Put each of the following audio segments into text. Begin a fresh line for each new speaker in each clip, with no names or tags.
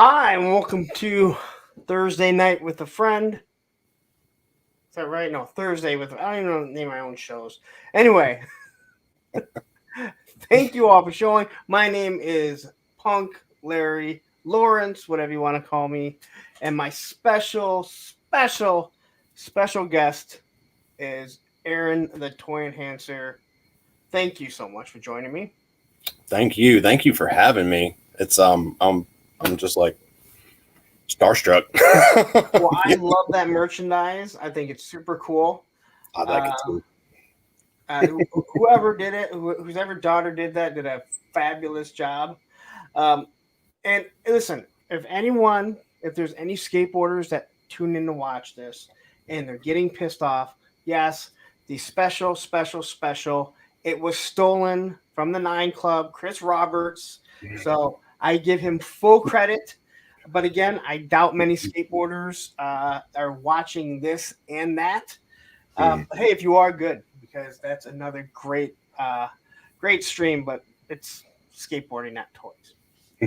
Hi, and welcome to Thursday Night with a Friend. Is that right? No, Thursday with... I don't even know the name of my own shows. Anyway, thank you all for showing. My name is Punk Larry Lawrence, whatever you want to call me. And my special guest is Arron the Toy Enhancer. Thank you so much for joining me.
Thank you for having me. It's I'm just like starstruck.
Well, I love that merchandise. I think it's super cool.
I like it too.
Whoever did it, whoever daughter did that, did a fabulous job. And listen, if there's any skateboarders that tune in to watch this and they're getting pissed off, yes, the special. It was stolen from the 9 Club, Chris Roberts. So I give him full credit. But again, I doubt many skateboarders are watching this and that. But hey, if you are, good, because that's another great stream. But it's skateboarding, not toys.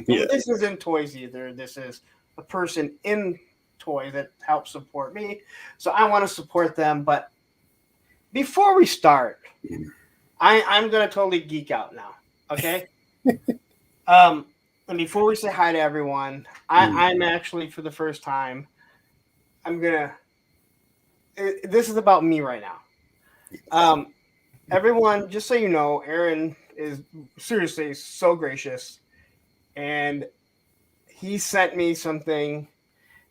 Yeah.
This isn't toys either. This is a person in toys that helps support me. So I want to support them. But before we start, I'm going to totally geek out now. Okay? And before we say hi to everyone, I'm actually, for the first time, this is about me right now. Everyone, just so you know, Arron is seriously so gracious. And he sent me something.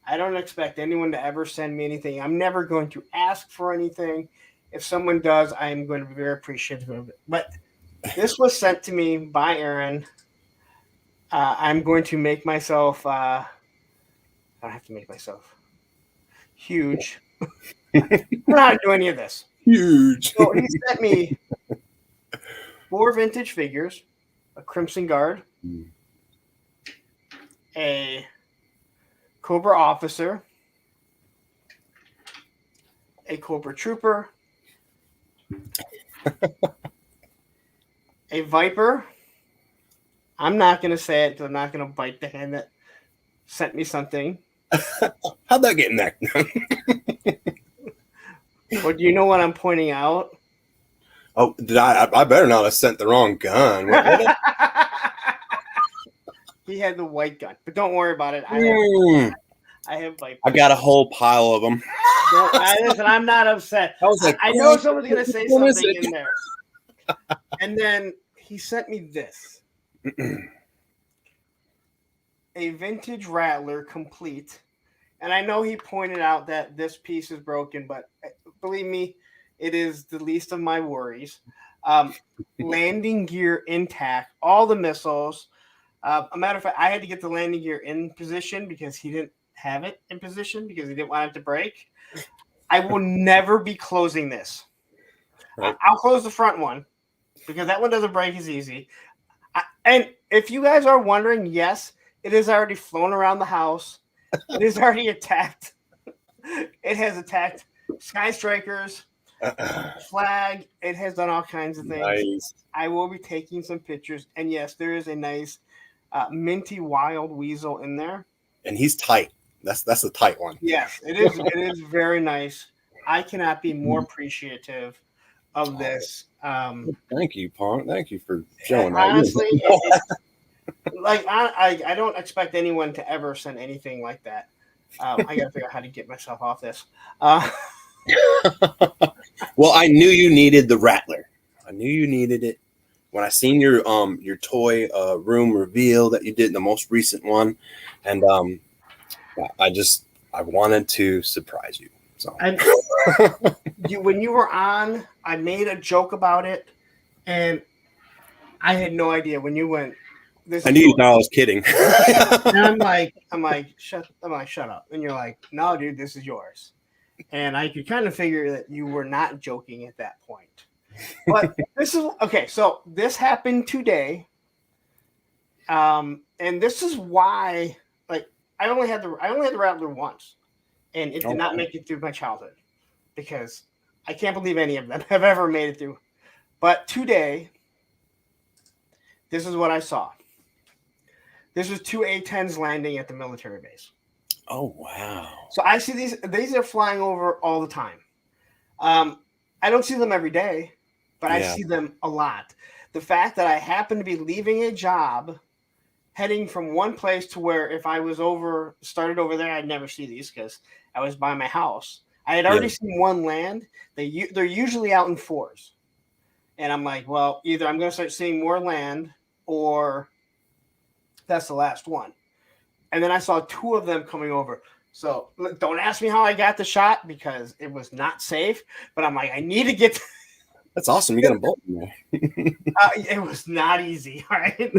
I don't expect anyone to ever send me anything. I'm never going to ask for anything. If someone does, I'm going to be very appreciative of it. But this was sent to me by Arron. I'm going to make myself. I don't have to make myself huge. I'm not doing any of this.
Huge.
So he sent me 4 vintage figures: a Crimson Guard, a Cobra Officer, a Cobra Trooper, a Viper. I'm not going to say it because I'm not going to bite the hand that sent me something.
How'd that get in there?
Well, do you know what I'm pointing out?
Oh, did I better not have sent the wrong gun. What?
He had the white gun, but don't worry about it. I have Viper.
I got a whole pile of them.
Listen, I'm not upset.
I was like,
I know someone's going to say something in there. And then he sent me this. A vintage Rattler complete. And I know he pointed out that this piece is broken, but believe me, it is the least of my worries. Landing gear intact, all the missiles. A matter of fact, I had to get the landing gear in position because he didn't have it in position because he didn't want it to break. I will never be closing this. Right. I'll close the front one because that one doesn't break as easy. And if you guys are wondering, yes, it has already flown around the house. It is already attacked. It has attacked Sky Strikers, flag. It has done all kinds of things.
Nice.
I will be taking some pictures. And yes, there is a nice minty wild weasel in there.
And he's tight. That's a tight one.
Yes, it is. It is very nice. I cannot be more appreciative of this.
Thank you, Punk. Thank you for showing that.
Honestly, I don't expect anyone to ever send anything like that. I got to figure out how to get myself off this.
Well, I knew you needed the Rattler. I knew you needed it when I seen your toy room reveal that you did in the most recent one, and I wanted to surprise you. So
when you were on, I made a joke about it, and I had no idea when you went.
I knew you thought I was kidding.
And I'm like, shut up. And you're like, no, dude, this is yours. And I could kind of figure that you were not joking at that point. But this is okay. So this happened today, and this is why. Like, I only had the Rattler once, and it did not make it through my childhood because I can't believe any of them have ever made it through. But today, this is what I saw. This was 2 A-10s landing at the military base.
Oh, wow.
So I see these are flying over all the time. I don't see them every day, but I see them a lot. The fact that I happen to be leaving a job, heading from one place to where if I was started over there, I'd never see these because I was by my house. I had already seen one land. They're usually out in 4s. And I'm like, well, either I'm going to start seeing more land or that's the last one. And then I saw 2 of them coming over. So don't ask me how I got the shot because it was not safe. But I'm like, I need to get.
That's awesome. You got them both in there.
It was not easy. All right.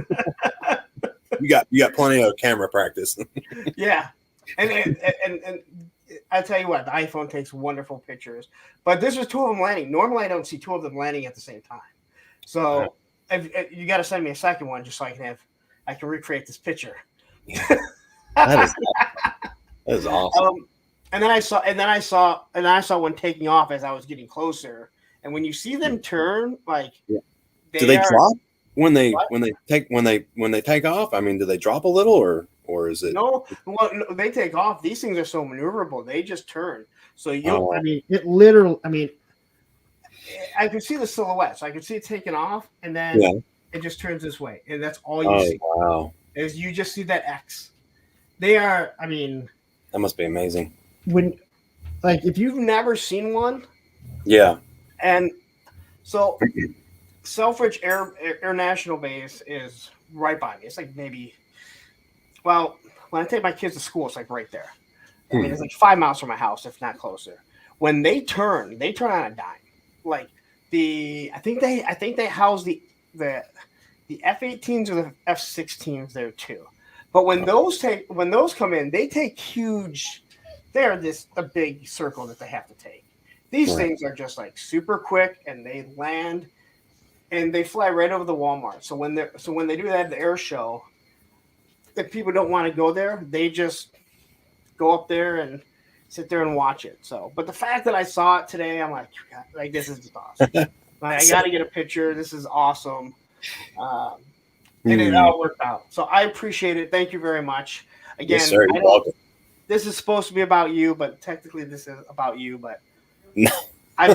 You got plenty of camera practice.
Yeah, and I tell you what, the iPhone takes wonderful pictures. But this was 2 of them landing. Normally, I don't see 2 of them landing at the same time. So if you got to send me a second one just so I can recreate this picture.
That is awesome.
And then I saw one taking off as I was getting closer. And when you see them turn, like,
do they drop when they take off? I mean, do they drop a little or is it?
No, well, no, they take off. These things are so maneuverable; they just turn. So I mean, it literally. I mean, I could see the silhouette, so I could see it taking off, and then it just turns this way, and that's all you see.
Wow!
Is you just see that X. They are. I mean,
that must be amazing.
If you've never seen one, and so Selfridge Air National Base is right by me. It's like maybe. Well, when I take my kids to school, it's like right there. I mean, it's like 5 miles from my house, if not closer. When they turn on a dime. Like I think they house the F-18s or the F-16s there too. But when those come in, they take huge. They're a big circle that they have to take. These things are just like super quick, and they land, and they fly right over the Walmart. So when they do that at the air show. If people don't want to go there, they just go up there and sit there and watch it. So, but the fact that I saw it today, I'm like, this is just awesome. I got to get a picture. This is awesome. And it all worked out. So I appreciate it. Thank you very much. Again,
yes, sir. You're welcome.
This is supposed to be about you, but technically this is about you. But
no.
I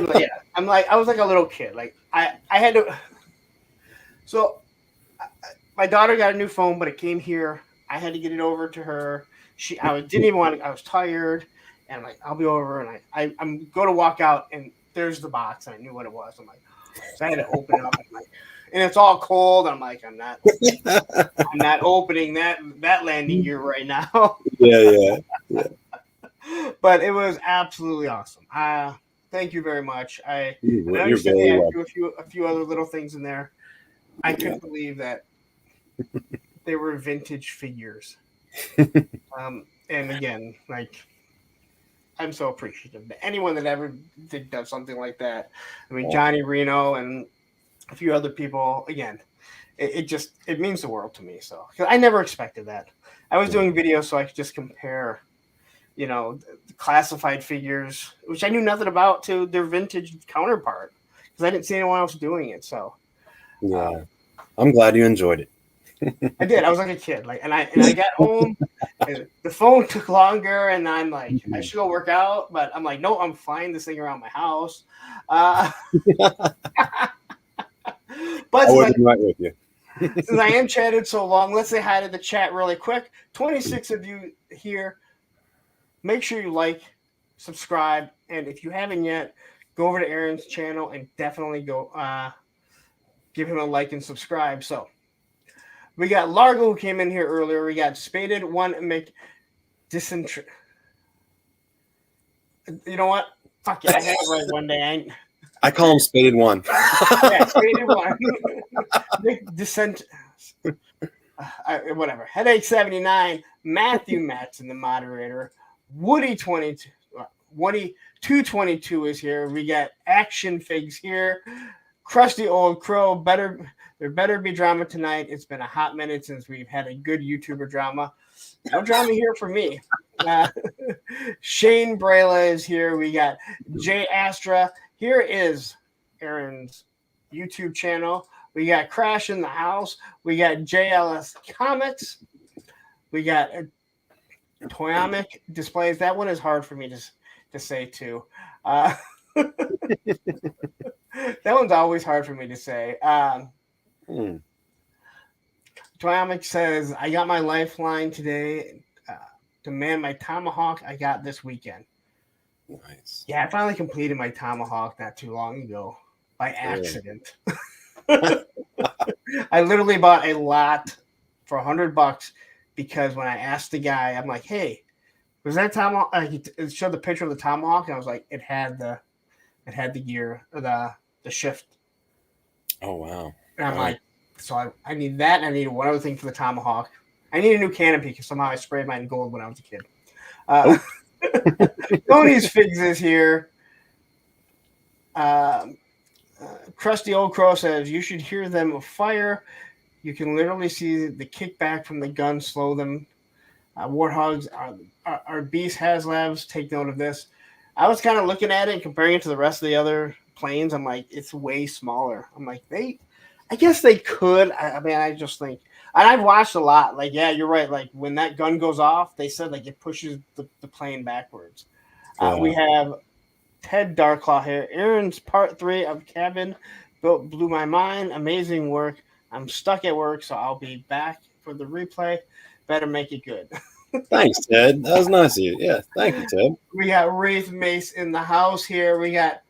was like a little kid. Like I had to. So my daughter got a new phone, but it came here. I had to get it over to her. Didn't even want to. I was tired, and I'm like, I'll be over. And I'm going to walk out, and there's the box, and I knew what it was. I'm like, so I had to open it up, and it's all cold. I'm like, I'm not opening that landing gear right now.
Yeah.
But it was absolutely awesome. Thank you very much. I understand they had to do a few other little things in there. I couldn't believe that. They were vintage figures. And again, like, I'm so appreciative. Anyone that ever does something like that. I mean, Johnny Reno and a few other people, again, it means the world to me. So, because I never expected that. I was doing videos so I could just compare, the classified figures, which I knew nothing about, to their vintage counterpart because I didn't see anyone else doing it. So,
I'm glad you enjoyed it.
I did. I was like a kid. And I got home. And the phone took longer, and I'm like, I should go work out, but I'm like, no, I'm flying this thing around my house. But
I wasn't right with you.
Since I am chatted so long, let's say hi to the chat really quick. 26 of you here. Make sure you like, subscribe, and if you haven't yet, go over to Arron's channel and definitely go give him a like and subscribe. So. We got Largo who came in here earlier. We got Spaded One You know what? Fuck it. I had it right one day.
I call him Spaded One.
Yeah, Spaded One. Whatever. Headache 79. Matthew Matson, the moderator. Woody 222 is here. We got Action Figs here. Crusty Old Crow. There better be drama tonight. It's been a hot minute since we've had a good YouTuber drama. No drama here for me. Shane Brayla is here. We got Jay Astra. Here is Arron's YouTube channel. We got Crash in the house. We got JLS Comics. We got Toyamic displays. That one is hard for me to say too. That one's always hard for me to say. Toyamic says, I got my lifeline today to man my tomahawk I got this weekend.
Nice.
Yeah, I finally completed my tomahawk not too long ago by accident. I literally bought a lot for $100 because when I asked the guy, I'm like, hey, was that tomahawk? He showed the picture of the tomahawk, and I was like, it had the gear, the shift.
Oh, wow.
And I'm like, so I need that, and I need one other thing for the tomahawk. I need a new canopy because somehow I sprayed mine gold when I was a kid. Tony's Figs is here. Crusty Old Crow says, you should hear them fire. You can literally see the kickback from the gun slow them. Warthogs are beast HasLabs. Take note of this. I was kind of looking at it and comparing it to the rest of the other planes. I'm like, it's way smaller. I'm like, I guess they could. I mean, I just think, and I've watched a lot. Like, yeah, you're right. Like when that gun goes off, they said like it pushes the plane backwards. We have Ted Darklaw here. Aaron's part 3 of Cabin blew my mind. Amazing work. I'm stuck at work, so I'll be back for the replay. Better make it good.
Thanks, Ted. That was nice of you. Yeah, thank you, Ted.
We got Wraith Mace in the house here. We got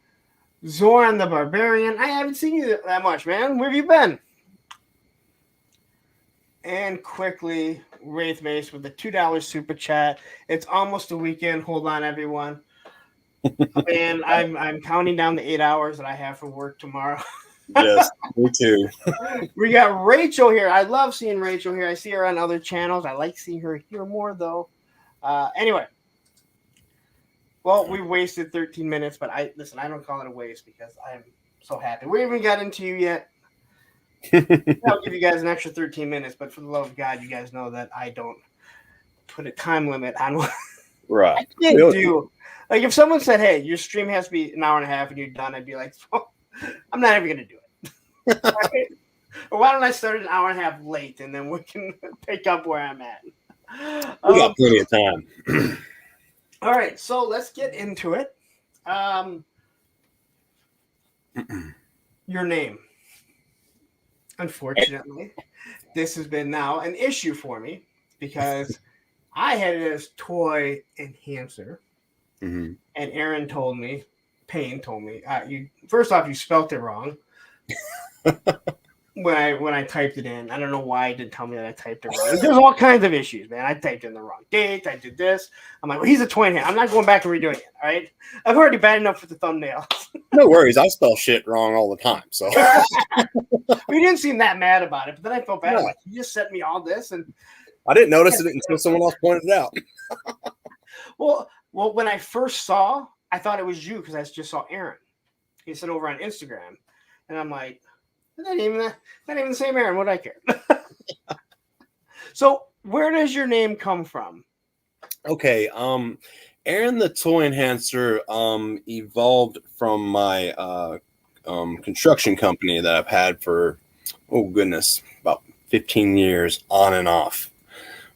Zoran the Barbarian. I haven't seen you that much, man. Where have you been? And quickly, Wraith Mace with the $2 super chat. It's almost a weekend. Hold on, everyone. And I'm counting down the 8 hours that I have for work tomorrow.
Yes, me too.
We got Rachel here. I love seeing Rachel here. I see her on other channels. I like seeing her here more, though. Anyway. Well, we wasted 13 minutes, but I don't call it a waste because I'm so happy. We haven't got into you yet. I'll give you guys an extra 13 minutes, but for the love of God, you guys know that I don't put a time limit on what
right.
I can't do. Like if someone said, hey, your stream has to be an hour and a half and you're done, I'd be like, oh, I'm not even going to do it. Right? Or why don't I start an hour and a half late and then we can pick up where I'm at?
We got plenty of time.
All right, so let's get into it. Your name. Unfortunately, this has been now an issue for me because I had it as Toy Enhancer.
Mm-hmm.
And Aaron told me, Payne told me, you first off, you spelt it wrong when I typed it in. I don't know why he didn't tell me that I typed it wrong. There's all kinds of issues, man. I typed in the wrong date. I did this. I'm like, well, he's a toy enhancer. I'm not going back and redoing it. All right. I've already bad enough for the thumbnail.
No worries. I spell shit wrong all the time. So
we didn't seem that mad about it, but then I felt bad. Yeah. I'm like, you just sent me all this, and
I didn't notice it until someone else pointed it out.
Well, when I first saw, I thought it was you because I just saw Aaron. He said over on Instagram, and I'm like, not even the same Aaron. What do I care? So, where does your name come from?
Okay, Arron the Toy Enhancer evolved from my construction company that I've had for about 15 years on and off.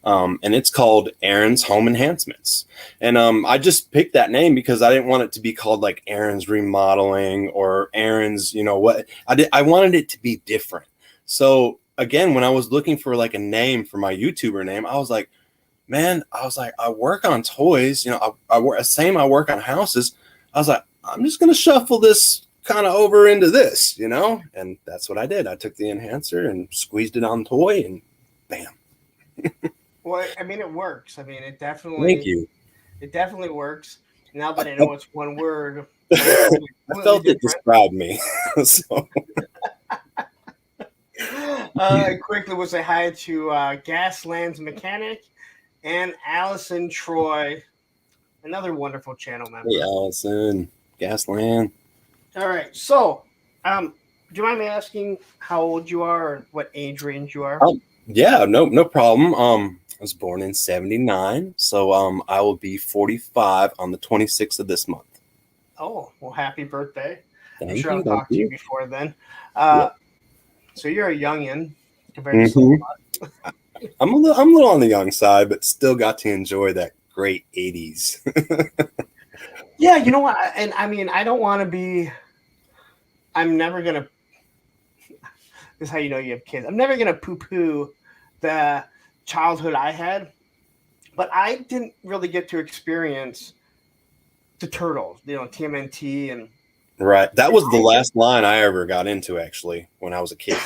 And it's called Arron's Home Enhancements. And I just picked that name because I didn't want it to be called like Arron's Remodeling or Arron's, what I wanted it to be different. So again, when I was looking for like a name for my YouTuber name, I was like, I work on toys, I work on houses. I was like, I'm just going to shuffle this kind of over into this, and that's what I did. I took the enhancer and squeezed it on toy and bam.
Well, I mean, it works. I mean, it definitely.
Thank you.
It definitely works. Now that I know it's one word,
I felt it described me. So.
I quickly will say hi to Gasland's Mechanic and Allison Troy, another wonderful channel member.
Hey, Allison, Gasland.
All right, so do you mind me asking how old you are or what age range you are?
Yeah, no problem. I was born in 79, so I will be 45 on the 26th of this month.
Oh, well, happy birthday.
Thank
I'm sure
you,
I'll talk to you before then.
Yeah.
So you're a youngin' compared to someone.
I'm a little on the young side, but still got to enjoy that great 80s.
Yeah, you know what? And I mean, I don't want to be. I'm never gonna. This is how you know you have kids. I'm never gonna poo-poo the childhood I had, but I didn't really get to experience the Turtles. You know, TMNT and
Right. That was the last line I ever got into, actually, when I was a kid.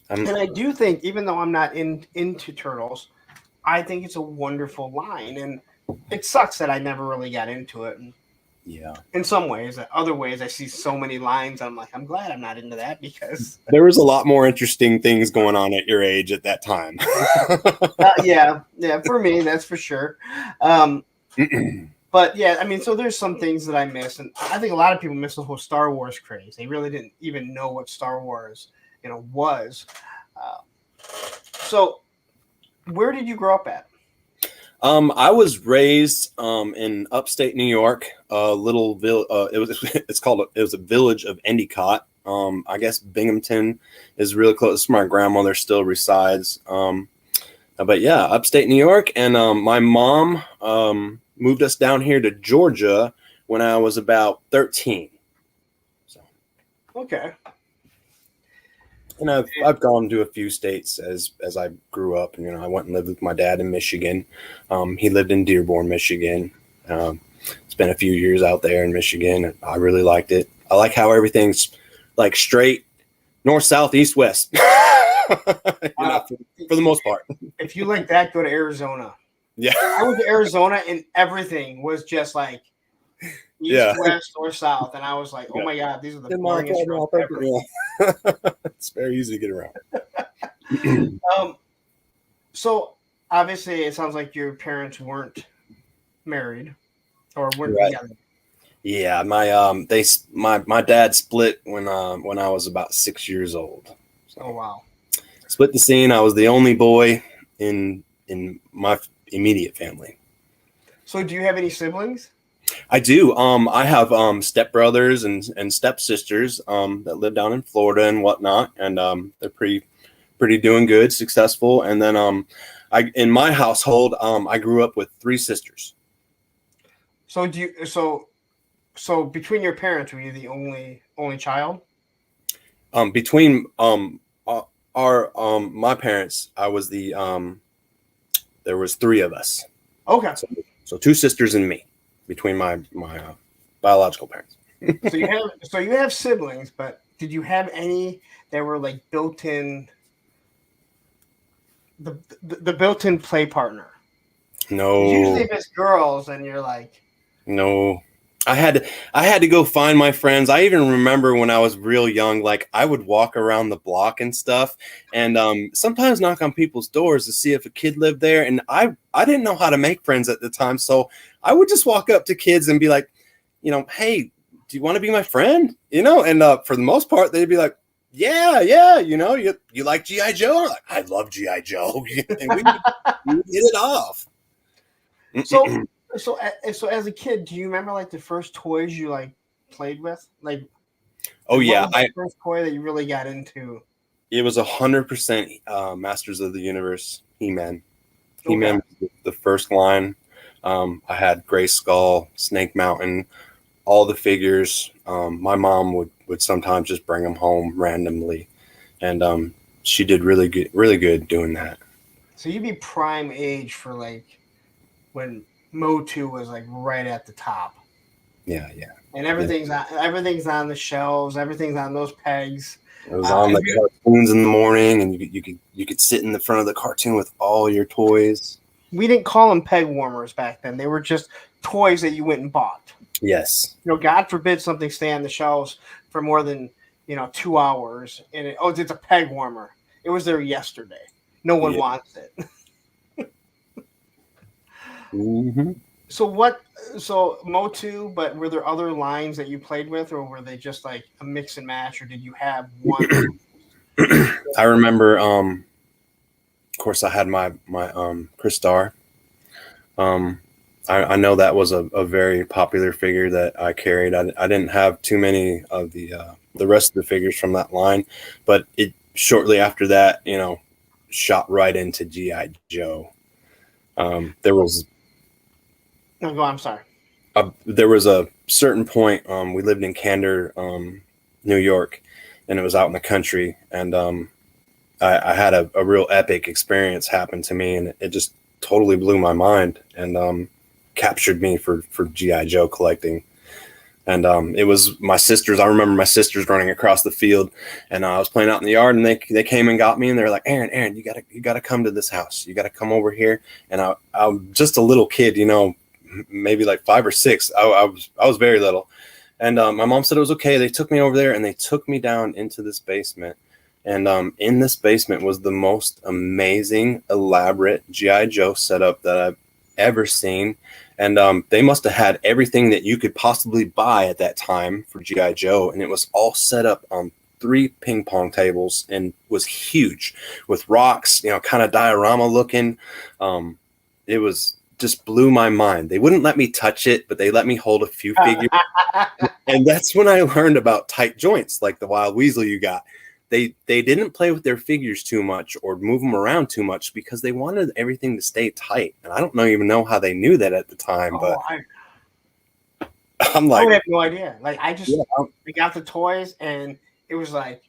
And I do think, even though I'm not into Turtles, I think it's a wonderful line, and it sucks that I never really got into it. And
yeah.
in some ways, other ways, I see so many lines. I'm like, I'm glad I'm not into that because
there was a lot more interesting things going on at your age at that time.
yeah, for me, that's for sure. But yeah, I mean, so there's some things that I miss, and I think a lot of people miss the whole Star Wars craze. They really didn't even know what Star Wars, was. So, where did you grow up at?
I was raised in upstate New York, a little village. It was a village of Endicott. I guess Binghamton is really close. My grandmother still resides. But yeah, upstate New York, and my mom moved us down here to Georgia when I was about 13. So
Okay.
And I've gone to a few states as I grew up. And, I went and lived with my dad in Michigan. He lived in Dearborn, Michigan. Spent a few years out there in Michigan. I really liked it. I like how everything's like straight north, south, east, west. For the most part.
If you like that, go to Arizona.
Yeah.
I went to Arizona and everything was just like east, west, or south. And I was like, oh my God, these are the boringest roads ever.
Yeah. It's very easy to get around.
So obviously it sounds like your parents weren't married or weren't together.
Yeah, my dad split when I was about 6 years old. So,
oh wow.
Split the scene. I was the only boy in my immediate family. So
do you have any siblings?
I do. I have stepbrothers and stepsisters that live down in Florida and whatnot, and they're pretty doing good, successful. And then in my household, I grew up with 3 sisters.
So so between your parents, were you the only child?
Between my parents, I was there was 3 of us.
Okay.
So 2 sisters and me between my biological parents.
So you have siblings, but did you have any that were like built-in the built-in play partner?
No.
Usually if it's girls and you're like,
no. I had to go find my friends. I even remember when I was real young, like I would walk around the block and stuff, and sometimes knock on people's doors to see if a kid lived there. And I didn't know how to make friends at the time, so I would just walk up to kids and be like, hey, do you want to be my friend? And for the most part, they'd be like, yeah, you like G.I. Joe? I'm like, I love G.I. Joe, and we would hit it off.
So as a kid, do you remember like the first toys you like played with? Like,
oh yeah,
what was the first toy that you really got into?
It was 100% Masters of the Universe, He-Man. He-Man was the first line. I had Gray Skull, Snake Mountain, all the figures. My mom would sometimes just bring them home randomly, and she did really good doing that. So
you'd be prime age for like when Motu was like right at the top.
Yeah.
And everything's on the shelves. Everything's on those pegs.
It was on the cartoons in the morning, and you could sit in the front of the cartoon with all your toys.
We didn't call them peg warmers back then. They were just toys that you went and bought.
Yes.
God forbid something stay on the shelves for more than 2 hours, and it's a peg warmer. It was there yesterday. No one wants it.
Mm-hmm.
So Motu, but were there other lines that you played with, or were they just like a mix and match, or did you have one?
I remember, of course, I had my Crystar. I know that was a very popular figure that I carried. I didn't have too many of the rest of the figures from that line, but shortly after that, shot right into GI Joe. There was
No, go on, I'm sorry.
There was a certain point. We lived in Candor, New York, and it was out in the country, and I had a real epic experience happen to me, and it just totally blew my mind and captured me for GI Joe collecting. And it was my sisters. I remember my sisters running across the field, and I was playing out in the yard, and they came and got me, and they're like, Aaron, you gotta come to this house. You gotta come over here. And I'm just a little kid, maybe like 5 or 6. I was very little, and my mom said it was okay. They took me over there, and they took me down into this basement. And in this basement was the most amazing, elaborate GI Joe setup that I've ever seen. And they must have had everything that you could possibly buy at that time for GI Joe, and it was all set up on 3 ping pong tables and was huge with rocks, kind of diorama looking. It was just blew my mind. They wouldn't let me touch it, but they let me hold a few figures. And that's when I learned about tight joints, like the Wild Weasel you got. They didn't play with their figures too much or move them around too much because they wanted everything to stay tight. And I don't even know how they knew that at the time, but I'm like,
I have no idea. Like I got the toys, and it was like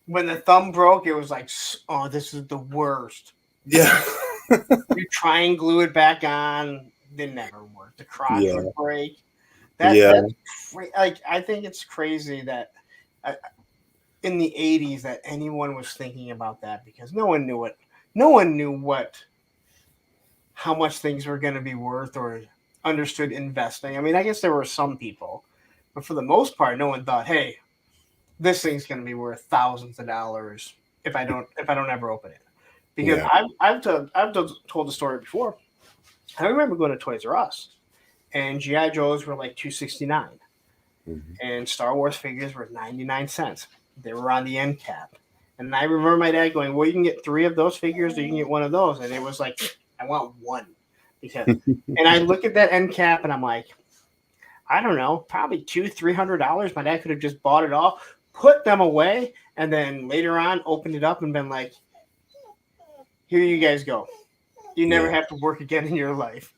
when the thumb broke, it was like, oh, this is the worst.
Yeah.
You try and glue it back on, they never work. The crotch would break. That's like I think it's crazy that in the 80s that anyone was thinking about that, because no one knew it. No one knew how much things were going to be worth or understood investing. I mean, I guess there were some people, but for the most part, no one thought, hey, this thing's going to be worth thousands of dollars if I don't ever open it. Because I've told the story before. I remember going to Toys R Us, and GI Joes were like $2.69, and Star Wars figures were 99 cents. They were on the end cap. And I remember my dad going, well, you can get 3 of those figures or you can get 1 of those. And it was like, I want 1. And I look at that end cap and I'm like, I don't know, probably $200-$300. My dad could have just bought it all, put them away, and then later on opened it up and been like, here you guys go. You never have to work again in your life.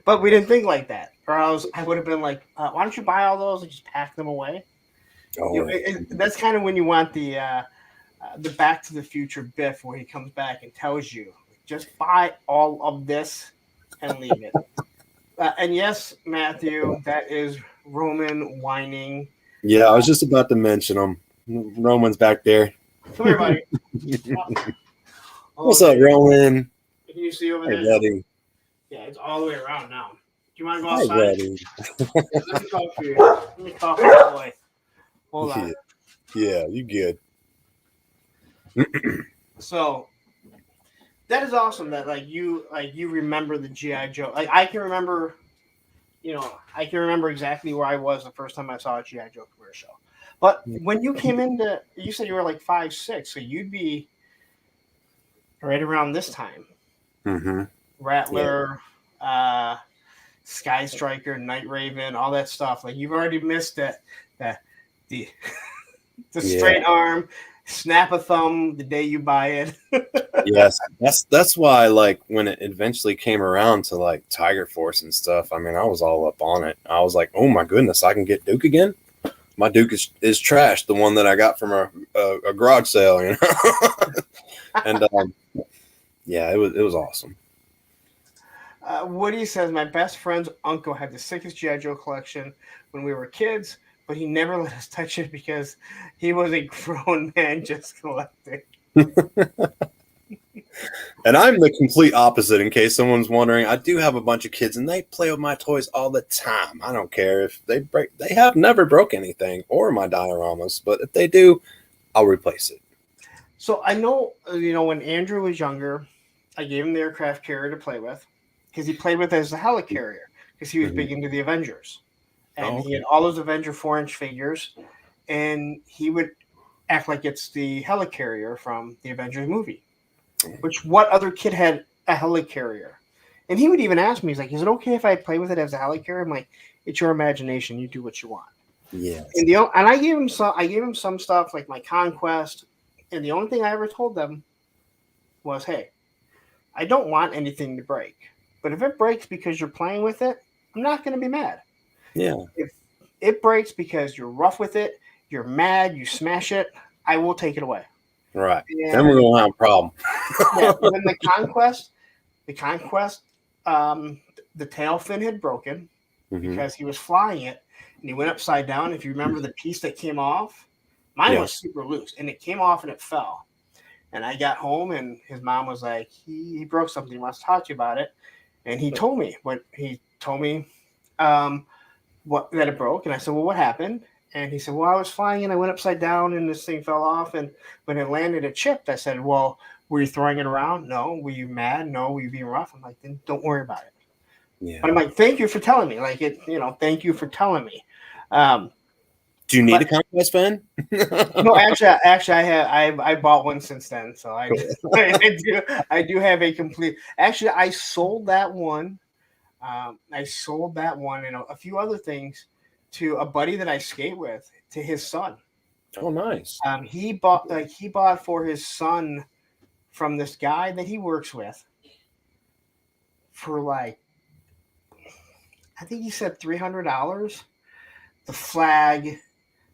But we didn't think like that. Or I would have been like, why don't you buy all those and just pack them away? That's kind of when you want the Back to the Future Biff, where he comes back and tells you, just buy all of this and leave it. And yes, Matthew, that is Roman whining.
Yeah, I was just about to mention him. Roman's back there.
Come here, buddy.
What's up, Roman?
Can you see over there?
Hey, buddy.
Yeah, it's all the way around now. Do you want to go outside? Let me call for you. Let me call for you, boy. Hold on.
Yeah, you good.
So that is awesome that you remember the GI Joe. Like I can remember exactly where I was the first time I saw a GI Joe commercial. But when you came into, you said you were like 5, 6, so you'd be right around this time.
Mm-hmm.
Rattler, Sky Striker, Night Raven, all that stuff. Like you've already missed the straight arm, snap a thumb the day you buy it.
Yes, that's why, like, when it eventually came around to like Tiger Force and stuff, I mean, I was all up on it. I was like, oh my goodness, I can get Duke again. My Duke is trash, the one that I got from a garage sale, and it was awesome.
Woody says, my best friend's uncle had the sickest G.I. Joe collection when we were kids, but he never let us touch it because he was a grown man just collecting.
And I'm the complete opposite, in case someone's wondering. I do have a bunch of kids, and they play with my toys all the time. I don't care if they break. They have never broke anything or my dioramas, but if they do, I'll replace it.
So I know, when Andrew was younger, I gave him the aircraft carrier to play with, because he played with it as a helicarrier, because he was big into the Avengers. And he had all those Avenger 4-inch figures, and he would act like it's the helicarrier from the Avengers movie. Which, what other kid had a helicarrier? And he would even ask me, he's like, is it okay if I play with it as a helicarrier? I'm like, it's your imagination. You do what you want.
Yeah.
And I gave him some stuff like my Conquest, And the only thing I ever told them was, hey, I don't want anything to break. But if it breaks because you're playing with it, I'm not going to be mad.
Yeah.
If it breaks because you're rough with it, you're mad, you smash it, I will take it away.
Right.
And
then we're going to have a problem.
yeah, when the conquest, the tail fin had broken because he was flying it and he went upside down. If you remember the piece that came off, mine was super loose and it came off and it fell. And I got home and his mom was like, he broke something. He wants to talk to you about it. And he told me what that it broke. And I said, well, what happened? And he said, well, I was flying and I went upside down and this thing fell off. And when it landed, it chipped. I said, well, were you throwing it around? No. Were you mad? No. Were you being rough? I'm like, then don't worry about it.
Yeah.
But I'm like, thank you for telling me. Like it, thank you for telling me.
Do you need a conquest fan?
No, actually, I bought one since then, so I do have a complete. Actually, I sold that one. And a few other things to a buddy that I skate with, to his son.
Oh, nice.
He bought for his son from this guy that he works with for like, I think he said $300. The flag,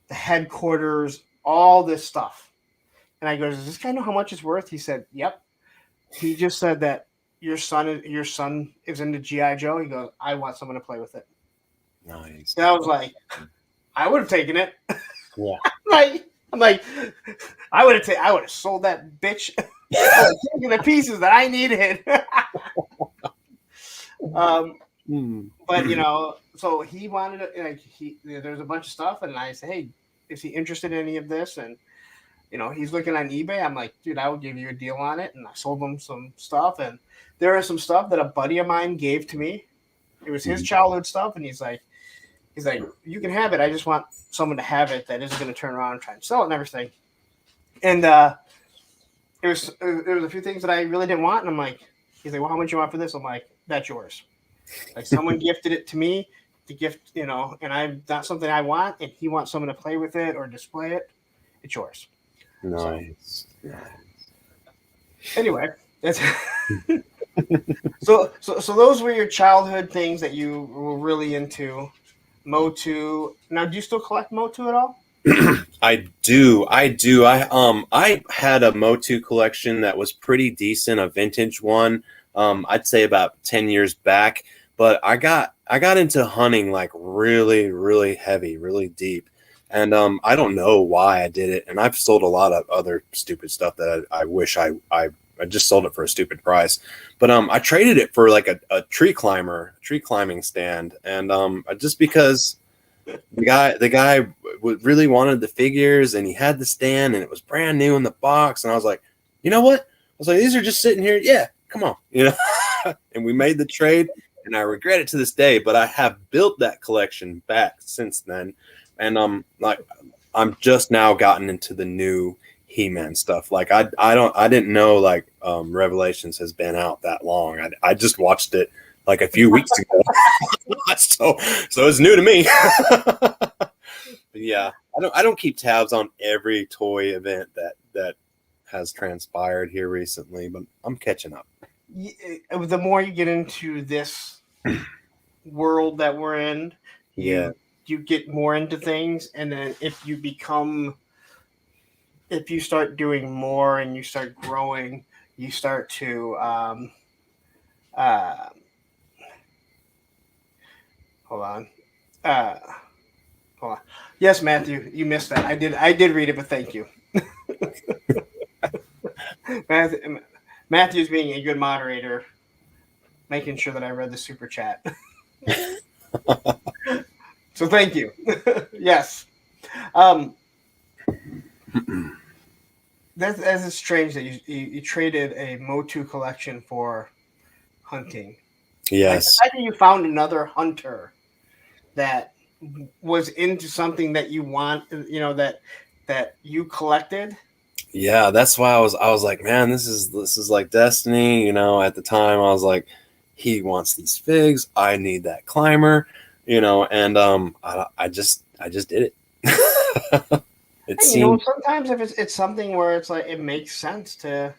the headquarters, all this stuff. And I go, does this guy know how much it's worth? He said, yep. He just said that your son is into G.I. Joe. He goes, I want someone to play with it.
Nice.
And I was like, I would have taken it.
Yeah.
I'm like, I would have sold that bitch. Taking the pieces that I needed. But so he wanted to, there's a bunch of stuff, and I said, hey, is he interested in any of this? And he's looking on eBay. I'm like, dude, I will give you a deal on it. And I sold him some stuff, and there is some stuff that a buddy of mine gave to me. It was his childhood stuff, and he's like, you can have it. I just want someone to have it that isn't going to turn around and try and sell it and everything. And there was a few things that I really didn't want, and I'm like, he's like, well, how much you want for this? I'm like, that's yours. Like someone gifted it to me to gift, and I'm not something I want, and he wants someone to play with it or display it. It's yours.
Nice.
So, anyway, that's so those were your childhood things that you were really into. Motu. Now, do you still collect Motu at all?
I do. I had a Motu collection that was pretty decent, a vintage one. I'd say about 10 years back, but I got into hunting like really, really heavy, really deep. And I don't know why I did it. And I've sold a lot of other stupid stuff that I wish I just sold it for a stupid price. But I traded it for like a tree climbing stand. And just because the guy really wanted the figures and he had the stand and it was brand new in the box. And I was like, you know what? I was like, these are just sitting here. Yeah, come on. And we made the trade, and I regret it to this day, but I have built that collection back since then. And I'm just now gotten into the new He-Man stuff. Like I didn't know like Revelations has been out that long. I just watched it like a few weeks ago. so it's new to me. But yeah, I don't keep tabs on every toy event that has transpired here recently, but I'm catching up.
The more you get into this world that we're in, you get more into things, and then if you start doing more and you start growing, you start to hold on. Yes, Matthew, you missed that. I did read it, but thank you. Matthew's being a good moderator, making sure that I read the super chat. So thank you. Yes. That's strange that you traded a Motu collection for hunting.
Yes.
Like, how do you found another hunter that was into something that you want, that you collected?
Yeah, that's why I was like, man, this is like destiny. At the time I was like, he wants these figs, I need that climber, and I just did it. It
Hey, you know,
seemed
sometimes if it's something where it's like it makes sense to.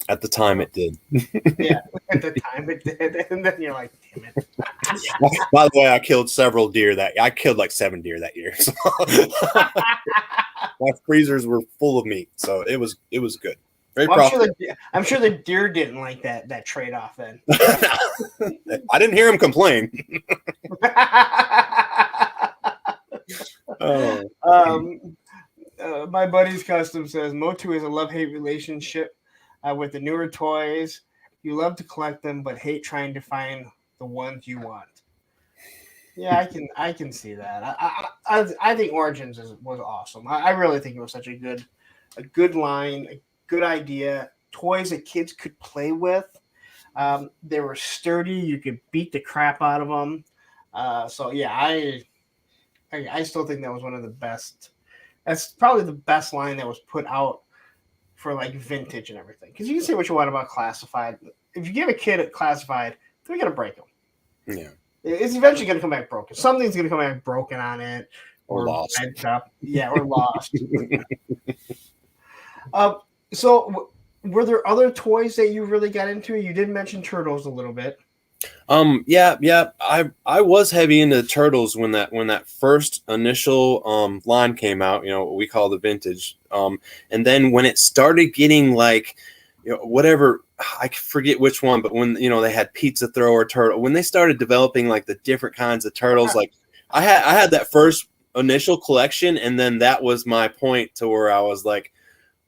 at the time it did.
Yeah, at the time it did, and then you're like, damn it.
By the way, I killed several deer I killed like 7 deer that year. So my freezers were full of meat, so it was good. Very
Well,
profitable.
I'm sure the deer didn't like that trade off then.
I didn't hear him complain. Oh.
My buddy's custom says Motu is a love-hate relationship with the newer toys. You love to collect them, but hate trying to find the ones you want. Yeah, I can see that. I think Origins was awesome. I really think it was such a good line, a good idea. Toys that kids could play with. They were sturdy. You could beat the crap out of them. So yeah, I still think that was one of the best. That's probably the best line that was put out for like vintage and everything. Because you can say what you want about classified. If you give a kid a classified, they're gonna break them.
Yeah,
it's eventually gonna come back broken. Something's gonna come back broken on it,
or lost.
Up. Yeah, or lost. So were there other toys that you really got into? You did mention turtles a little bit.
Yeah. I was heavy into the turtles when that first initial line came out, what we call the vintage. And then when it started getting like, whatever, I forget which one, but when they had pizza thrower turtle, when they started developing like the different kinds of turtles, like I had that first initial collection, and then that was my point to where I was like,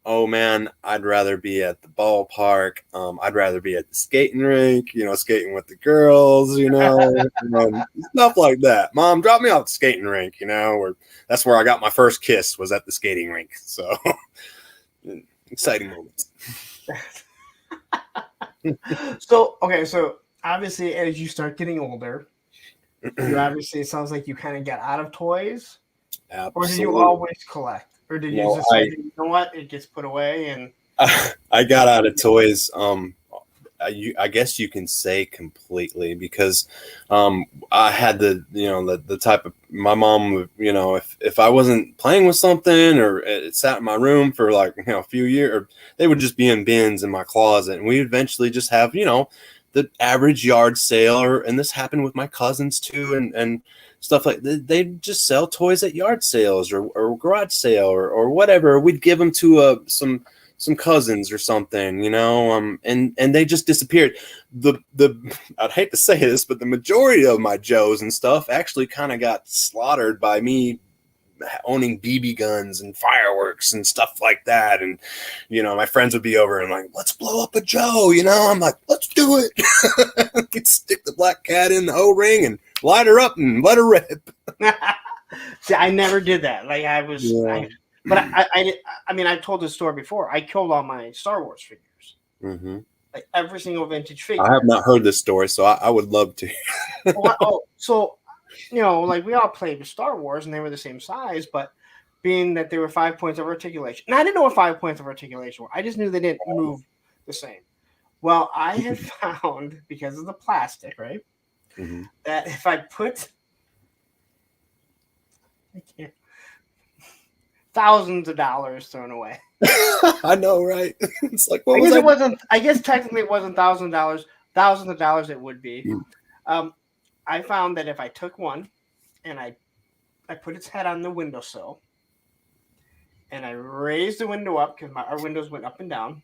oh man, I'd rather be at the ballpark. I'd rather be at the skating rink, skating with the girls, stuff like that. Mom, drop me off the skating rink, or that's where I got my first kiss, was at the skating rink. So exciting moments.
So obviously as you start getting older, it sounds like you kind of got out of toys.
Absolutely.
Or did you always collect? Or did you just say, you know what, it gets put away? And
I got out of toys. I guess you can say completely, because I had the type of, my mom, if I wasn't playing with something, or it sat in my room for like a few years, or they would just be in bins in my closet, and we eventually just have the average yard sale, and this happened with my cousins too, and stuff like that. They just sell toys at yard sales or garage sale or whatever. We'd give them to some cousins or something, and they just disappeared. I'd hate to say this, but the majority of my Joes and stuff actually kind of got slaughtered by me owning BB guns and fireworks and stuff like that. And my friends would be over and like, let's blow up a Joe. I'm like, let's do it. Stick the black cat in the O-ring and light her up and let her rip.
See, I never did that. Like I was, yeah. I mean, I told this story before. I killed all my Star Wars figures.
Mm-hmm.
Like every single vintage figure.
I have not heard this story, so I would love to.
So like we all played with Star Wars, and they were the same size, but being that there were 5 points of articulation, and I didn't know what 5 points of articulation were. I just knew they didn't move the same. Well, I had found, because of the plastic, right, mm-hmm. that if I put thousands of dollars thrown away.
I know, right? It's like,
I guess technically it wasn't $1,000. Thousands of dollars it would be. I found that if I took one and I put its head on the windowsill and I raised the window up, because our windows went up and down,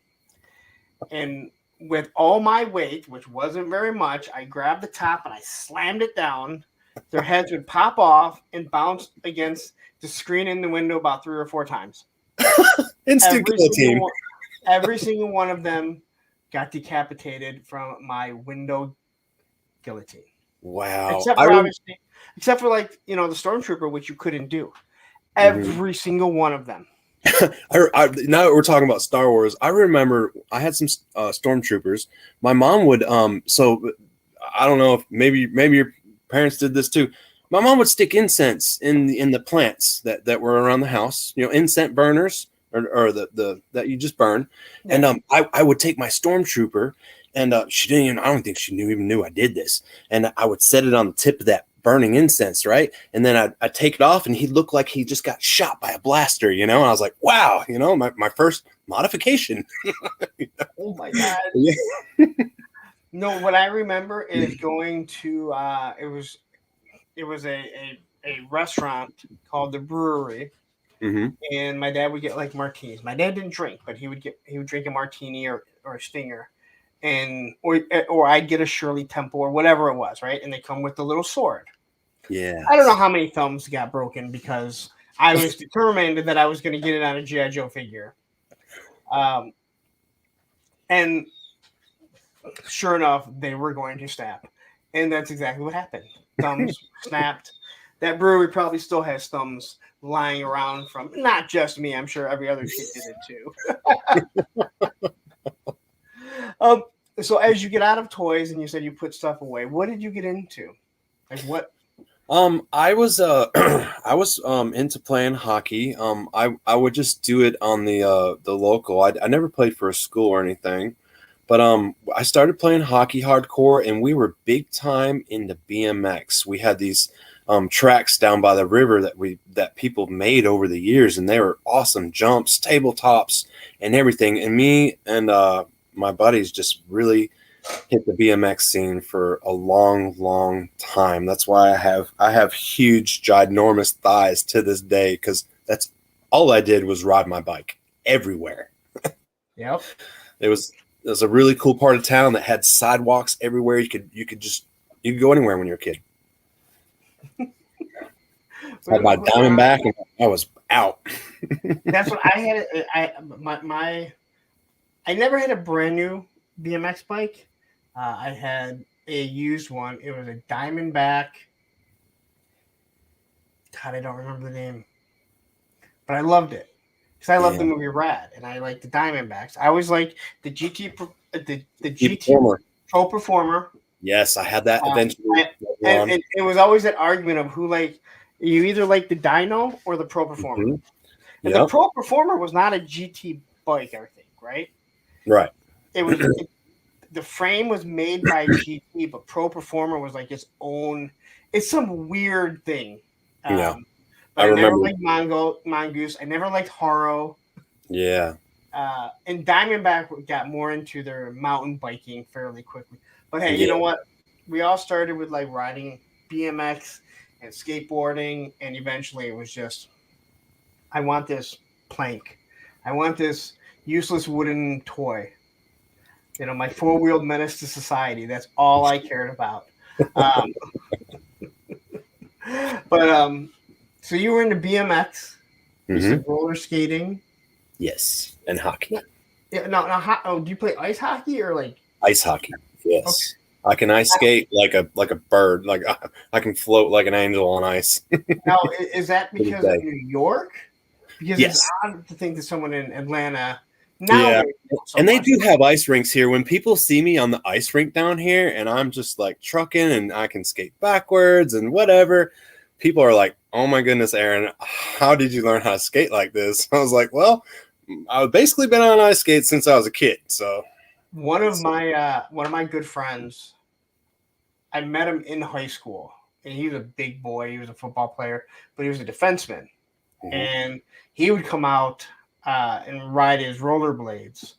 and with all my weight, which wasn't very much, I grabbed the top and I slammed it down. Their heads would pop off and bounce against the screen in the window about 3 or 4 times.
Instant guillotine.
Every single one of them got decapitated from my window guillotine.
Wow.
Except for like, the Stormtrooper, which you couldn't do. Every single one of them.
Now that we're talking about Star Wars, I remember I had some Stormtroopers. My mom would, so I don't know if maybe your parents did this too. My mom would stick incense in the plants that were around the house, incense burners or the that you just burn. Yeah. And I would take my Stormtrooper, and she didn't even, I don't think she even knew I did this. And I would set it on the tip of that burning incense, right? And then I take it off, and he looked like he just got shot by a blaster, you know. And I was like, wow, you know, my first modification.
Oh my God.
Yeah.
No, what I remember is going to it was a restaurant called the Brewery, and my dad would get like martinis. My dad didn't drink, but he would drink a martini or a stinger, and or I'd get a Shirley Temple or whatever it was, right? And they come with the little sword.
Yeah.
I don't know how many thumbs got broken because I was determined that I was going to get it on a G.I. Joe figure. And sure enough, they were going to snap. And that's exactly what happened. Thumbs snapped. That brewery probably still has thumbs lying around from not just me. I'm sure every other kid did it too. So as you get out of toys and you said you put stuff away, what did you get into? Like what?
I was into playing hockey. I would just do it on the local. I never played for a school or anything, but I started playing hockey hardcore, and we were big time into BMX. We had these tracks down by the river that people made over the years, and they were awesome jumps, tabletops, and everything. And me and my buddies just really hit the BMX scene for a long time. That's why I have huge, ginormous thighs to this day, because that's all I did was ride my bike everywhere.
Yep.
It was a really cool part of town that had sidewalks everywhere. You could go anywhere when you're a kid. Had my Diamondback, and I was out.
That's what I had. I never had a brand new BMX bike. I had a used one. It was a Diamondback. God, I don't remember the name, but I loved it because I loved the movie Rad, and I liked the Diamondbacks. I always liked the GT, the GT Pro Performer.
Yes, I had that eventually.
And it was always that argument of who you either like the Dyno or the Pro Performer. Mm-hmm. And the Pro Performer was not a GT bike, I think, right?
Right.
It was. The frame was made by GT, but Pro Performer was like its own. It's some weird thing.
But
I never liked Mongoose. I never liked Haro.
Yeah.
And Diamondback got more into their mountain biking fairly quickly. But hey, you know what? We all started with like riding BMX and skateboarding, and eventually it was just, I want this plank. I want this useless wooden toy. You know, my four-wheeled menace to society. That's all I cared about. So you were into BMX, you said roller skating.
Yes, and hockey.
Yeah, no. Do you play ice hockey or like
ice hockey? Yes, okay. I can ice skate like a bird. Like I can float like an angel on ice.
Now, is that because of New York? Because it's odd to think that someone in Atlanta.
And they do have ice rinks here. When people see me on the ice rink down here and I'm just like trucking and I can skate backwards and whatever, people are like, oh my goodness, Aaron, how did you learn how to skate like this? I was like, well, I've basically been on ice skates since I was a kid. So
one of my good friends, I met him in high school, and he was a big boy. He was a football player, but he was a defenseman. And he would come out and ride his rollerblades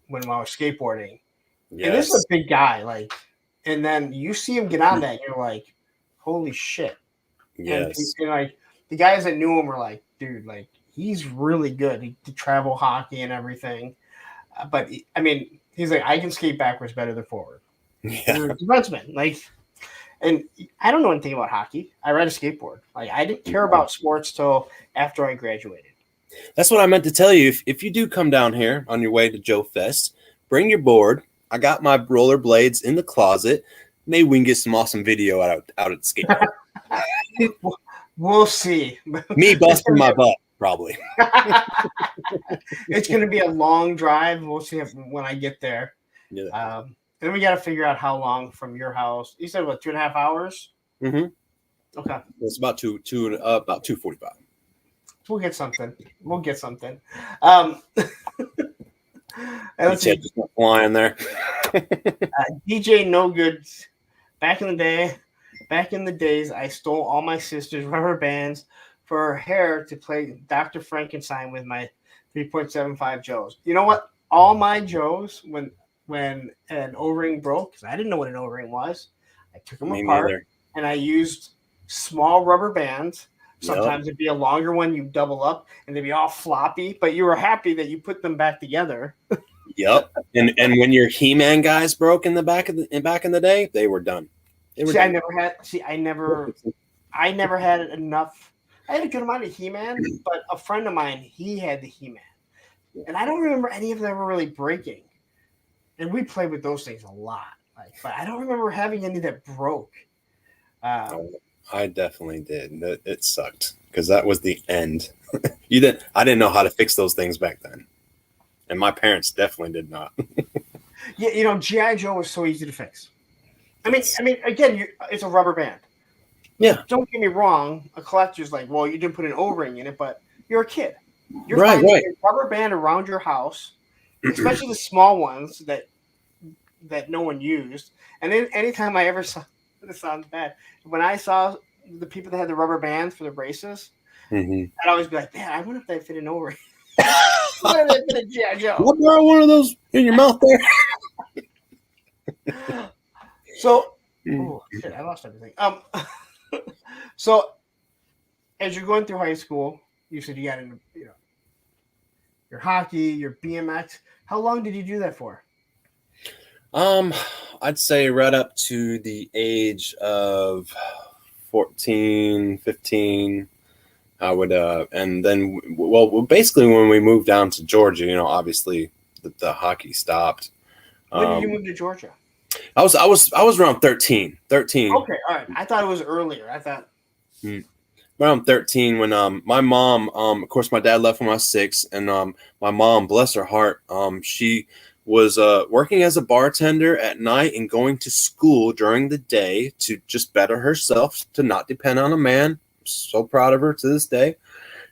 when I was skateboarding. Yes. And this is a big guy, and then you see him get on that, and you're like, holy shit.
Yes.
And like the guys that knew him were like, dude, like he's really good. He did travel hockey and everything. But he's like, I can skate backwards better than forward.
Yeah.
Defenseman, and I don't know anything about hockey. I ride a skateboard. I didn't care about sports till after I graduated.
That's what I meant to tell you. If you do come down here on your way to Joe Fest, bring your board. I got my roller blades in the closet. Maybe we can get some awesome video out at the skate park.
We'll see.
Me busting my butt, probably.
It's going to be a long drive. We'll see when I get there.
Yeah.
Then we got to figure out how long from your house. You said, what, 2.5 hours?
Mm-hmm.
Okay.
It's about 2:45.
We'll get something. Let's see.
Just flying there.
DJ No Good, back in the day, back in the days, I stole all my sister's rubber bands for her hair to play Dr. Frankenstein with my 3.75 Joes. You know what? All my Joes, when an O-ring broke, because I didn't know what an O-ring was, I took them
Me
apart
neither.
and I used small rubber bands.
Yep.
Sometimes it'd be a longer one, you double up, and they'd be all floppy, but you were happy that you put them back together.
Yep. And when your He-Man guys broke in the back in the day, they were done. They were
See,
done.
I never had enough. I had a good amount of He-Man, but a friend of mine, he had the He-Man. And I don't remember any of them ever really breaking. And we played with those things a lot. But I don't remember having any that broke.
I definitely did. It sucked because that was the end. I didn't know how to fix those things back then. And my parents definitely did not.
Yeah, G.I. Joe was so easy to fix. I mean, again, it's a rubber band.
Yeah.
Don't get me wrong. A collector's like, well, you didn't put an O-ring in it, but you're a kid. You're
Right.
finding a rubber band around your house, especially the small ones that no one used. And then anytime I ever saw, this sounds bad, when I saw the people that had the rubber bands for the braces, I'd always be like, man, I wonder if they fit an O-ring. I wonder if they fit a G.I. Joe.
What about one of those in your mouth there?
So, oh shit, I lost everything. So as you're going through high school, you said you got into your hockey, your BMX. How long did you do that for?
I'd say right up to the age of 14, 15. I would, and then, well, basically when we moved down to Georgia, obviously the hockey stopped.
When did you move to Georgia?
I was around 13.
Okay, all right. I thought it was earlier. I thought
around 13 when my mom, of course my dad left when I was 6, and my mom, bless her heart, she was working as a bartender at night and going to school during the day to just better herself, to not depend on a man. I'm so proud of her to this day.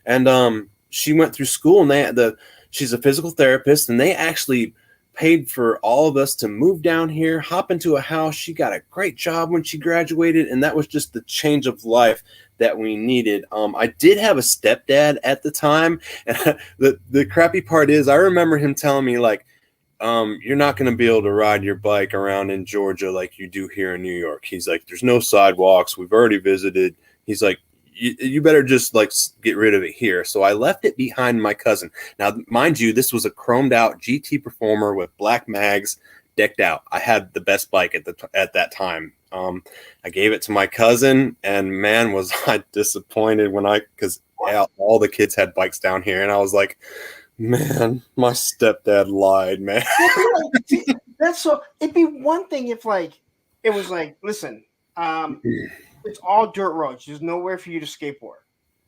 And she went through school, and she's a physical therapist, and they actually paid for all of us to move down here, hop into a house. She got a great job when she graduated, and that was just the change of life that we needed. I did have a stepdad at the time, and the crappy part is I remember him telling me, like, you're not going to be able to ride your bike around in Georgia like you do here in New York. He's like, there's no sidewalks. We've already visited. He's like, you better just like get rid of it here. So I left it behind my cousin. Now, mind you, this was a chromed out GT Performer with black mags, decked out. I had the best bike at that time. I gave it to my cousin, and man, was I disappointed because all the kids had bikes down here, and I was like, man, my stepdad lied, man.
It'd be one thing if it was like, listen, it's all dirt roads. There's nowhere for you to skateboard.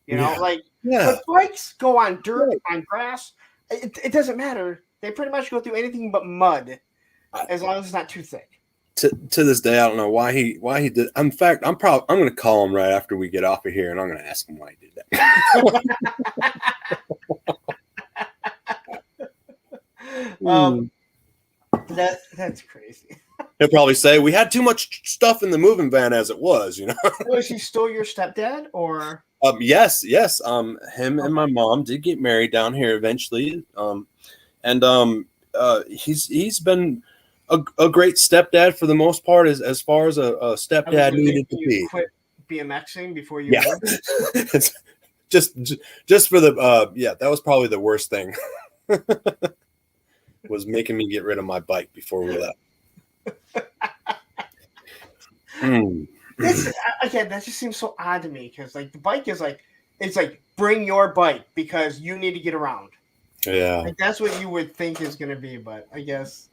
But bikes go on dirt, on grass. It doesn't matter. They pretty much go through anything but mud, as long as it's not too thick.
To this day, I don't know why he did. In fact, I'm going to call him right after we get off of here, and I'm going to ask him why he did
that. That's crazy.
He'll probably say we had too much stuff in the moving van as it was,
Was he still your stepdad, or?
Yes. Him and my mom did get married down here eventually. He's been a great stepdad for the most part, as far as a stepdad needed to be.
Quit BMXing before you?
Yeah. just for the that was probably the worst thing. Was making me get rid of my bike before we left.
That just seems so odd to me, because the bike is it's bring your bike because you need to get around.
Yeah,
that's what you would think is going to be, but I guess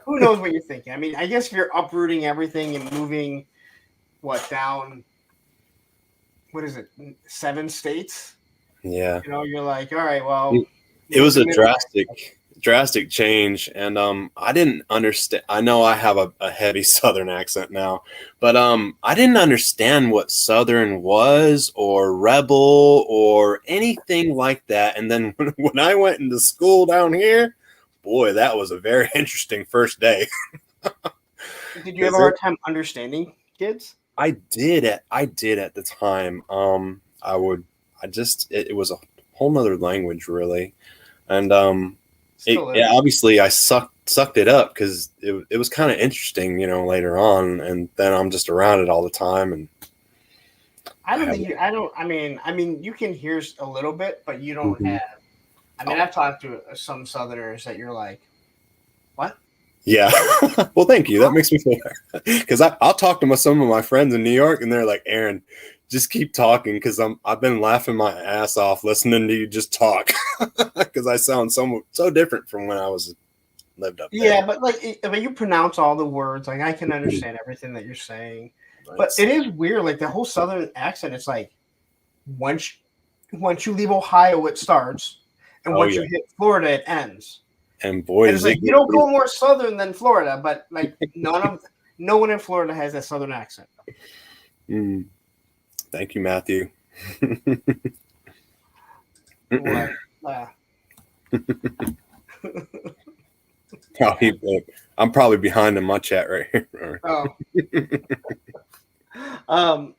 who knows what you're thinking. I mean, I guess if you're uprooting everything and moving down, what is it, 7 states?
Yeah,
you're like, all right, well,
it was a drastic change, and I didn't understand. I know I have a heavy Southern accent now, but I didn't understand what Southern was, or rebel, or anything like that. And then when I went into school down here, boy, that was a very interesting first day.
Did you have a hard time understanding kids?
I did at the time. It was a whole nother language really. And
Still is.
yeah, obviously I sucked it up because it was kind of interesting, later on, and then I'm just around it all the time. And
I don't think you. I don't. I mean, you can hear a little bit, but you don't
Mhm.
have. I mean, I've talked to some Southerners that you're like, what?
Yeah. Well, thank you. That makes me feel better because I'll talk to some of my friends in New York, and they're like, Aaron, just keep talking because I've been laughing my ass off listening to you just talk because I sound so different from when I was lived up there.
Yeah, but but you pronounce all the words. Like I can understand everything that you're saying, but
Nice.
it is weird. Like the whole Southern accent. It's like once you leave Ohio, it starts, and
Oh
once
yeah,
you hit Florida, it ends.
and boy,
And it's
does it
like you
get
don't go more Southern than Florida, but like no one in Florida has that Southern accent.
Mm. Thank you, Matthew.
What?
I'm probably behind in my chat right here.
Oh. Um.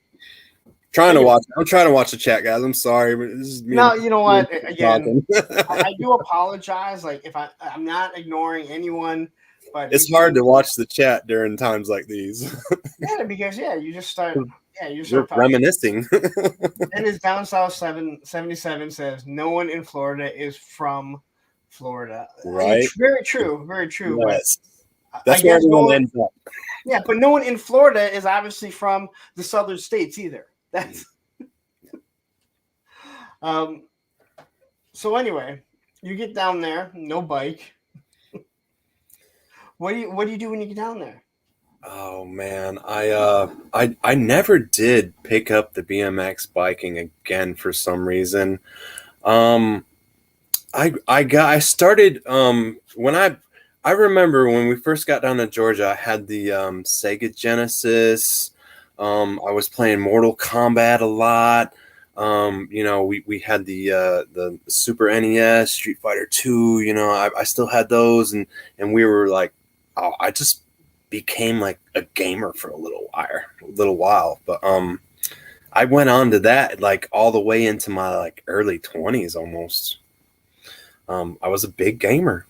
Trying to watch. I'm trying to watch the chat, guys. I'm sorry, but this is me.
No, you know what? Again,
talking.
I do apologize. Like if I'm not ignoring anyone, but
It's hard to watch the chat during times like these.
Yeah, because you just start. Yeah, you
We're
start talking.
reminiscing.
And his down south 777 says no one in Florida is from Florida.
Right.
Very true. Very true.
Yes.
But
That's
I
where
guess
everyone ends up.
Yeah, but no one in Florida is obviously from the southern states either. That's So anyway, you get down there, no bike. What do you do when you get down there?
Oh man, I never did pick up the BMX biking again for some reason. I started when I remember when we first got down to Georgia, I had the Sega Genesis. I was playing Mortal Kombat a lot. We had the Super NES, Street Fighter 2. I still had those, and we were like, oh, I just became like a gamer for a little while. But I went on to that like all the way into my like early 20s almost. I was a big gamer.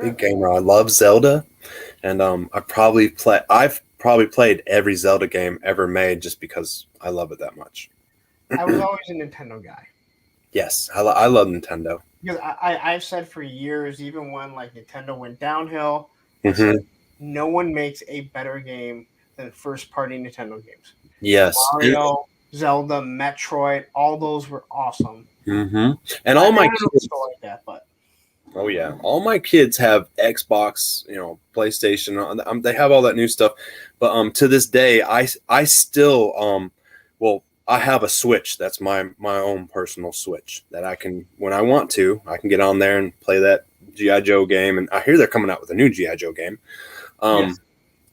Big gamer. I love Zelda, and I've probably played every Zelda game ever made just because I love it that much.
I was always a Nintendo guy.
Yes, I love Nintendo.
Because I've said for years, even when like Nintendo went downhill, I
Mm-hmm.
said no one makes a better game than first-party Nintendo games.
Yes,
Mario, Zelda, Metroid, all those were awesome.
Mm-hmm. And all my kids
like that, but
oh yeah, all my kids have Xbox, PlayStation. They have all that new stuff, but to this day, I still I have a Switch. That's my own personal Switch that I can, when I want to, I can get on there and play that G.I. Joe game. And I hear they're coming out with a new G.I. Joe game.
Yes.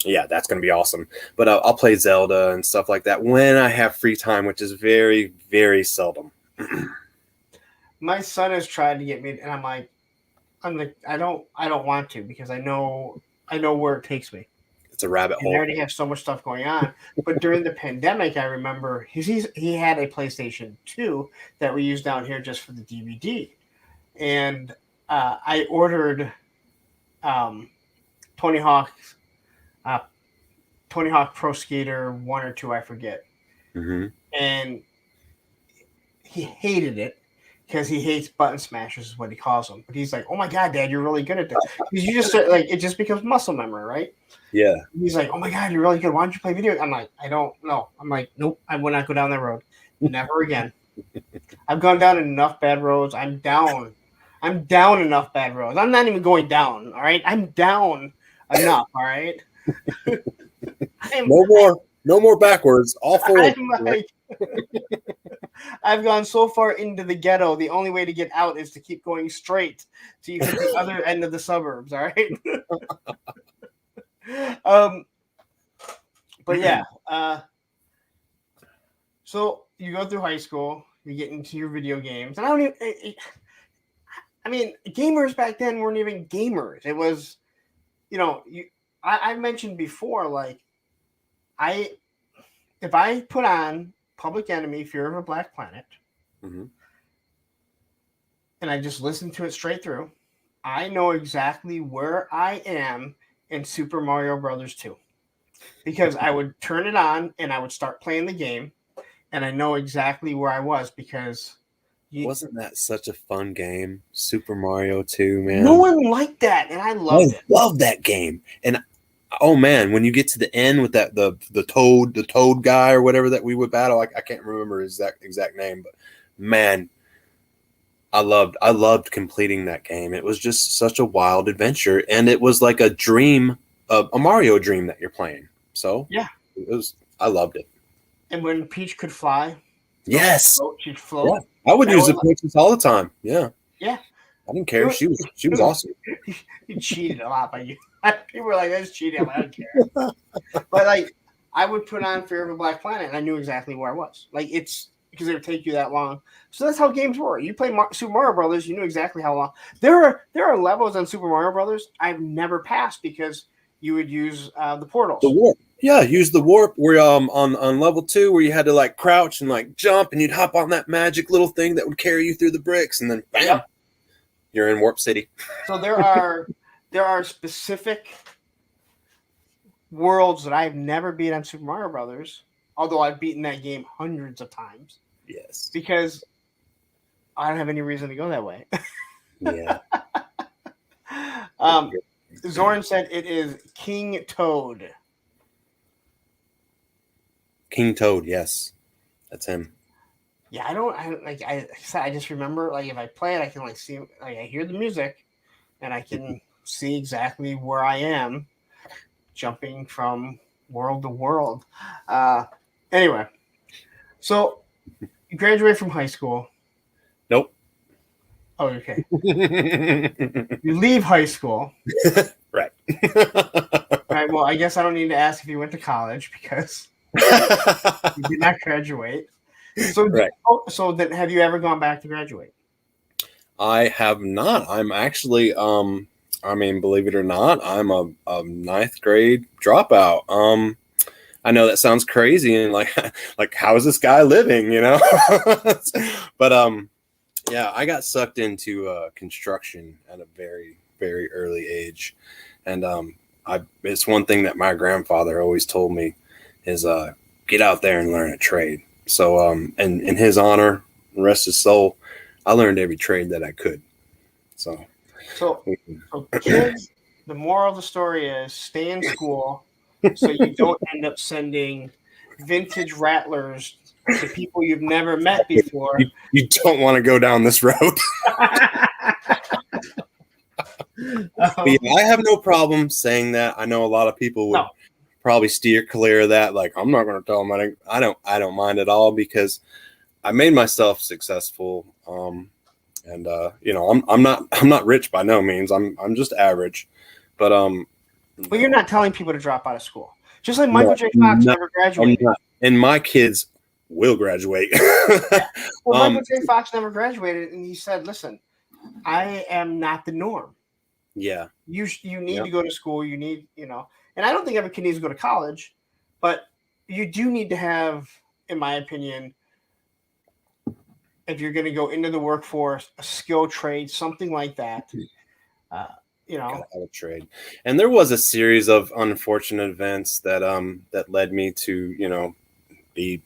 Yeah, that's going to be awesome. But I'll play Zelda and stuff like that when I have free time, which is very, very seldom.
My son has tried to get me, and I'm like, I don't want to because I know where it takes me.
It's a rabbit hole.
I already have so much stuff going on. But during the pandemic, I remember he had a PlayStation 2 that we used down here just for the DVD, and I ordered Tony Hawk Pro Skater 1 or 2, I forget.
Mm-hmm.
And he hated it because he hates button smashers is what he calls them. But he's like, "Oh my god, Dad, you're really good at this." Because you just like it just becomes muscle memory, right?
Yeah.
He's like, "Oh my god, you're really good. Why don't you play video?" I'm like, "I don't know." I'm like, "Nope, I will not go down that road. Never again." I've gone down enough bad roads. I'm down enough bad roads. I'm not even going down. All right, I'm down enough. All right.
No more backwards. All forward.
I've gone so far into the ghetto. The only way to get out is to keep going straight to you hit the other end of the suburbs. All right. But yeah. So you go through high school. You get into your video games, and I mean, gamers back then weren't even gamers. It was, I mentioned before, like, I if I put on Public Enemy, Fear of a Black Planet,
Mm-hmm.
and I just listen to it straight through, I know exactly where I am in Super Mario Brothers 2. Because I would turn it on and I would start playing the game, and I know exactly where I was because
Wasn't that such a fun game? Super Mario 2, man.
No one liked that, and I loved it.
Love that game. And oh man, when you get to the end with that the toad guy or whatever that we would battle, I can't remember his exact name, but man, I loved completing that game. It was just such a wild adventure, and it was like a dream, a Mario dream that you're playing. So
yeah,
I loved it.
And when Peach could fly,
yes,
she'd float.
Yeah. I would use the Princess all the time. Yeah,
yeah.
I didn't care. She was awesome.
You cheated a lot by you. People were like, "That's cheating." I don't care. But like, I would put on Fear of a Black Planet, and I knew exactly where I was. Like, it's because it would take you that long. So that's how games were. You play Super Mario Brothers, you knew exactly how long. There are levels on Super Mario Brothers I've never passed because you would use the portals.
The warp. Yeah, use the warp where on level 2 where you had to like crouch and like jump and you'd hop on that magic little thing that would carry you through the bricks and then bam, you're in Warp City.
So there are specific worlds that I've never beat on Super Mario Brothers, although I've beaten that game hundreds of times.
Yes.
Because I don't have any reason to go that way.
Yeah.
Zoran said it is King Toad.
King Toad, yes. That's him.
Yeah, I just remember like if I play it, I can like see like I hear the music and I can see exactly where I am jumping from world to world. Anyway, so you graduate from high school.
Nope.
Oh, okay. You leave high school.
Right.
Right. Well, I guess I don't need to ask if you went to college because you did not graduate. So,
right.
So then, have you ever gone back to graduate?
I have not. I'm actually, I mean, believe it or not, I'm a ninth grade dropout. I know that sounds crazy and like how is this guy living? You know, but yeah, I got sucked into construction at a very, very early age, and it's one thing that my grandfather always told me is get out there and learn a trade. So and in his honor, rest his soul, I learned every trade that I could. So
kids, the moral of the story is stay in school so you don't end up sending vintage rattlers to people you've never met before.
You don't want to go down this road. Yeah, I have no problem saying that. I know a lot of people would probably steer clear of that. Like, I'm not going to tell them. I don't mind at all because I made myself successful. And you know, I'm not rich by no means. I'm just average. But
well, you're not telling people to drop out of school. Just like Michael J. Fox never graduated.
And my kids will graduate.
Well, Michael J. Fox never graduated, and he said, "Listen, I am not the norm.
Yeah,
you need to go to school. You need, you know, and I don't think every kid needs to go to college, but you do need to have, in my opinion, if you're going to go into the workforce, a skill trade, something like that." You know,
a trade. And there was a series of unfortunate events that that led me to, you know, be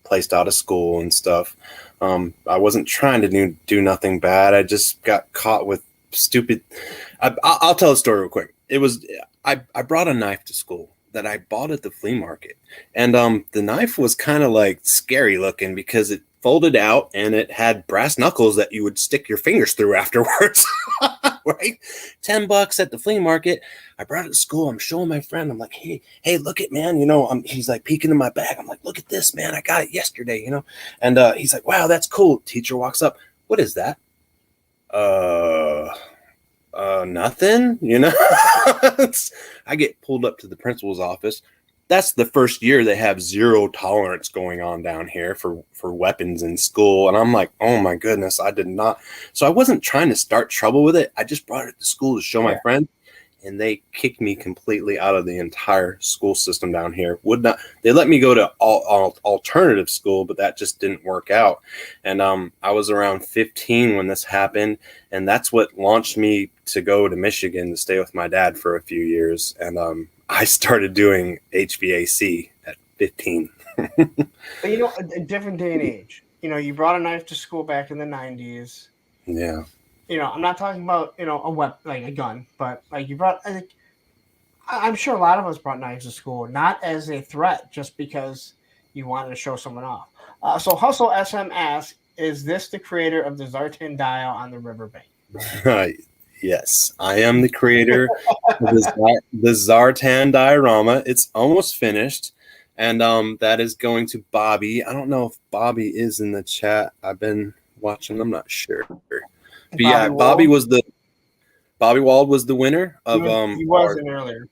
placed out of school and stuff. I wasn't trying to do nothing bad. I just got caught with stupid. I'll tell a story real quick. It was I brought a knife to school that I bought at the flea market, and the knife was kind of like scary looking because it folded out and it had brass knuckles that you would stick your fingers through afterwards. Right? $10 at the flea market. I brought it to school. I'm showing my friend. I'm like, hey, look it, man. You know, he's like peeking in my bag. I'm like, look at this, man. I got it yesterday, you know? And he's like, wow, that's cool. Teacher walks up. What is that? Nothing, you know? I get pulled up to the principal's office. That's the first year they have zero tolerance going on down here for weapons in school. And I'm like, oh my goodness, I did not. So I wasn't trying to start trouble with it. I just brought it to school to show my friend. and they kicked me completely out of the entire school system down here. They let me go to alternative school, but that just didn't work out. And I was around 15 when this happened, and that's what launched me to go to Michigan to stay with my dad for a few years. And I started doing HVAC at 15.
But you know, a different day and age. You know, you brought a knife to school back in the 90s.
Yeah.
You know, I'm not talking about, you know, a weapon, like a gun, but like you brought, I'm sure a lot of us brought knives to school, not as a threat, just because you wanted to show someone off. So Hustle SM asks, is this the creator of the Zartan dial on the riverbank?
Yes, I am the creator of the Zartan diorama. It's almost finished. And that is going to Bobby. I don't know if Bobby is in the chat. I've been watching. I'm not sure. But yeah, Bobby Wald was the winner of
he wasn't earlier.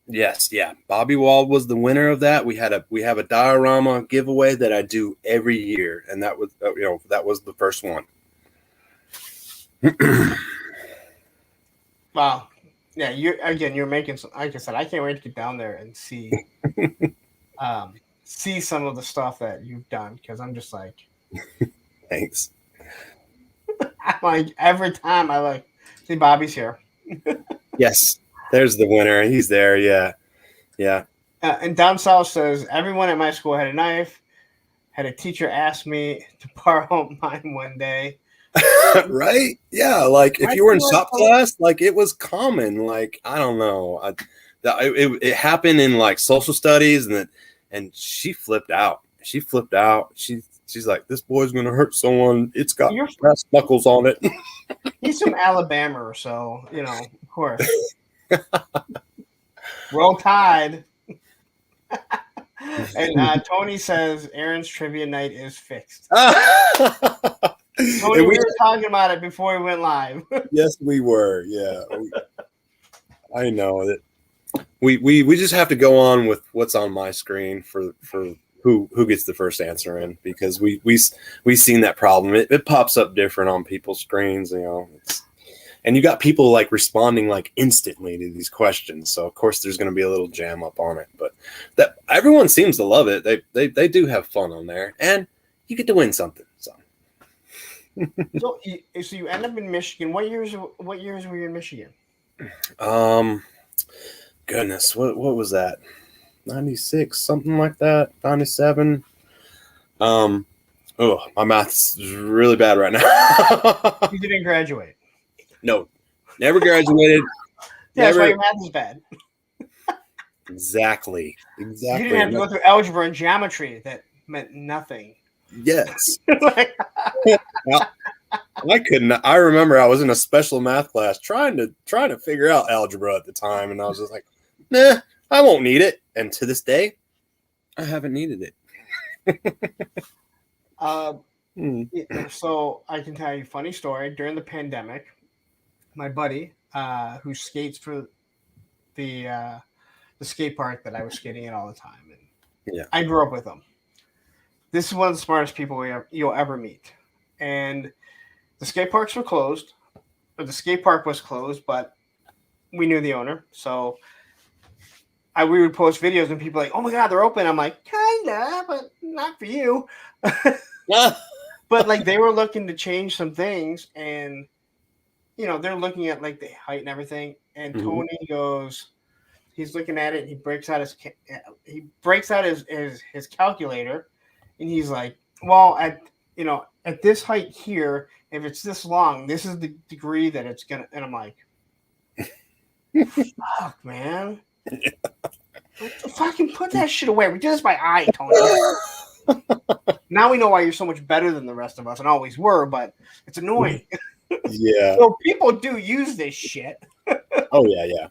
Yes, yeah. Bobby Wald was the winner of that. We have a diorama giveaway that I do every year, and that was that was the first one.
Wow. Yeah, you're making some, like I said, I can't wait to get down there and see see some of the stuff that you've done, because I'm just like,
thanks.
I'm like, every time I like, see Bobby's here.
Yes, there's the winner. He's there. Yeah.
And Down South says, everyone at my school had a knife. Had a teacher ask me to borrow mine one day.
Right? Yeah. Like if you were in shop class, like it was common. Like, I don't know. It happened in like social studies, and she flipped out. She's like, this boy's gonna hurt someone. It's got brass knuckles on it.
He's from Alabama, so you know, of course. Roll Tide. And Tony says Aaron's trivia night is fixed. Tony, we were talking about it before we went live.
Yes, we were. Yeah, I know that. We just have to go on with what's on my screen for who gets the first answer in, because we seen that problem. It pops up different on people's screens, you know. And you got people like responding like instantly to these questions, so of course there's going to be a little jam up on it. But that everyone seems to love it. They do have fun on there, and you get to win something.
So you end up in Michigan. What years were you in Michigan?
Goodness, what was that? 96, something like that. 97. Oh, my math's really bad right now.
You didn't graduate.
No, never graduated.
Yeah, that's why your math is bad.
Exactly.
You didn't have to go through algebra and geometry. That meant nothing.
Yes. Well, I couldn't. I remember I was in a special math class trying to figure out algebra at the time, and I was just like, nah, I won't need it. And to this day, I haven't needed it.
So I can tell you a funny story. During the pandemic, my buddy, who skates for the skate park that I was skating at all the time, and I grew up with him. This is one of the smartest people you'll ever meet. And the skate parks were closed, or the skate park was closed, but we knew the owner. So we would post videos and people like, oh my God, they're open. I'm like, kinda, but not for you. But like they were looking to change some things, and you know, they're looking at like the height and everything. And Tony goes, he's looking at it, and he breaks out his calculator. And he's like, well, at this height here, if it's this long, this is the degree that it's gonna. And I'm like, fuck, man. Fucking put that shit away. We did this by eye, Tony. Now we know why you're so much better than the rest of us, and always were, but it's annoying.
Yeah.
So people do use this shit.
Oh yeah.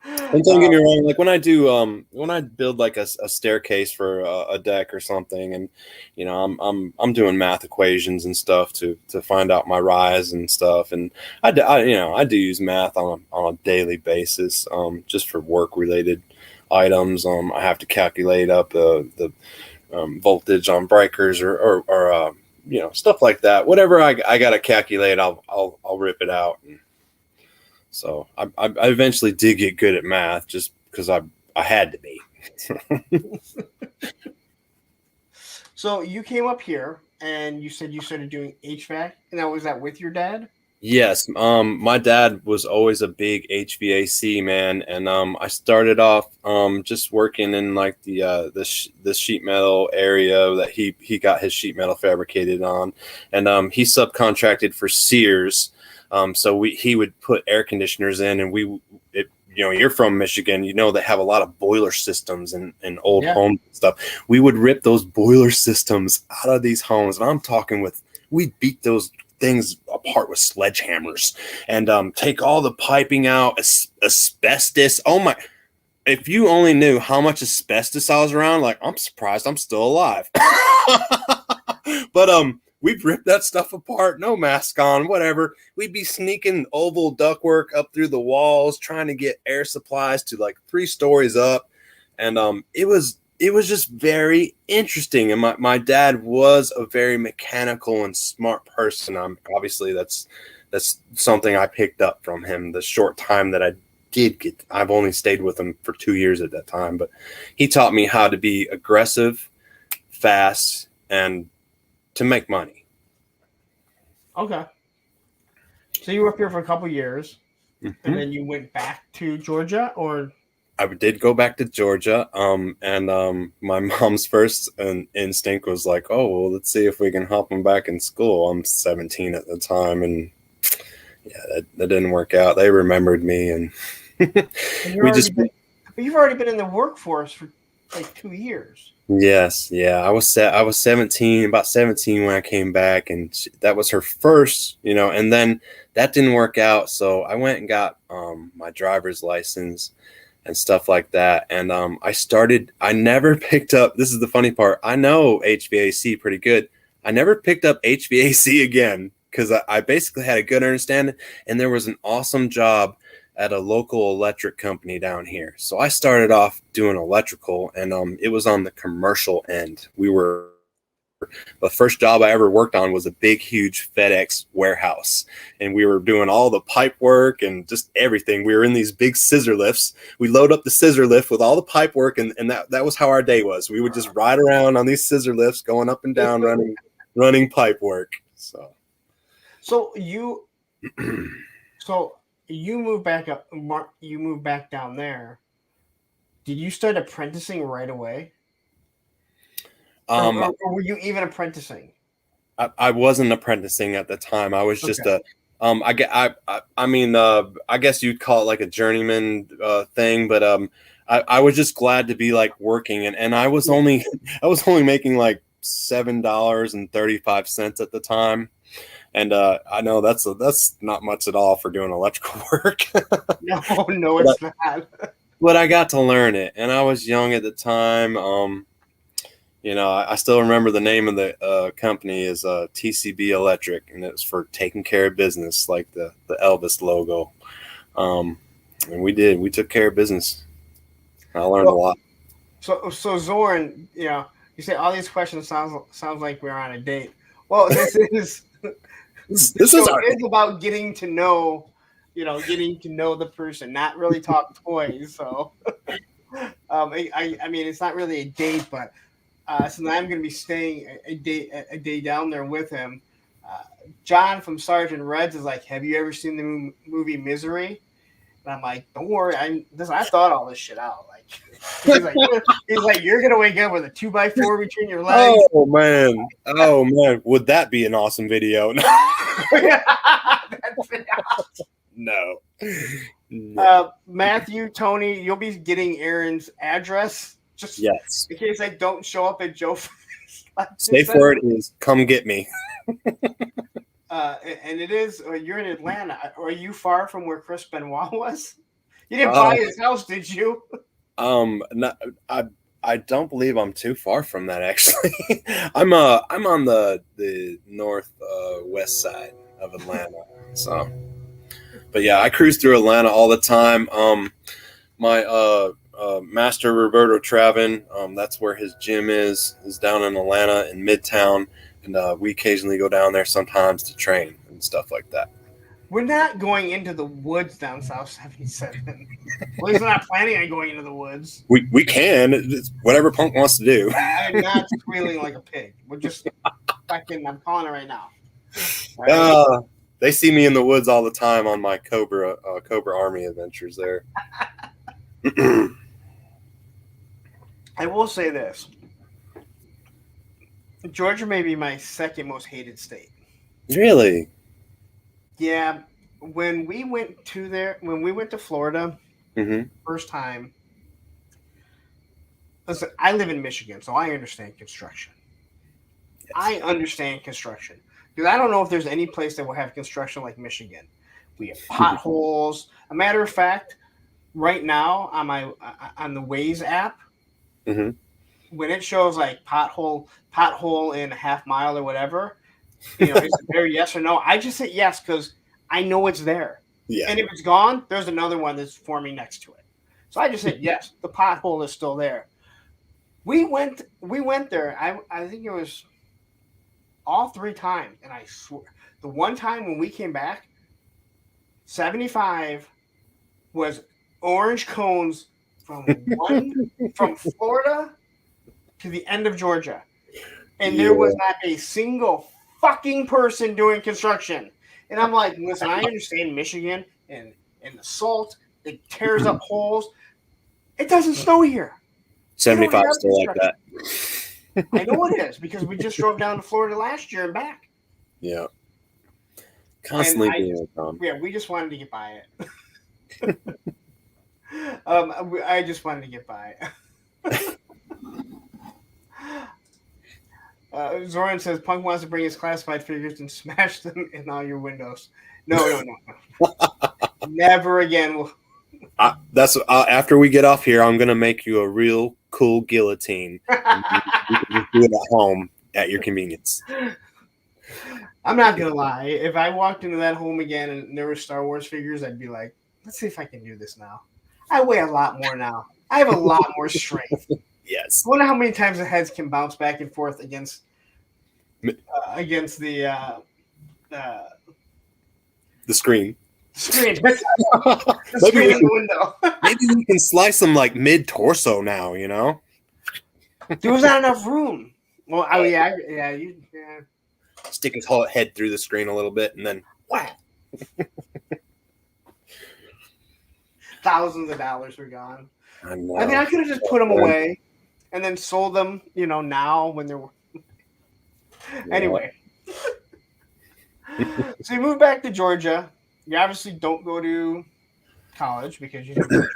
And don't get me wrong, like when I build like a staircase for a deck or something, and you know I'm doing math equations and stuff to find out my rise and stuff, and I do use math on a daily basis, just for work related items. I have to calculate up the voltage on breakers or stuff like that. Whatever I gotta calculate, I'll rip it out. And So I eventually did get good at math just because I had to be.
So you came up here and you said you started doing HVAC, and was that with your dad?
Yes, my dad was always a big HVAC man, and I started off just working in like the sheet metal area that he got his sheet metal fabricated on, and he subcontracted for Sears, so he would put air conditioners in, and you're from Michigan, they have a lot of boiler systems in old homes and stuff. We would rip those boiler systems out of these homes, and I'm talking we'd beat those things apart with sledgehammers and take all the piping out, asbestos. Oh my, if you only knew how much asbestos I was around, like, I'm surprised I'm still alive. But we'd rip that stuff apart, no mask on, whatever. We'd be sneaking oval ductwork up through the walls, trying to get air supplies to like 3 stories up. And it was just very interesting. And my dad was a very mechanical and smart person. Obviously that's something I picked up from him the short time that I did get. I've only stayed with him for 2 years at that time, but he taught me how to be aggressive, fast, and to make money.
Okay. So you were up here for a couple years,
Mm-hmm.
and then you went back to Georgia, or?
I did go back to Georgia, and my mom's first instinct was like, oh, well, let's see if we can help him back in school. I'm 17 at the time, and yeah, that didn't work out. They remembered me, and
but you've already been in the workforce for like 2 years.
Yes, yeah, I was 17, about 17 when I came back, and that was her first, and then that didn't work out, so I went and got my driver's license and stuff like that. And I never picked up, this is the funny part, I know HVAC pretty good. I never picked up HVAC again because I basically had a good understanding, and there was an awesome job at a local electric company down here. So I started off doing electrical, and it was on the commercial end. The first job I ever worked on was a big, huge FedEx warehouse, and we were doing all the pipe work and just everything. We were in these big scissor lifts. We load up the scissor lift with all the pipe work, and that was how our day was. We would just ride around on these scissor lifts, going up and down, running pipe work. So
you moved back up. You moved back down there. Did you start apprenticing right away? Or were you even apprenticing?
I wasn't apprenticing at the time. I was just I guess you'd call it like a journeyman thing, but I was just glad to be like working, and I was only making like $7.35 at the time. And I know that's not much at all for doing electrical work.
No, it's not.
But I got to learn it, and I was young at the time. I still remember the name of the company is TCB Electric, and it was for taking care of business, like the Elvis logo. And we took care of business. I learned a lot.
So Zoran, you say all these questions sounds like we're on a date. Well, this is. This is about getting to know the person, not really talk toys. So, I mean, it's not really a date, but since I'm going to be staying a day down there with him, John from Sergeant Reds is like, "Have you ever seen the movie Misery?" And I'm like, "Don't worry, I thought all this shit out." Like, he's like, "You're gonna wake up with a 2x4 between your legs."
Oh man, would that be an awesome video? No.
Matthew, Tony, you'll be getting Aaron's address just
yes,
in case I don't show up at Joe.
Safe word is come get me.
And it is. You're in Atlanta. Are you far from where Chris Benoit was? You didn't buy his house, did you?
No, I don't believe I'm too far from that, actually. I'm on the north west side of Atlanta. So, but yeah, I cruise through Atlanta all the time. My master Roberto Travin, that's where his gym is down in Atlanta in Midtown, and we occasionally go down there sometimes to train and stuff like that.
We're not going into the woods down South 77. At least we're not planning on going into the woods.
We can. It's whatever Punk wants to do.
I'm not squealing like a pig. We're just fucking. I'm calling it right now. Right?
They see me in the woods all the time on my Cobra Army adventures there.
I will say this. Georgia may be my second most hated state.
Really?
Yeah. When we went to Florida, first time, listen, I live in Michigan, so I understand construction. Yes. I understand construction. Because I don't know if there's any place that will have construction like Michigan. We have potholes. A matter of fact, right now on the Waze app, when it shows like pothole in a half mile or whatever, is it there yes or no? I just say yes because I know it's there. Yeah. And if it's gone, there's another one that's forming next to it. So I just said yes. The pothole is still there. We went there. I think it was all 3 times, and I swear the one time when we came back, 75 was orange cones from Florida to the end of Georgia, and there was not a single fucking person doing construction. And I'm like, listen, I understand Michigan and the salt, it tears up holes. It doesn't snow here.
75 still like that.
I know it is because we just drove down to Florida last year and back.
Yeah. Constantly being dumb.
Yeah, we just wanted to get by it. I just wanted to get by it. Zoran says Punk wants to bring his classified figures and smash them in all your windows. No. Never again.
That's after we get off here, I'm gonna make you a real cool guillotine. You can do it at home at your convenience.
I'm not gonna lie. If I walked into that home again and there were Star Wars figures, I'd be like, let's see if I can do this now. I weigh a lot more now. I have a lot more strength.
Yes.
I wonder how many times the heads can bounce back and forth against the
screen.
The screen in the window.
Maybe we can slice them like mid-torso now,
There was not enough room. Well,
Stick his whole head through the screen a little bit and then whack.
Thousands of dollars were gone.
I know.
I mean, I could have just put them away and then sold them, now when they're... Anyway. So you move back to Georgia. You obviously don't go to college because you don't.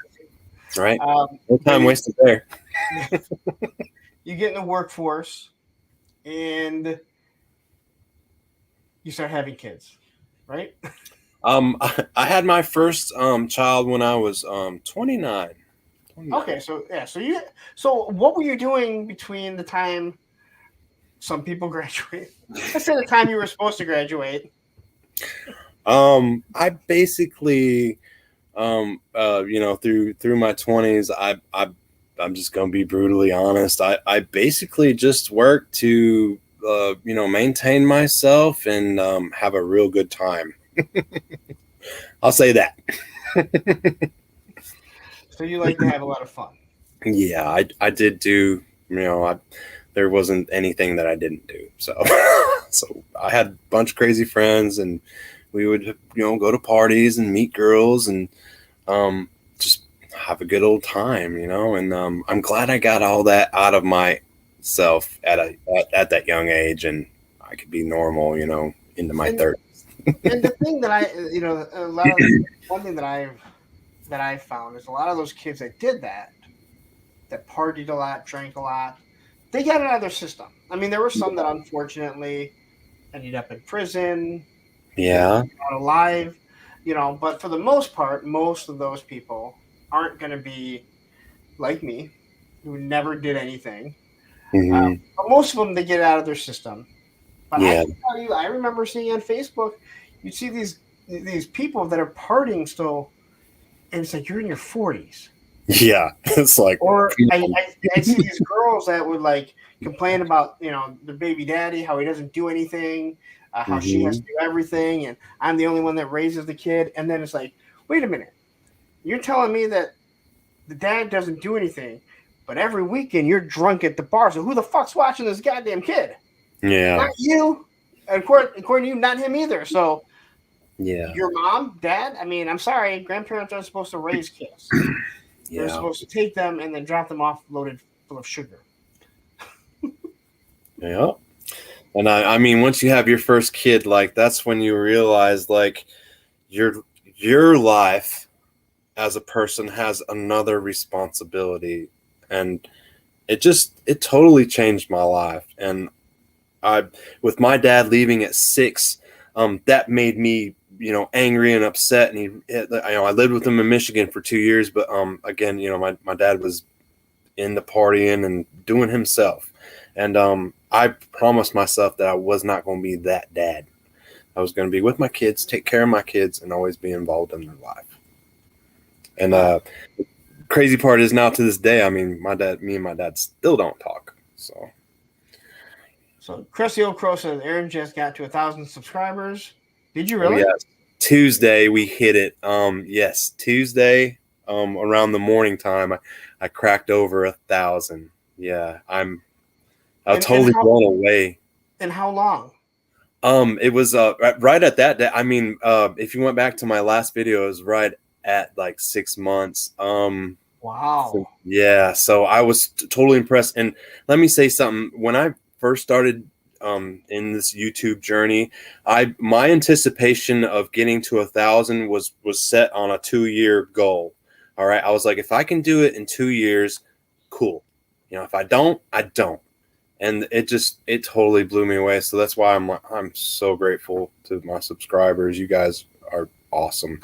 Right. No time wasted there.
You get in the workforce and you start having kids, right?
I had my first child when I was 29.
Okay, so what were you doing between the time some people graduate? Let's say the time you were supposed to graduate.
I basically, through my 20s, I'm just gonna be brutally honest. I basically just worked to, maintain myself and have a real good time. I'll say that.
So you like to have a lot of fun.
Yeah, I did do. There wasn't anything that I didn't do. So, so I had a bunch of crazy friends and. We would, go to parties and meet girls and just have a good old time, And I'm glad I got all that out of myself at that young age, and I could be normal, into my 30s.
And the thing that one thing that I've found is a lot of those kids that did that partied a lot, drank a lot, they got it out of their system. I mean, there were some that unfortunately ended up in prison.
Yeah.
Not alive, but for the most part, most of those people aren't going to be like me, who never did anything. But most of them, they get it out of their system. But I can tell you, I remember seeing on Facebook, you see these people that are partying still, and it's like you're in your 40s.
Yeah, it's like.
Or I see these girls that would like complain about their baby daddy, how he doesn't do anything. how she has to do everything, and I'm the only one that raises the kid. And then it's like, wait a minute, you're telling me that the dad doesn't do anything, but every weekend you're drunk at the bar. So who the fuck's watching this goddamn kid?
Yeah.
Not you. According to you, not him either. So
yeah.
Your mom, dad. I mean, I'm sorry, grandparents aren't supposed to raise kids.
Yeah.
They're supposed to take them and then drop them off loaded full of sugar.
Yeah. And I mean, once you have your first kid, like that's when you realize like your life as a person has another responsibility, and it totally changed my life. And with my dad leaving at 6, that made me, angry and upset. And I lived with him in Michigan for 2 years, but again, my dad was in the partying and doing himself. And I promised myself that I was not going to be that dad. I was going to be with my kids, take care of my kids, and always be involved in their life. And the crazy part is now to this day, I mean, me and my dad still don't talk. So
Chris the Old Crow says Arron just got to 1,000 subscribers. Did you really?
Yes. Tuesday we hit it. Yes, Tuesday, around the morning time, I cracked over 1,000. Yeah, I was totally blown away.
And how long?
It was right at that day. I mean, if you went back to my last video, it was right at like 6 months.
Wow.
So, yeah, so I was totally impressed. And let me say something. When I first started in this YouTube journey, my anticipation of getting to 1,000 was set on a 2-year goal. All right, I was like, if I can do it in 2 years, cool. If I don't, I don't. And it totally blew me away. So that's why I'm so grateful to my subscribers. You guys are awesome.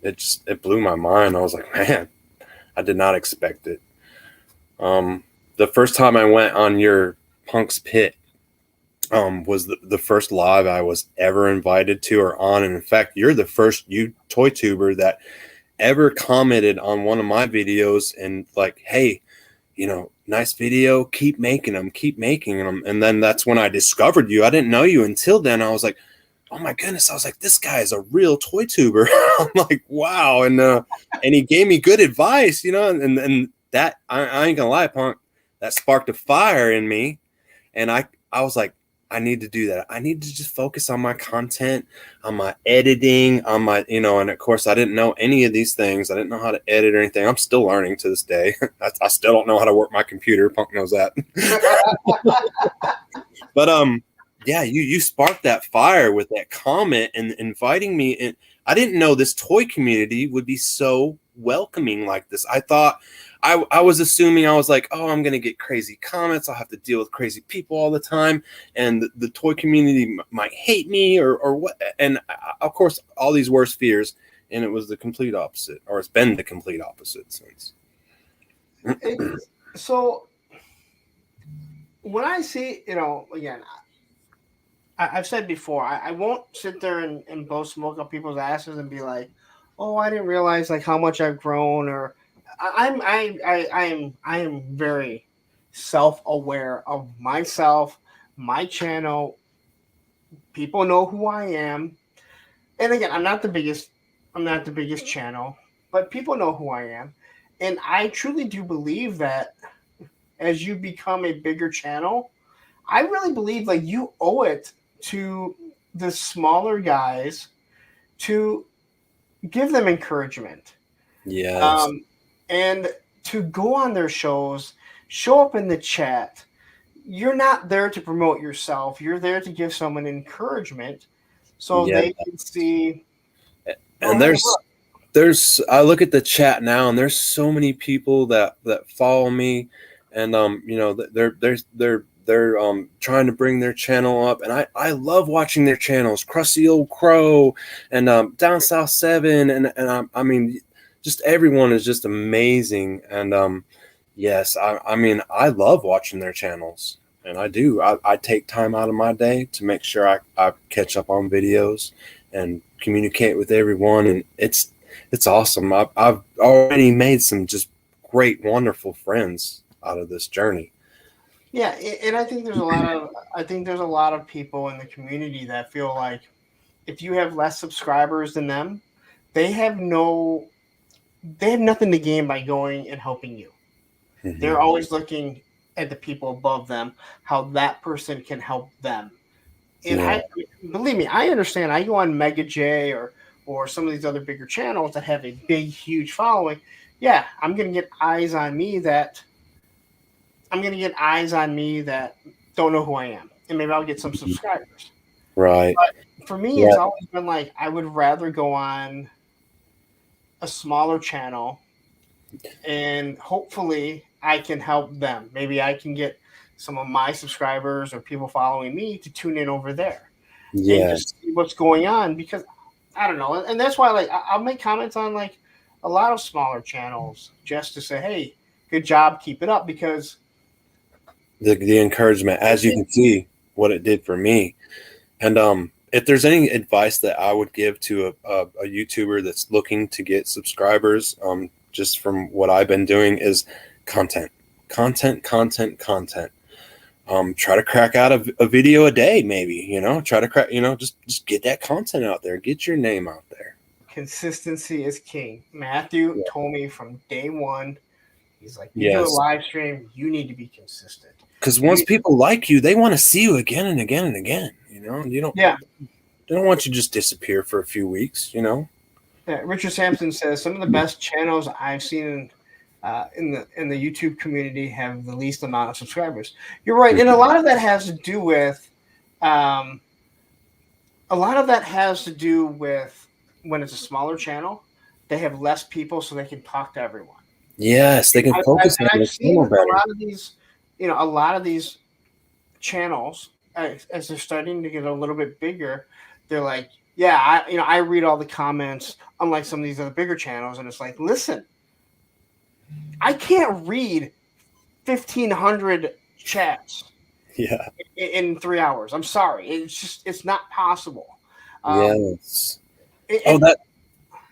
It blew my mind. I was like, man, I did not expect it. The first time I went on your Punk's Pit was the first live I was ever invited to or on. And in fact, you're the first toy tuber that ever commented on one of my videos and like, hey, nice video, keep making them. And then that's when I discovered you. I didn't know you until then. I was like, oh my goodness. I was like, this guy is a real toy tuber. I'm like, wow. And he gave me good advice, and that I ain't gonna lie, Punk, that sparked a fire in me. And I was like, I need to do that. I need to just focus on my content, on my editing, on my, and of course I didn't know any of these things. I didn't know how to edit or anything. I'm still learning to this day. I still don't know how to work my computer. Punk knows that. But yeah, you sparked that fire with that comment and inviting me. And I didn't know this toy community would be so welcoming like this. I thought I was assuming, I was like, oh, I'm going to get crazy comments. I'll have to deal with crazy people all the time. And the toy community might hate me or what. And of course, all these worst fears. And it was the complete opposite, or it's been the complete opposite since.
So when I see, again, I've said before, I won't sit there and blow smoke up people's asses and be like, oh, I didn't realize like how much I've grown, or I am very self-aware of myself, my channel. People know who I am. And again, I'm not the biggest channel, but people know who I am. And I truly do believe that as you become a bigger channel, I really believe like you owe it to the smaller guys to give them encouragement.
Yes.
And to go on their shows, show up in the chat. You're not there to promote yourself. You're there to give someone encouragement so they can see.
And there's I look at the chat now, and there's so many people that follow me, and they're trying to bring their channel up, and I love watching their channels. Crusty Old Crow and Down South 7, and I mean, just everyone is just amazing. And yes, I mean, I love watching their channels, and I do. I take time out of my day to make sure I catch up on videos and communicate with everyone, and it's awesome. I've already made some just great, wonderful friends out of this journey.
Yeah, and I think there's a lot of people in the community that feel like if you have less subscribers than them, they have no they have nothing to gain by going and helping you. They're
Mhm.
always looking at the people above them, how that person can help them. And
Yeah.
I believe me, I understand. I go on Mega J or some of these other bigger channels that have a big, huge following. Yeah, I'm gonna get eyes on me that don't know who I am, and maybe I'll get some subscribers.
Right.
But for me, it's
Yeah.
always been like I would rather go on a smaller channel and hopefully I can help them. Maybe I can get some of my subscribers or people following me to tune in over there and
Yeah.
just see what's going on because I don't know. And that's why like I'll make comments on like a lot of smaller channels just to say, hey, good job, keep it up because
The encouragement,
I
as you
think
can see, what it did for me. And if there's any advice that I would give to a YouTuber that's looking to get subscribers, just from what I've been doing, is content, content, content, content. Try to crack out a video a day, maybe. Try to crack. Just get that content out there. Get your name out there.
consistency is king. Matthew
Yeah.
told me from day one, he's like, you do a
Yes,
live stream, you need to be consistent.
because once
You,
people like you, they want to see you again and again and again. You don't.
yeah,
They don't want you to just disappear for a few weeks.
Yeah, Richard Sampson says some of the best channels I've seen in the YouTube community have the least amount of subscribers. You're right, and um, a lot of that has to do with when it's a smaller channel, they have less people, so they can talk to everyone.
Yes, they can focus on
And I've
their
seen
channel
a
better.
lot of these, a lot of these channels as they're starting to get a little bit bigger, they're like, yeah, I read all the comments, unlike some of these other bigger channels, and it's like, listen, I can't read 1,500 chats
Yeah.
in 3 hours. I'm sorry, it's not possible. Um,
Yes. Oh,
and
that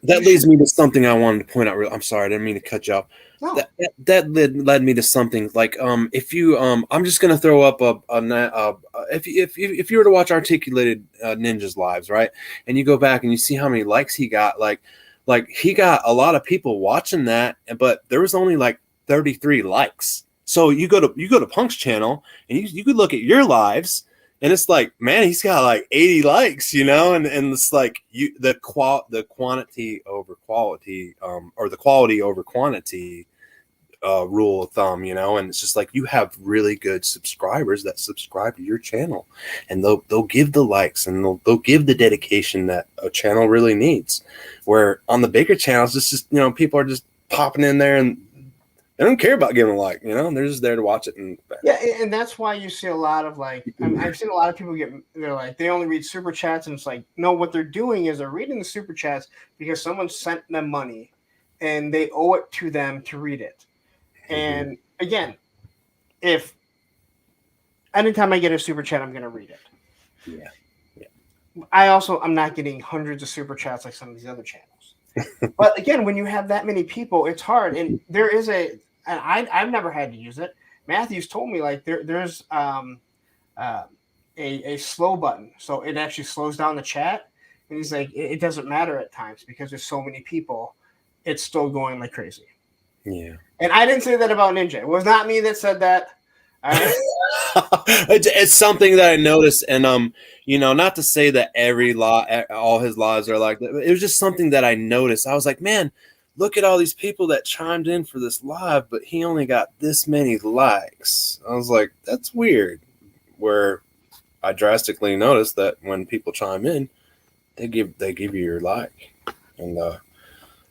you
leads
should
me to something I wanted to point out. I'm sorry, I didn't mean to cut you off.
no.
That led me to something like if you I'm just gonna throw up if you were to watch Articulated Ninja's lives, right, and you go back and you see how many likes he got, like he got a lot of people watching that, but there was only like 33 likes. So you go to Punk's channel and you could look at your lives and it's like, man, he's got like 80 likes, and it's like the quantity over quality, or the quality over quantity rule of thumb, and it's just like you have really good subscribers that subscribe to your channel, and they'll give the likes and they'll give the dedication that a channel really needs. Where on the bigger channels, it's just people are just popping in there and they don't care about giving a like, they're just there to watch it and
Yeah, and that's why you see a lot of like I've seen a lot of people they're like they only read super chats, and it's like no, what they're doing is they're reading the super chats because someone sent them money, and they owe it to them to read it. And again, if anytime I get a super chat, I'm going to read it.
yeah.
I'm not getting hundreds of super chats like some of these other channels. But again, when you have that many people, it's hard. And there is I've never had to use it. Matthews told me like there's a slow button, so it actually slows down the chat. And he's like, it doesn't matter at times because there's so many people, it's still going like crazy.
Yeah.
And I didn't say that about Ninja. It was not me that said that. All right.
It's something that I noticed, and not to say that all his lives are like that. It was just something that I noticed. I was like, man, look at all these people that chimed in for this live, but he only got this many likes. I was like, that's weird. Where I drastically noticed that when people chime in, they give you your like, and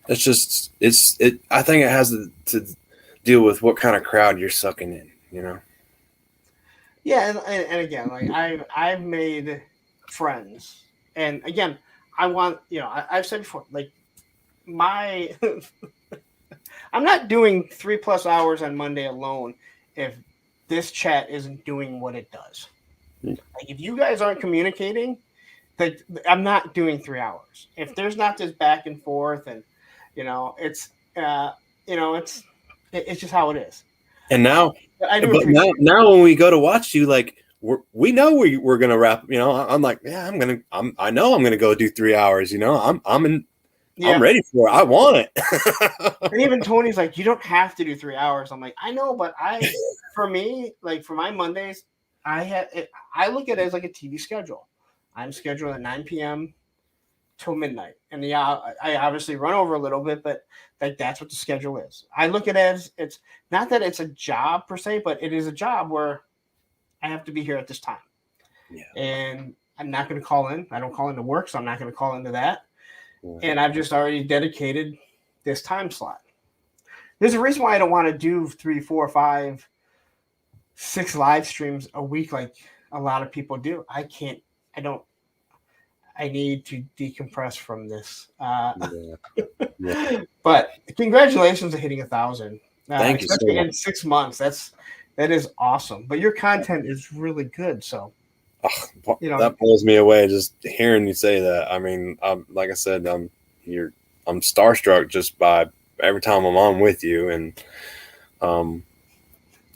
I think it has to deal with what kind of crowd you're sucking in.
Yeah, and again, like I've made friends, and again, I want I've said before, like my I'm not doing 3+ hours on Monday alone if this chat isn't doing what it does. Like if you guys aren't communicating, like I'm not doing 3 hours. If there's not this back and forth, and it's it's just how it is.
And now,
I do
but
appreciate
now when we go to watch you, like we know we're gonna wrap. You know, I'm like, yeah, I know I'm gonna go do 3 hours. You know, I'm
Yeah.
ready for it. I want it.
And even Tony's like, you don't have to do 3 hours. I'm like, I know, but for me, like for my Mondays, I look at it as like a TV schedule. I'm scheduled at 9 p.m. till midnight. And yeah, I obviously run over a little bit, but like that's what the schedule is. I look at it as it's not that it's a job per se, but it is a job where I have to be here at this time.
Yeah.
And I'm not going to call in. I don't call into work, so I'm not going to call into that.
Yeah.
And I've just already dedicated this time slot. There's a reason why I don't want to do 3, 4, 5, 6 live streams a week like a lot of people do. I can't. I don't. I need to decompress from this.
Yeah.
But congratulations on hitting 1,000.
Thank you so
especially
much.
in 6 months. That is awesome. But your content is really good. So
that blows me away just hearing you say that. I mean, like I said, I'm starstruck just by every time I'm on with you, and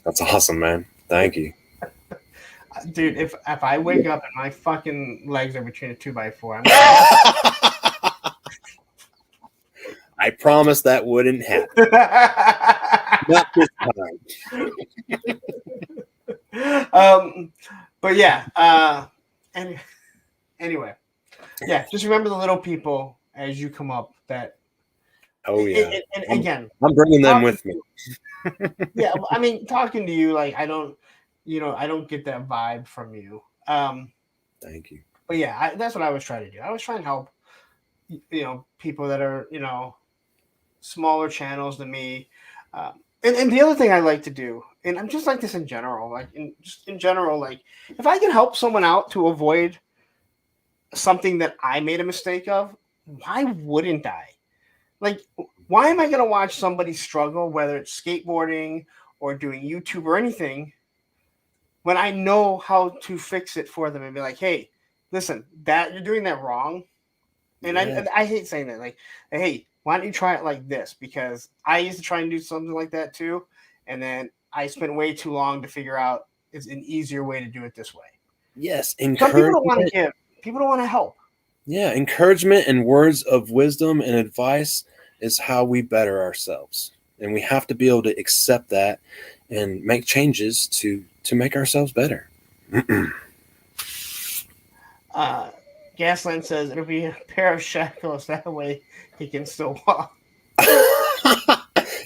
that's awesome, man. Thank you.
Dude, if I wake up and my fucking legs are between a 2x4,
I promise that wouldn't happen. Not this
time. But yeah. Anyway, yeah. Just remember the little people as you come up. That.
Oh yeah.
And again,
I'm bringing them with me.
Yeah, I mean, talking to you, like I don't get that vibe from you.
Thank you.
But yeah, that's what I was trying to do. I was trying to help, people that are, smaller channels than me. And the other thing I like to do, and I'm just like this in general, like in general, like if I can help someone out to avoid something that I made a mistake of, why wouldn't I? Like, why am I going to watch somebody struggle, whether it's skateboarding or doing YouTube or anything, when I know how to fix it for them and be like, hey, listen, that you're doing that wrong. And
Yeah.
I hate saying that. Like, hey, why don't you try it like this? Because I used to try and do something like that too. And then I spent way too long to figure out it's an easier way to do it this way.
Yes.
Some people don't want to give. People don't want to help.
Yeah. Encouragement and words of wisdom and advice is how we better ourselves. And we have to be able to accept that and make changes to make ourselves better.
Gasland says it'll be a pair of shackles. That way he can still walk.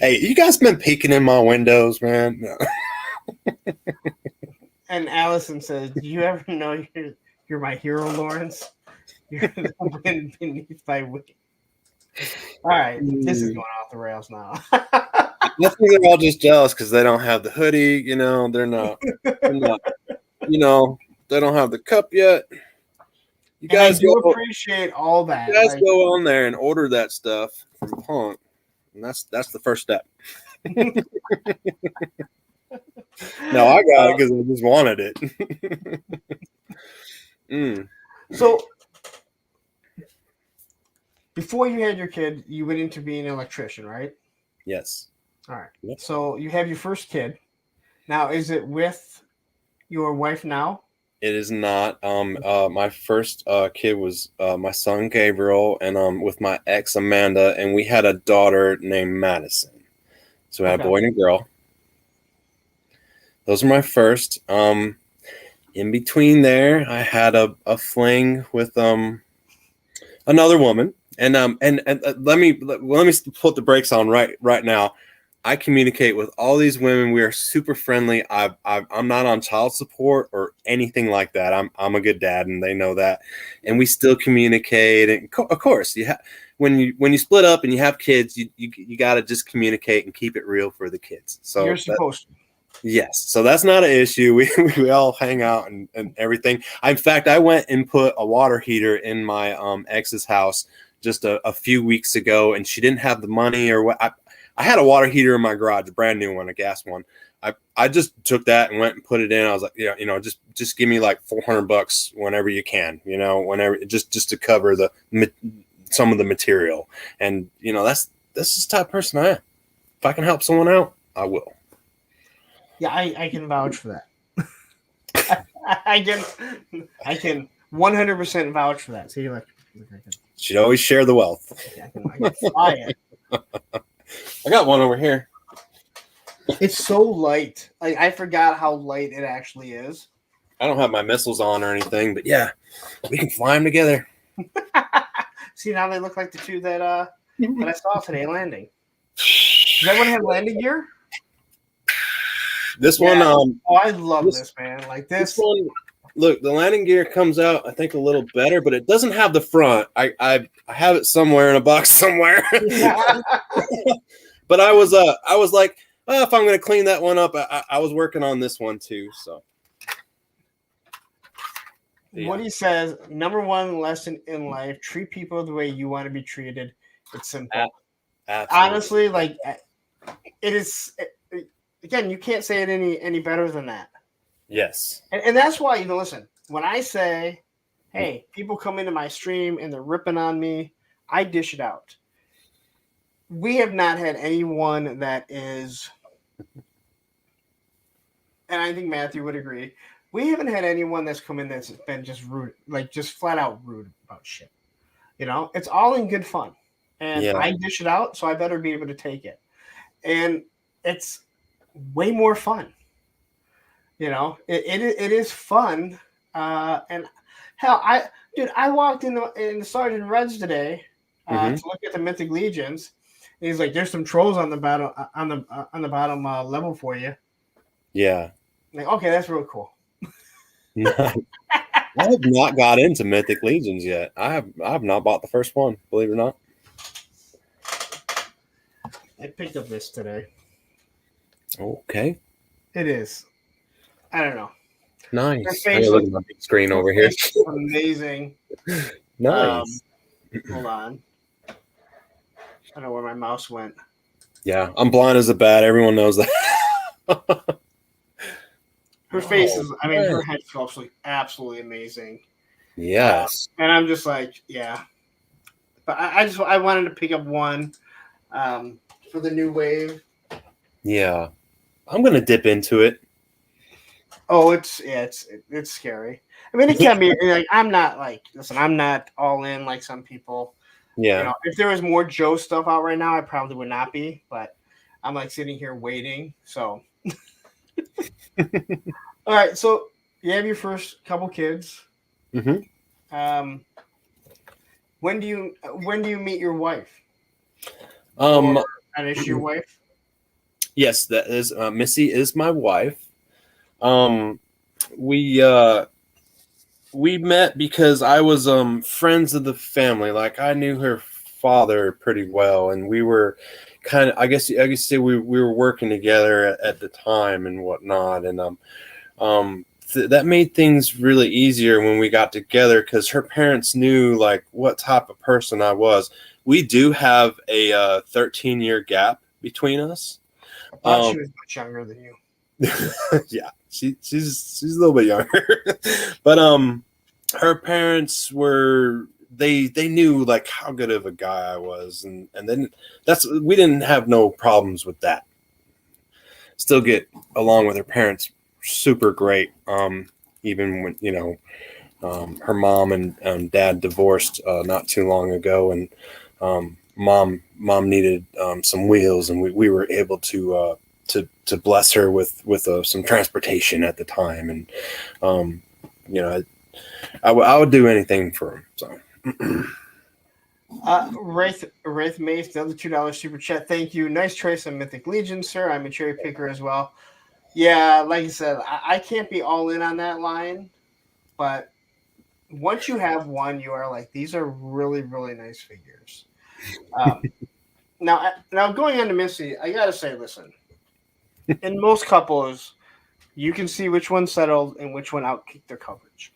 Hey, you guys been peeking in my windows, man? No.
And Allison says, do you ever know you're my hero, Lawrence? You're the wind beneath my wing. All right, this is going off the rails now.
I think they're all just jealous because they don't have the hoodie. They're not. They don't have the cup yet. You guys
appreciate all that.
You guys go on there and order that stuff from Punk, and that's the first step. No, I got it because I just wanted it.
So, before you had your kid, you went into being an electrician, right?
Yes.
All right.
Yep.
So you have your first kid. Now, is it with your wife now?
It is not. My first kid was my son Gabriel, and with my ex Amanda, and we had a daughter named Madison. So we had a boy and a girl. Those are my first. In between there, I had a fling with another woman, and let me put the brakes on right now. I communicate with all these women. We are super friendly. I'm not on child support or anything like that. I'm a good dad, and they know that. And we still communicate. And of course, when you split up and you have kids, you got to just communicate and keep it real for the kids. So
you're supposed to.
Yes, so that's not an issue. We all hang out and everything. In fact, I went and put a water heater in my ex's house just a few weeks ago, and she didn't have the money or what. I had a water heater in my garage, a brand new one, a gas one. I just took that and went and put it in. I was like, just give me like $400 whenever you can, whenever just to cover some of the material. And that's the type of person I am. If I can help someone out, I will.
Yeah, I can vouch for that. I can 100% vouch for that. See, like
Should always share the wealth.
I can fly it.
I got one over here.
It's so light. Like I forgot how light it actually is.
I don't have my missiles on or anything, but yeah, we can fly them together.
See, now they look like the two that I saw today landing. Does that one have landing gear?
This one,
oh, I love this, man. Like this
one. Look, the landing gear comes out, I think, a little better, but it doesn't have the front. I have it somewhere in a box somewhere. But I was like, oh, if I'm going to clean that one up, I was working on this one too. So,
yeah. What he says: number one lesson in life: treat people the way you want to be treated. It's simple. Absolutely. Honestly, like it is. Again, you can't say it any better than that.
Yes.
And that's why, listen, when I say, hey, people come into my stream and they're ripping on me, I dish it out. We have not had anyone that is, and I think Matthew would agree, we haven't had anyone that's come in that's been just rude, like just flat out rude about shit. It's all in good fun. And I dish it out, so I better be able to take it. And it's way more fun. It is fun. And hell, I walked in the Sergeant Reds today to look at the Mythic Legions. And he's like, "There's some trolls on the bottom level for you."
Yeah.
Like, okay, that's real cool.
I have not got into Mythic Legions yet. I have not bought the first one, believe it or not.
I picked up this today.
Okay.
It is. I don't know.
Nice. I look at my big screen over here.
Amazing.
Nice.
Hold on. I don't know where my mouse went.
Yeah, I'm blind as a bat. Everyone knows that.
Her face is, her head sculpt's absolutely amazing.
Yes.
And I'm just like, yeah. But I wanted to pick up one for the new wave.
Yeah. I'm going to dip into it.
Oh, it's scary. It can be like, I'm not all in like some people.
Yeah.
If there was more Joe stuff out right now, I probably would not be, but I'm like sitting here waiting. So all right, so you have your first couple kids.
Mm-hmm.
When do you meet your wife?
And
is she your wife?
Yes, that is Missy is my wife. We met because I was friends of the family. Like I knew her father pretty well, and we were kind of I guess say we were working together at the time and whatnot, and that made things really easier when we got together because her parents knew like what type of person I was. We do have a 13-year gap between us.
I thought she was much younger than you.
Yeah, she's a little bit younger, but her parents were they knew like how good of a guy I was, and then we didn't have no problems with that. Still get along with her parents super great. Even when her mom and dad divorced not too long ago, and mom needed some wheels, and we were able to bless her with some transportation at the time, and I would do anything for him. So.
Wraith Mace, the other $2 super chat. Thank you. Nice choice on Mythic Legion, sir. I'm a cherry picker as well. Yeah, like I said, I can't be all in on that line, but once you have one, you are like, these are really, really nice figures. Now going on to Missy, I gotta say, listen, in most couples, you can see which one settled and which one outkicked their coverage.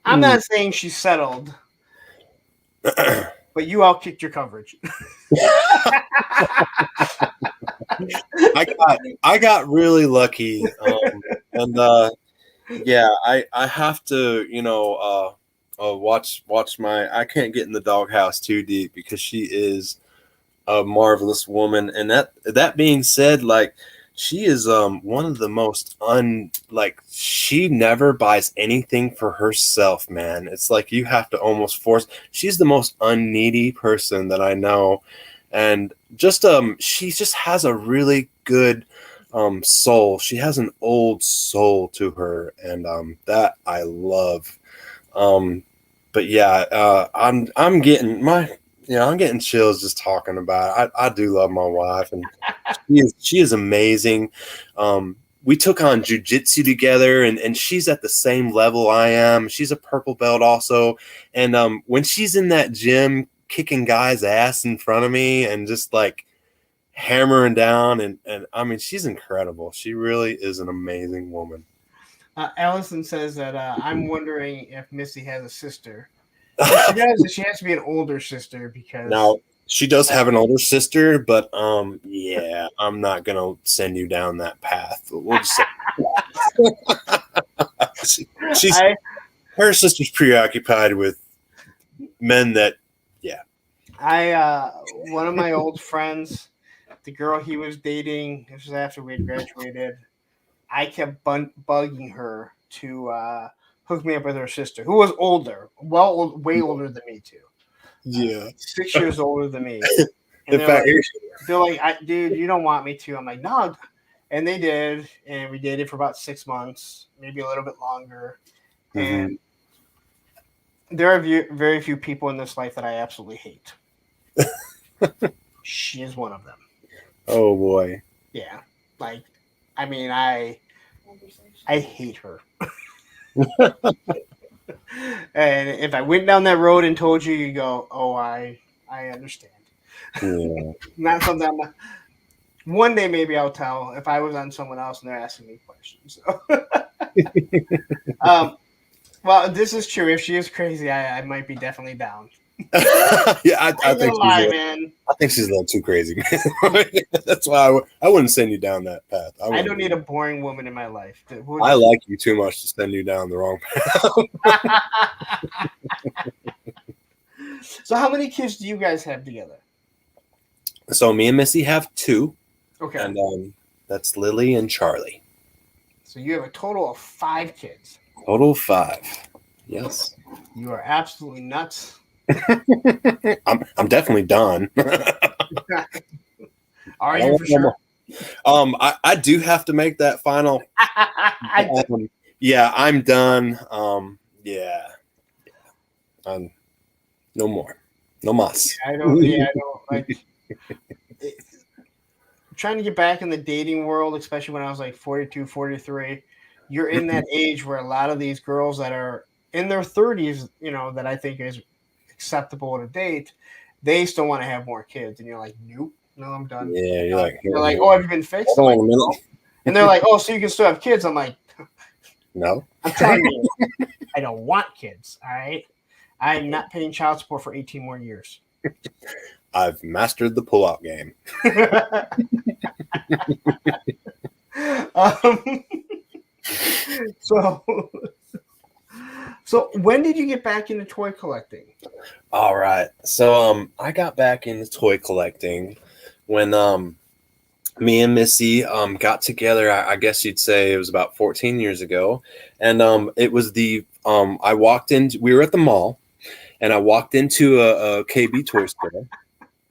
I'm not saying she settled, but you outkicked your coverage.
I got really lucky, and yeah, I have to watch my. I can't get in the doghouse too deep because she is a marvelous woman. And that being said, like, she is one of the most she never buys anything for herself, man. It's like you have to almost force. She's the most unneedy person that I know. And just she just has a really good soul. She has an old soul to her, and that I love. But yeah, I'm getting I'm getting chills just talking about it. I do love my wife, and she is amazing. We took on jujitsu together, and she's at the same level I am. She's a purple belt also, and when she's in that gym kicking guys' ass in front of me and just like hammering down, and I mean, she's incredible. She really is an amazing woman.
Allison says that I'm wondering if Missy has a sister. If she does, she has to be an older sister because
Now, she does have an older sister, but yeah, I'm not gonna send you down that path. We'll just say her sister's preoccupied with men that, yeah.
One of my old friends, the girl he was dating, this was after we had graduated. I kept bugging her to hook me up with her sister, who was older, way older than me too.
Yeah,
6 years older than me. And they're like, dude, you don't want me to. I'm like, no. And they did, and we dated for about 6 months, maybe a little bit longer. And there are very few people in this life that I absolutely hate. She is one of them.
Oh boy.
Yeah, like, I mean, I hate her. And if I went down that road and told you, you go, oh, I understand.
Yeah.
Not something one day maybe I'll tell if I was on someone else and they're asking me questions. So. Well, this is true. If she is crazy, I might be definitely down.
Yeah, I think she's a little too crazy, man. That's why I wouldn't send you down that path.
I don't need a boring woman in my life.
I like you too much to send you down the wrong path.
So how many kids do you guys have together?
So me and Missy have 2.
Okay.
And that's Lily and Charlie.
So you have a total of 5 kids.
Total of 5. Yes.
You are absolutely nuts.
I'm definitely done.
Are you for sure?
I do have to make that final. Yeah, I'm done. Yeah. No more. No mas.
I don't like trying to get back in the dating world, especially when I was like 42, 43. You're in that age where a lot of these girls that are in their 30s, that I think is acceptable to date, they still want to have more kids. And you're like, nope, no, I'm done.
Yeah, you're like,
oh, have you been fixed?
Hold on a minute.
And they're like, oh, so you can still have kids. I'm like,
no.
I'm telling you, I don't want kids. All right. I'm not paying child support for 18 more years.
I've mastered the pull-out game.
So when did you get back into toy collecting?
All right. So I got back into toy collecting when me and Missy got together. I guess you'd say it was about 14 years ago. And it was we were at the mall, and I walked into a KB toy store,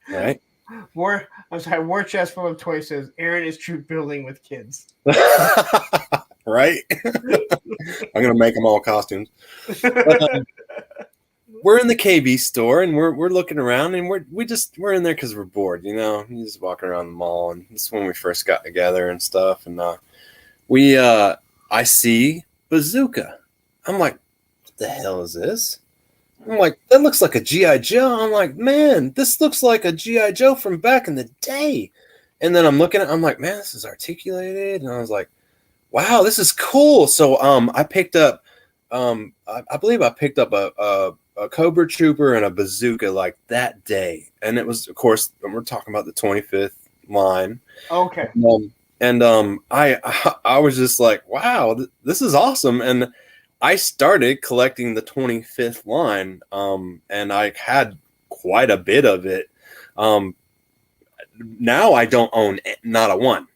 right?
War chest full of toys says Arron is troop building with kids.
Right? I'm gonna make them all costumes. But, we're in the KB store, and we're looking around, and we're in there because we're bored, you just walking around the mall, and this is when we first got together and stuff, and I see Bazooka. I'm like, what the hell is this? I'm like, that looks like a G.I. Joe. I'm like, man, this looks like a G.I. Joe from back in the day. And then I'm looking at, I'm like, man, this is articulated. And I was like, wow, this is cool. So I picked up, I believe I picked up a Cobra Trooper and a Bazooka like that day. And it was, of course, we're talking about the 25th line. Okay. I was just like, wow, this is awesome. And I started collecting the 25th line, and I had quite a bit of it. now I don't own not a one.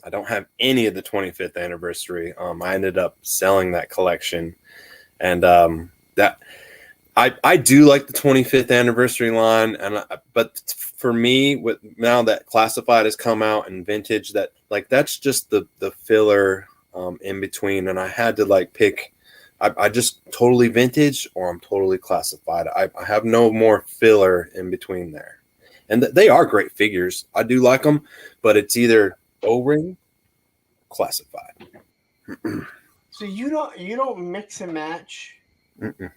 I don't have any of the 25th anniversary. I ended up selling that collection, and that I do like the 25th anniversary line, but for me, with now that classified has come out and vintage, that's just the filler in between, and I had to like pick. I just totally vintage or I'm totally classified. I have no more filler in between there, and they are great figures. I do like them, but it's either O-ring, classified.
So you don't mix and match.
Mm-mm.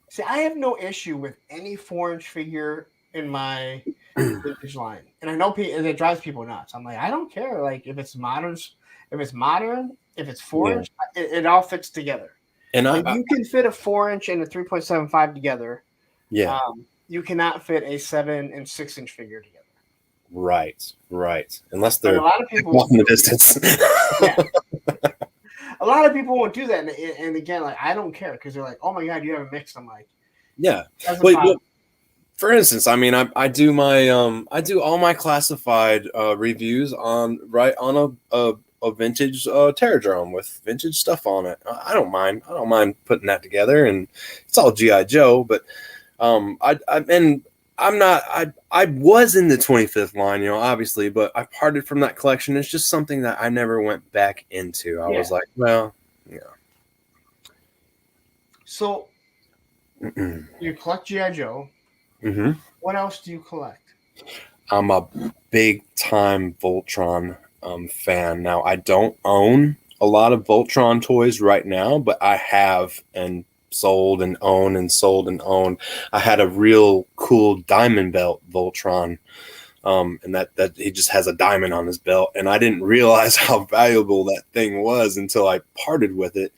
See, I have no issue with any 4-inch figure in my vintage line, and I know it drives people nuts. I'm like, I don't care. Like if it's modern, if it's 4-inch, it all fits together. And you can fit a 4-inch and a 3.75 together.
Yeah.
You cannot fit a 7 and 6-inch figure together.
Right. Unless they're
a lot of people
walking the distance.
Yeah. A lot of people won't do that, and again, like I don't care because they're like, "Oh my god, you have a mix." I'm like,
"Yeah." Wait, for instance, I mean, I do my I do all my classified reviews on a vintage Terradrome with vintage stuff on it. I don't mind putting that together, and it's all GI Joe, but I was in the 25th line, obviously, but I parted from that collection. It's just something that I never went back into. I was like, well, yeah.
So you collect GI Joe.
Mm-hmm.
What else do you collect?
I'm a big time Voltron fan. Now, I don't own a lot of Voltron toys right now, but I have and sold and owned and sold and owned. I had a real cool diamond belt Voltron, and that he just has a diamond on his belt, and I didn't realize how valuable that thing was until I parted with it,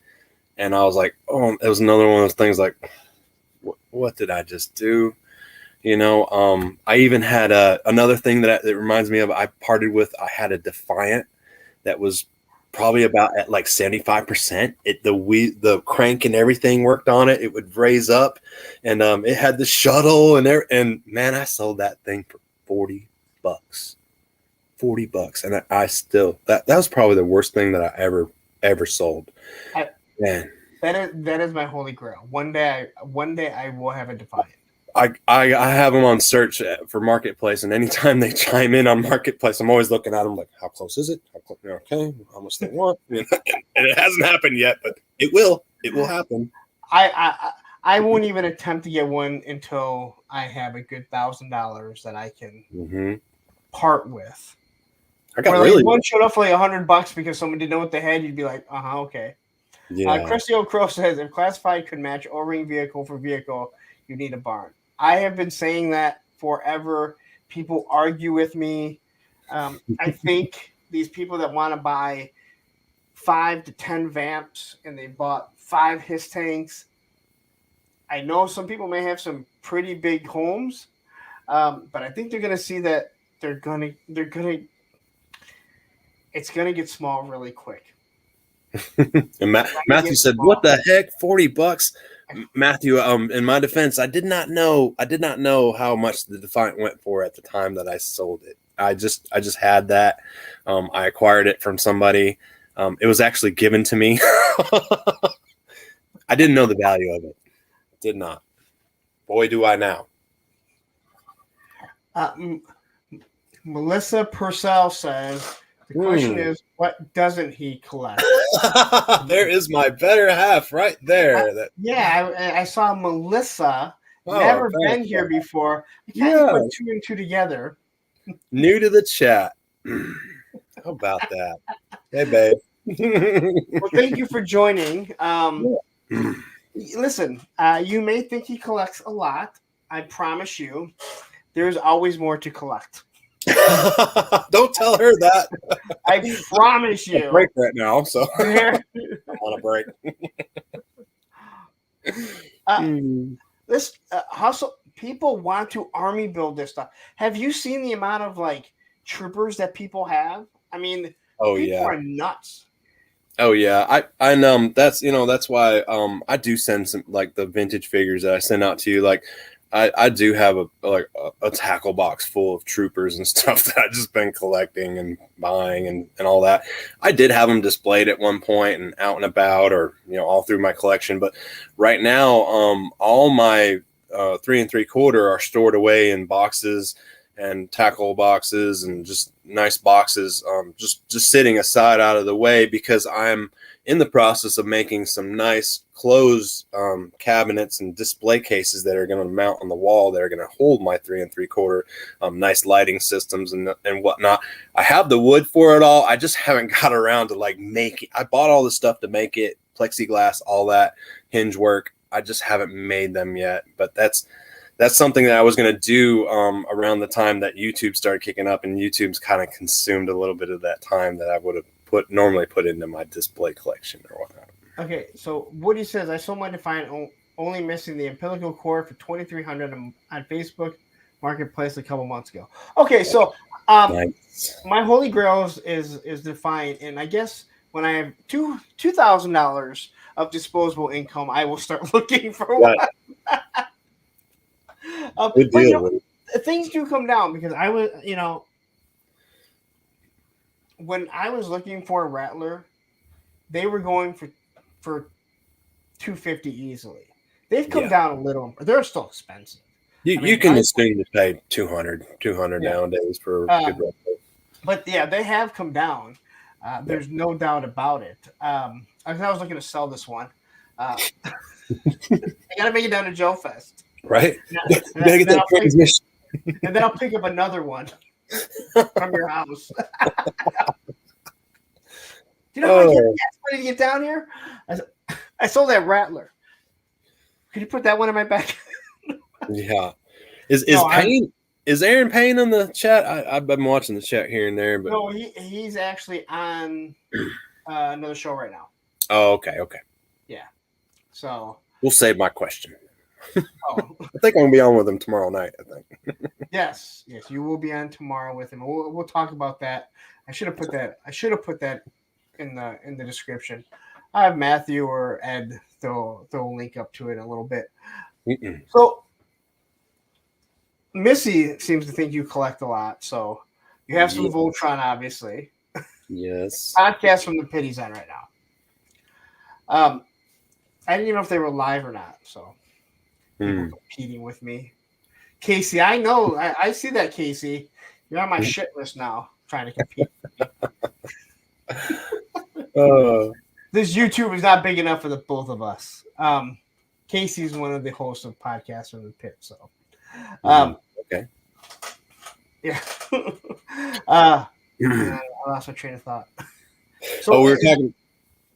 and I was like, oh, it was another one of those things like, what did I just do? I even had another thing that reminds me of. I parted with. I had a Defiant that was probably about at like 75%. The crank and everything worked on it. It would raise up, and it had the shuttle and man, I sold that thing for $40. $40, and I still that was probably the worst thing that I ever sold. Man,
that is my holy grail. One day I will have a Defiant.
I have them on search for Marketplace, and anytime they chime in on Marketplace, I'm always looking at them like, how close is it? Okay, how much they want? And it hasn't happened yet, but it will. It will happen.
I won't even attempt to get one until I have a good $1,000 that I can part with.
I got really
one showed up for like $100 because someone didn't know what they had. You'd be like, okay. Yeah. Christy O'Crow says if classified could match O-ring vehicle for vehicle, you need a barn. I have been saying that forever. People argue with me. I think these people that want to buy 5 to 10 vamps and they bought 5 hiss tanks. I know some people may have some pretty big homes, but I think they're going to see that it's going to get small really quick.
And Matthew said, small. What the heck? $40? Matthew, in my defense, I did not know how much the Defiant went for at the time that I sold it. I just had that. I acquired it from somebody. It was actually given to me. I didn't know the value of it. Did not. Boy, do I now.
Melissa Purcell says, the question is, what doesn't he collect?
There is my better half right there.
I saw Melissa. Never been here before. I can't put 2 and 2 together.
New to the chat. How about that? Hey, babe.
Well, thank you for joining. Listen, you may think he collects a lot. I promise you, there's always more to collect.
Don't tell her that.
I promise you.
I'm break right now, so I'm on a break.
Hustle. People want to army build this stuff. Have you seen the amount of like troopers that people have? I mean, people are nuts.
Oh yeah, that's why I do send some like the vintage figures that I send out to you. Like I do have a tackle box full of troopers and stuff that I've just been collecting and buying and all that. I did have them displayed at one point and out and about, or all through my collection. But right now, all my 3 3/4 are stored away in boxes and tackle boxes and just nice boxes, just sitting aside out of the way, because I'm in the process of making some nice closed cabinets and display cases that are going to mount on the wall that are going to hold my 3 3/4, nice lighting systems and whatnot. I have the wood for it all. I just haven't got around to make it. I bought all the stuff to make it, plexiglass, all that hinge work. I just haven't made them yet, but that's something that I was going to do around the time that YouTube started kicking up, and YouTube's kind of consumed a little bit of that time that I would have normally put into my display collection or whatnot.
Okay, so Woody says, I sold my Defiant only missing the umbilical cord for $2,300 on Facebook Marketplace a couple months ago. Okay, so nice. My Holy Grail is Defiant, and I guess when I have $2,000 of disposable income, I will start looking for one.
Good deal.
Things do come down, because I was, when I was looking for a Rattler, they were going for $250 easily. They've come down a little. They're still expensive.
You can assume to pay $200 nowadays for a good Rattler. But
yeah, they have come down. There's no doubt about it. I was looking to sell this one. I gotta make it down to Joe Fest.
Right?
And then I'll pick up another one from your house. Do you know how to get down here? I sold that Rattler. Could you put that one in my back?
Yeah. Is Aaron Payne in the chat? I've been watching the chat here and there, but
no, he's actually on another show right now.
Oh, okay.
Yeah. So
we'll save my question. I think I'm gonna be on with him tomorrow night. I think. Yes,
you will be on tomorrow with him. We'll talk about that. I should have put that in the description. I have Matthew or Ed throw a link up to it in a little bit. So Missy seems to think you collect a lot. So you have some Voltron, obviously.
Yes.
Podcast from the pit he's on right now. I didn't even know if they were live or not. So. People competing with me. Casey, I know. I see that, Casey. You're on my shit list now, trying to compete. This YouTube is not big enough for the both of us. Casey's one of the hosts of Podcasts from the Pit. So,
okay.
Yeah. I lost my train of thought.
So we were talking.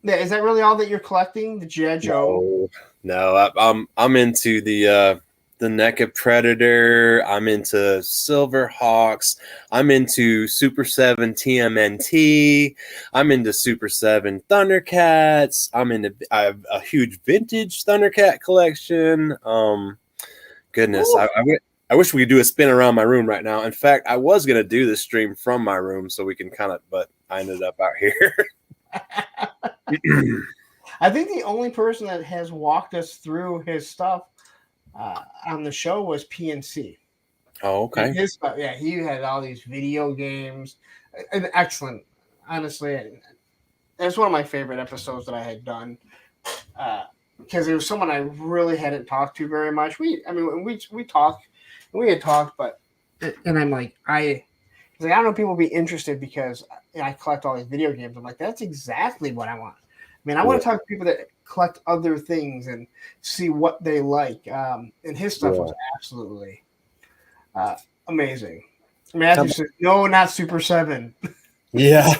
Yeah, is that really all that you're collecting? The G.I. Joe?
No, I'm into the NECA Predator. I'm into Silver Hawks. I'm into Super 7 TMNT. I'm into Super 7 Thundercats. I have a huge vintage Thundercat collection. Goodness, I wish we could do a spin around my room right now. In fact, I was gonna do this stream from my room so we can but I ended up out here.
I think the only person that has walked us through his stuff on the show was PNC.
Oh, okay.
His stuff, he had all these video games. Excellent. Honestly, it's one of my favorite episodes that I had done because it was someone I really hadn't talked to very much. We had talked, but and I'm like, I don't know if people will be interested because I collect all these video games. I'm like, that's exactly what I want. I mean, I want to talk to people that collect other things and see what they like. And his stuff was absolutely amazing. Matthew said, no, not Super 7.
Yeah.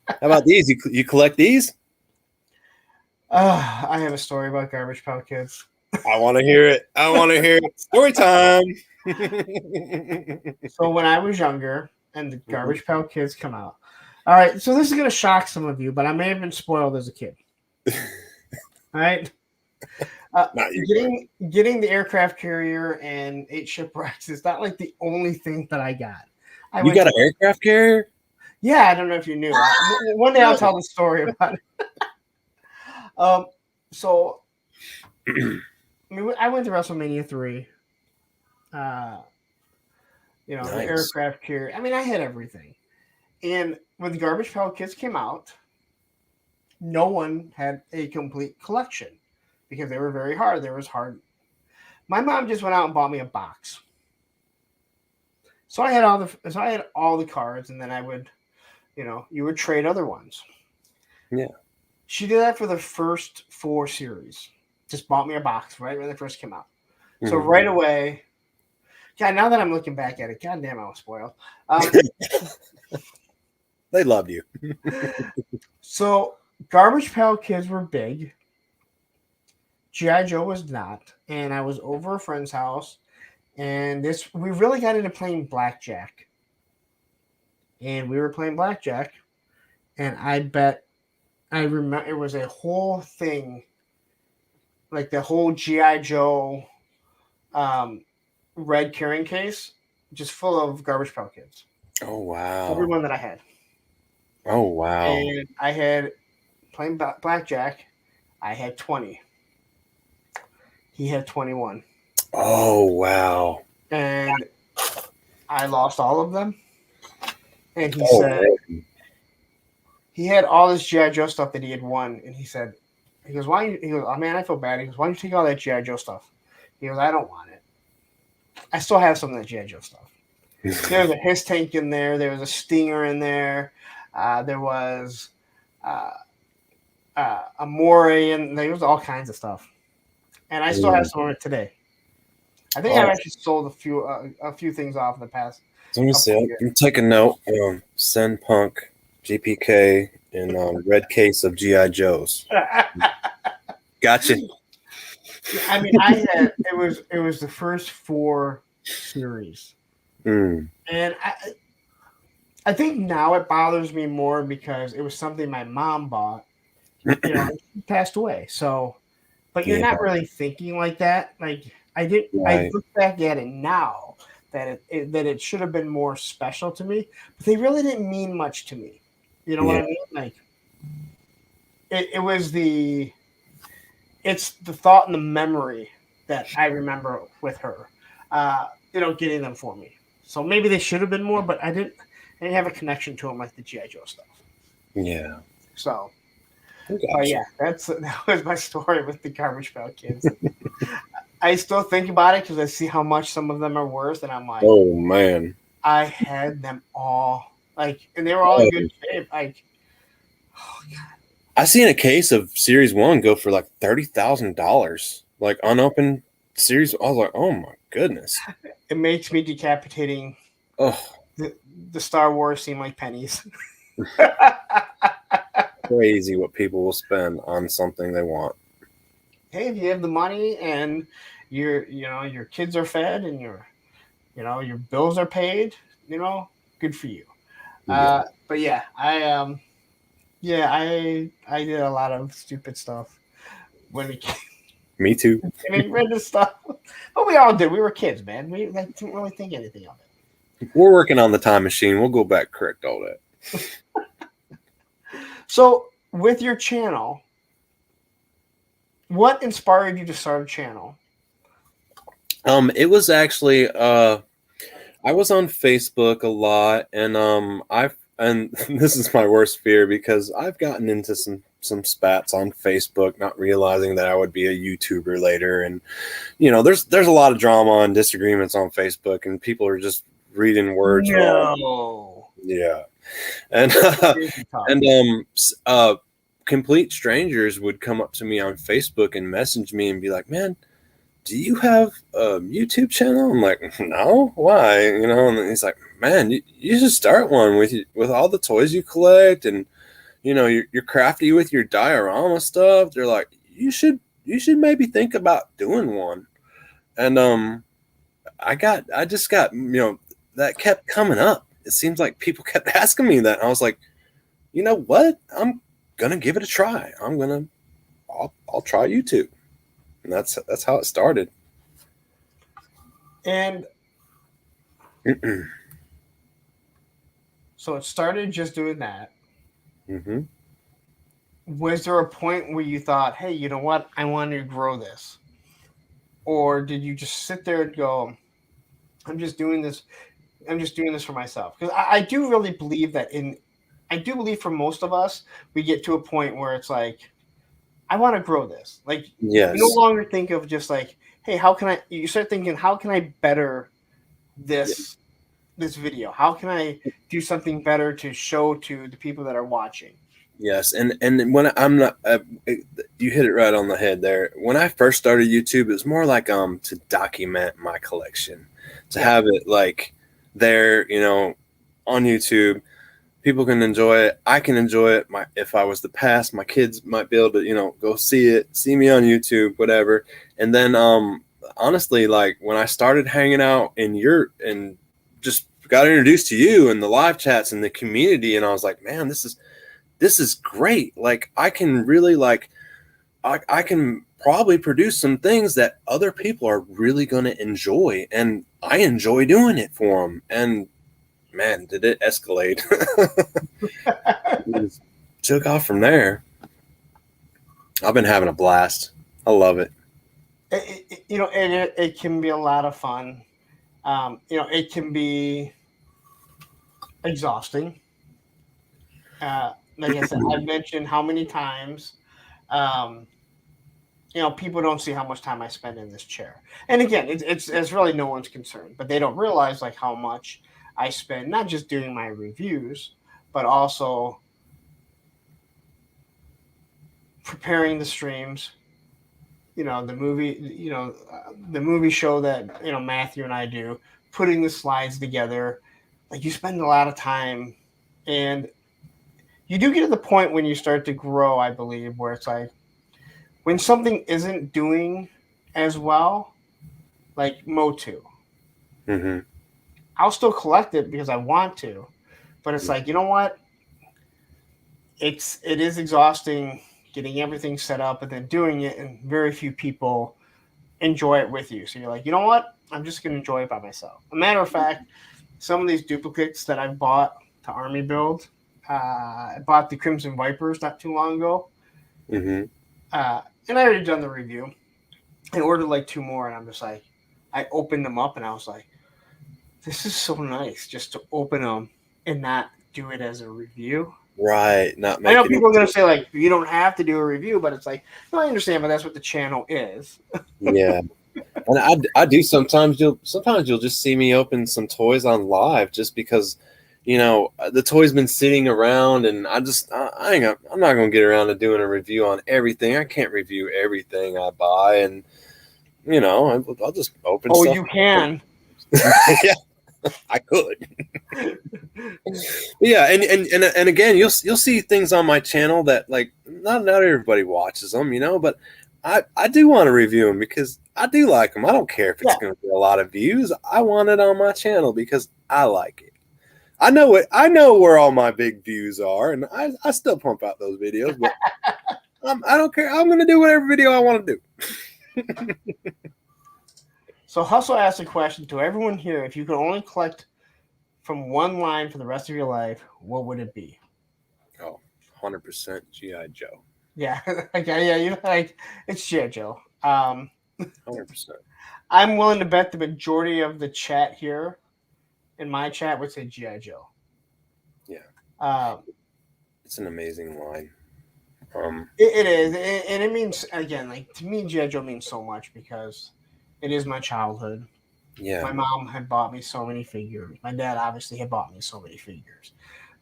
How about these? You collect these?
I have a story about Garbage Pail Kids.
I want to hear it. Story time.
So when I was younger and the Garbage Pail Kids come out. All right, so this is going to shock some of you, but I may have been spoiled as a kid. All right? Getting the aircraft carrier and 8 shipwrecks is not like the only thing that I got.
You got an aircraft carrier?
Yeah, I don't know if you knew. One day I'll tell the story about it. So, I mean, I went to WrestleMania 3. uh, the
Nice.
aircraft carrier. I mean, I had everything. And when the Garbage Pail Kids came out, no one had a complete collection because they were very hard. There was hard. My mom just went out and bought me a box. So I had all the cards, and then I would, you would trade other ones.
Yeah.
She did that for the first 4 series. Just bought me a box right when they first came out. So right away, God, now that I'm looking back at it, God damn, I was spoiled.
They loved you.
So Garbage Pail Kids were big. G.I. Joe was not. And I was over a friend's house, and we really got into playing blackjack. And we were playing blackjack, and I remember it was a whole thing, like the whole G.I. Joe red carrying case, just full of Garbage Pail Kids.
Oh, wow.
Everyone that I had.
Oh, wow.
And I had, playing blackjack, I had 20. He had 21.
Oh, wow.
And I lost all of them. And he said,
man.
he had all this G.I. Joe stuff that he had won. And he goes, oh man, I feel bad. He goes, why don't you take all that G.I. Joe stuff? He goes, I don't want it. I still have some of that G.I. Joe stuff. There was a Hiss tank in there. There was a Stinger in there. There was a Moray, and there was all kinds of stuff. And I still have some of it today. I think I've actually sold a few things off in the past.
Let me see. I'm taking note. Send Punk, GPK, and red case of GI Joes. Gotcha.
I mean, it was the first 4 series, and I think now it bothers me more because it was something my mom bought. She passed away, so. But you're not really thinking like that. Like I did. Right. I look back at it now that it should have been more special to me, but they really didn't mean much to me. You know what I mean? Like it's the thought and the memory that I remember with her. Getting them for me. So maybe they should have been more, but I didn't have a connection to them like the G.I. Joe stuff.
Yeah.
So. Yeah, that was my story with the Garbage Pail Kids. I still think about it because I see how much some of them are worth, and I'm like,
oh man,
I had them all, and they were all in good shape. Oh god,
I seen a case of Series 1 go for like $30,000, like unopened series. I was like, oh my goodness,
it makes me decapitating.
Oh,
the Star Wars seem like pennies.
Crazy what people will spend on something they want.
Hey, if you have the money and your kids are fed and your bills are paid, good for you.
Yeah.
But yeah, I did a lot of stupid stuff when we came.
Me too.
And read this stuff, but we all did. We were kids, man. We didn't really think anything of it.
We're working on the time machine. We'll go back, correct all that.
So, with your channel, what inspired you to start a channel?
It was actually I was on Facebook a lot, and and this is my worst fear because I've gotten into some spats on Facebook, not realizing that I would be a YouTuber later, and there's a lot of drama and disagreements on Facebook, and people are just reading words wrong. Yeah. And complete strangers would come up to me on Facebook and message me and be like, man, do you have a YouTube channel? I'm like, no, why? And he's like, man, you should start one with all the toys you collect, and you're crafty with your diorama stuff. They're like, you should maybe think about doing one. And I just got that kept coming up. It seems like people kept asking me that. And I was like, you know what? I'm gonna give it a try. I'll try YouTube. And that's how it started.
And so it started just doing that.
Mm-hmm.
Was there a point where you thought, hey, you know what? I want to grow this? Or did you just sit there and go, I'm just doing this. I'm just doing this for myself because I do really believe that I do believe for most of us, we get to a point where it's like, I want to grow this. Like, you no
Yes.
longer think of just like, hey, how can I? You start thinking, how can I better this video? How can I do something better to show to the people that are watching?
Yes, and when I'm not, you hit it right on the head there. When I first started YouTube, it was more like to document my collection, to have it like there, on YouTube. People can enjoy it. I can enjoy it. If I was to pass, my kids might be able to, go see me on YouTube, whatever. And then, honestly, like when I started hanging out and just got introduced to you and the live chats and the community, and I was like, man, this is great. Like I can really I can probably produce some things that other people are really going to enjoy, and I enjoy doing it for them. And man, did it escalate. It just took off from there. I've been having a blast. I love it.
It can be a lot of fun. It can be exhausting. Like I said, I've mentioned how many times, um, people don't see how much time I spend in this chair. And again, it's really no one's concern, but they don't realize like how much I spend not just doing my reviews, but also preparing the streams. The movie show that Matthew and I do, putting the slides together. Like you spend a lot of time, and you do get to the point when you start to grow, I believe, where it's like when something isn't doing as well, like Motu,
Mm-hmm.
I'll still collect it because I want to, but it's like, you know what? It is exhausting getting everything set up and then doing it, and very few people enjoy it with you. So you're like, you know what? I'm just gonna enjoy it by myself. A matter of fact, some of these duplicates that I bought to army build, I bought the Crimson Vipers not too long ago,
Mm-hmm.
and I already done the review. I ordered like 2 more, and I'm just like, I opened them up, and I was like, this is so nice just to open them and not do it as a review.
Right. Not
I know
making
people are going to say, like, you don't have to do a review, but it's like, no, I understand, but that's what the channel is.
Yeah. And I do sometimes you'll just see me open some toys on live just because, the toy's been sitting around, and I'm not going to get around to doing a review on everything. I can't review everything I buy, and I'll just open
Oh,
stuff.
you can.
Yeah, I could. Yeah, and again, you'll see things on my channel that like not everybody watches them, but I do want to review them because I do like them. I don't care if it's going to be a lot of views. I want it on my channel because I like it. I know it. I know where all my big views are, and I still pump out those videos, but I don't care. I'm going to do whatever video I want to do.
So Hustle asked a question to everyone here. If you could only collect from one line for the rest of your life, what would it be?
Oh, 100% G.I. Joe.
Yeah. Okay. Yeah. You're like, it's G.I. Joe.
100%.
I'm willing to bet the majority of the chat here in my chat would say G.I. Joe.
Yeah. It's an amazing line.
It is. And it means, again, like to me, G.I. Joe means so much because it is my childhood.
Yeah.
My mom had bought me so many figures. My dad obviously had bought me so many figures.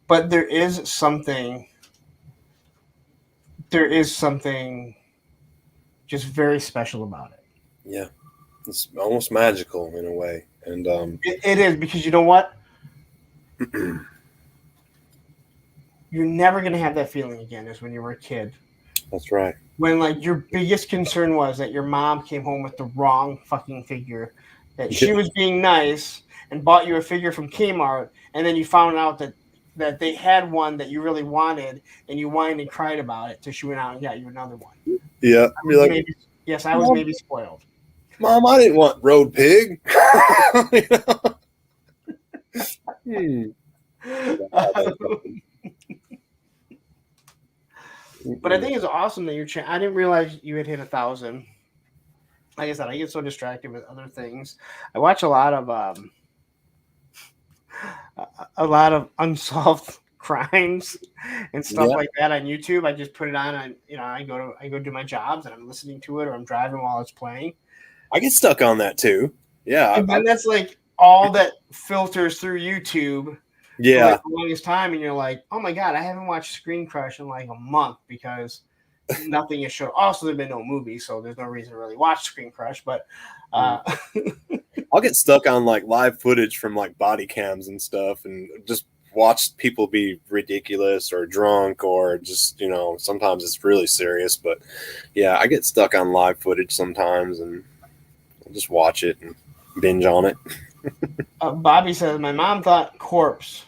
But there is something just very special about it.
Yeah. It's almost magical in a way. And
it is, because you know what? You're never going to have that feeling again as when you were a kid.
That's right.
When like your biggest concern was that your mom came home with the wrong fucking figure, that she was being nice and bought you a figure from Kmart, and then you found out that they had one that you really wanted, and you whined and cried about it till she went out and got you another one.
Yeah.
I was maybe spoiled.
Mom, I didn't want Road Pig.
But I think it's awesome that I didn't realize you had hit 1,000. like I said, I get so distracted with other things. I watch a lot of unsolved crimes and stuff
Yeah,
like that on YouTube. I just put it on, and I go do my jobs, and I'm listening to it, or I'm driving while it's playing.
I get stuck on that too. Yeah,
And then that's like all that filters through YouTube for
yeah.
like the longest time, and you're like, oh my god, I haven't watched Screen Crush in like a month because nothing is shown. Also, there've been no movie, so there's no reason to really watch Screen Crush. But
I'll get stuck on like live footage from like body cams and stuff, and just watch people be ridiculous or drunk, or just sometimes it's really serious. But yeah, I get stuck on live footage sometimes, and I'll just watch it and binge on it.
Bobby says my mom thought Corpse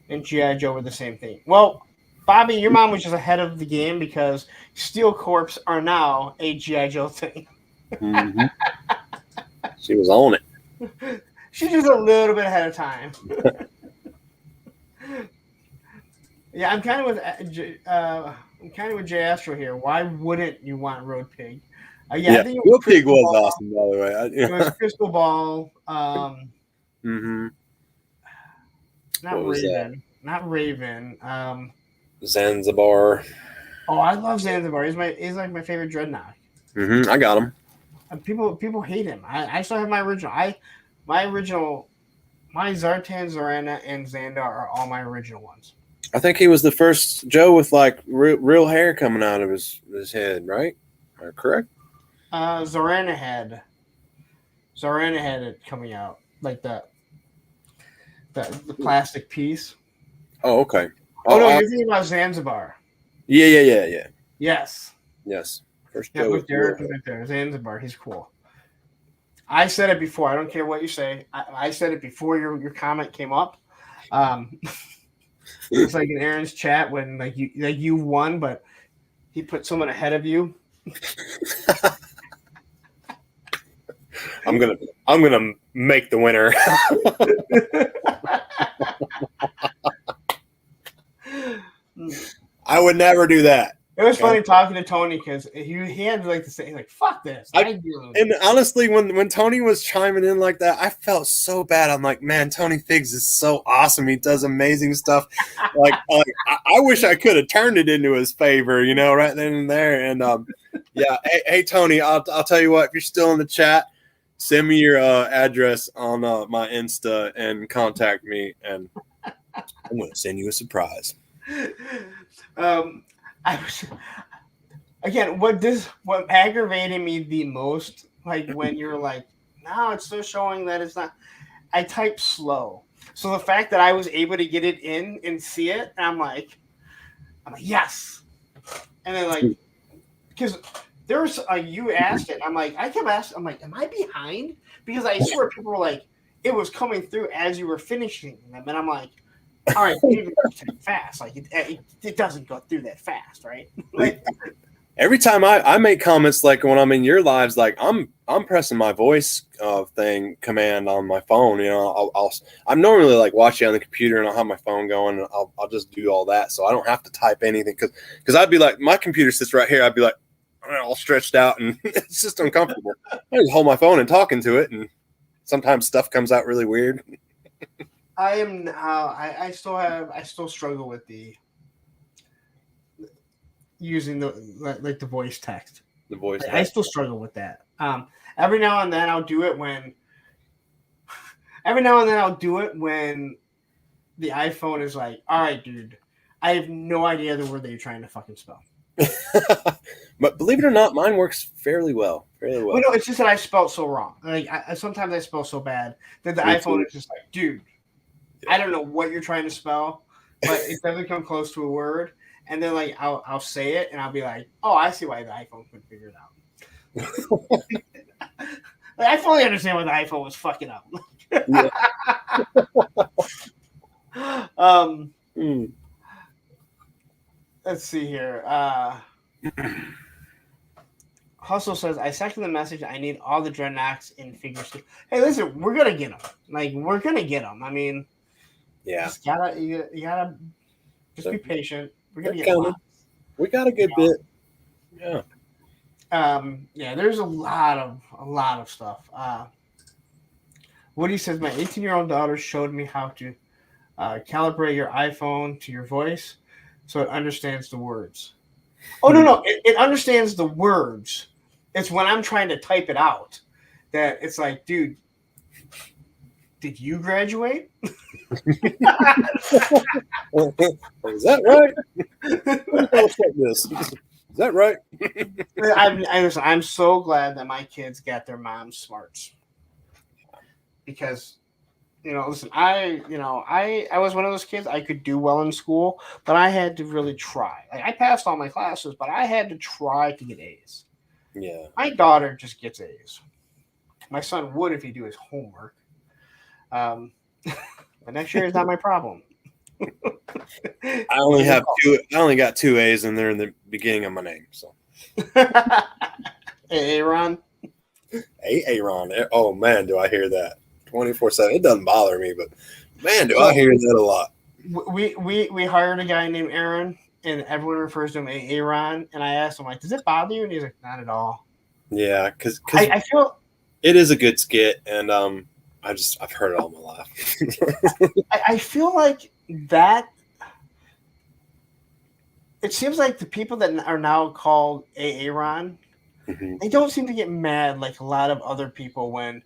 and G.I. Joe were the same thing. Well, Bobby, your mom was just ahead of the game because Steel Corps are now a G.I. Joe thing.
Mm-hmm. She was on it.
She's just a little bit ahead of time. Yeah, I'm kind of with Jay Astro here. Why wouldn't you want Road Pig? I think
Road Pig was awesome, by the way.
It was Crystal Ball.
Mm-hmm.
Not Raven.
Zanzibar.
Oh, I love Zanzibar. He's like my favorite Dreadnought.
Mm-hmm. I got him.
People hate him. I still have my original. My Zartan, Zorana, and Xandar are all my original ones.
I think he was the first Joe with like real hair coming out of his head, right? Am I correct?
Zorana had it coming out like the plastic piece.
Oh, okay.
Oh no, you're thinking about Zanzibar.
Yeah.
Yes.
First
Yeah,
Joe
with Derek right there. Zanzibar, he's cool. I said it before. I don't care what you say. I said it before your comment came up. It's like in Aaron's chat when like you won, but he put someone ahead of you.
I'm gonna make the winner. I would never do that.
It was funny talking to Tony because he had like to say like "fuck this."
And honestly, when Tony was chiming in like that, I felt so bad. I'm like, man, Tony Figs is so awesome. He does amazing stuff. I wish I could have turned it into his favor, right then and there. And yeah, hey Tony, I'll tell you what. If you're still in the chat, send me your address on my Insta and contact me, and I'm gonna send you a surprise.
I was again. What aggravated me the most, like when you're like, no, it's still showing that it's not. I type slow, so the fact that I was able to get it in and see it, and I'm like yes, and then like because there's you asked it, I kept asking, I'm like, am I behind? Because I swear people were like, it was coming through as you were finishing them, and I'm like. All right, fast. Like it doesn't go through that fast, right? Like
every time I make comments, like when I'm in your lives, like I'm pressing my voice command on my phone. I'm normally like watching on the computer, and I'll have my phone going, and I'll just do all that, so I don't have to type anything because I'd be like, my computer sits right here. I'd be like all stretched out, and it's just uncomfortable. I just hold my phone and talking to it, and sometimes stuff comes out really weird.
I am I still struggle with the using the voice text.
The voice text.
I still struggle with that. Every now and then I'll do it when the iPhone is like, all right, dude, I have no idea the word that you're trying to fucking spell.
But believe it or not, mine works fairly well.
Well, no, it's just that I spelled so wrong. Like sometimes I spell so bad that the iPhone is just like, dude, I don't know what you're trying to spell, but it doesn't come close to a word. And then like I'll say it and I'll be like, oh, I see why the iPhone couldn't figure it out. Like, I fully understand why the iPhone was fucking up. Let's see here. Hustle says, I second the message. I need all the Dreadnoughts in figures. Hey, listen, we're gonna get them. Like, we're gonna get them. I mean,
yeah,
you gotta just be patient. We're gonna get
them. We got a good bit.
Yeah, there's a lot of stuff. Woody says my 18-year-old daughter showed me how to calibrate your iPhone to your voice so it understands the words. Oh no, it understands the words. It's when I'm trying to type it out that it's like, dude, did you graduate?
Is that right? Is that right?
I'm so glad that my kids got their mom's smarts because, listen, I was one of those kids. I could do well in school, but I had to really try. Like, I passed all my classes, but I had to try to get A's.
Yeah.
My daughter just gets A's. My son would if he do his homework. But next year is not my problem.
I only got 2 A's, and they're in the beginning of my name. So,
Aaron.
Aaron. Oh man, do I hear that 24/7? It doesn't bother me, but man, do I hear that a lot.
We hired a guy named Aaron, and everyone refers to him as Aaron. And I asked him, like, does it bother you? And he's like, not at all.
Yeah, because
I feel
it is a good skit, and I've heard it all my life.
I feel like that. It seems like the people that are now called Aaron, they don't seem to get mad like a lot of other people when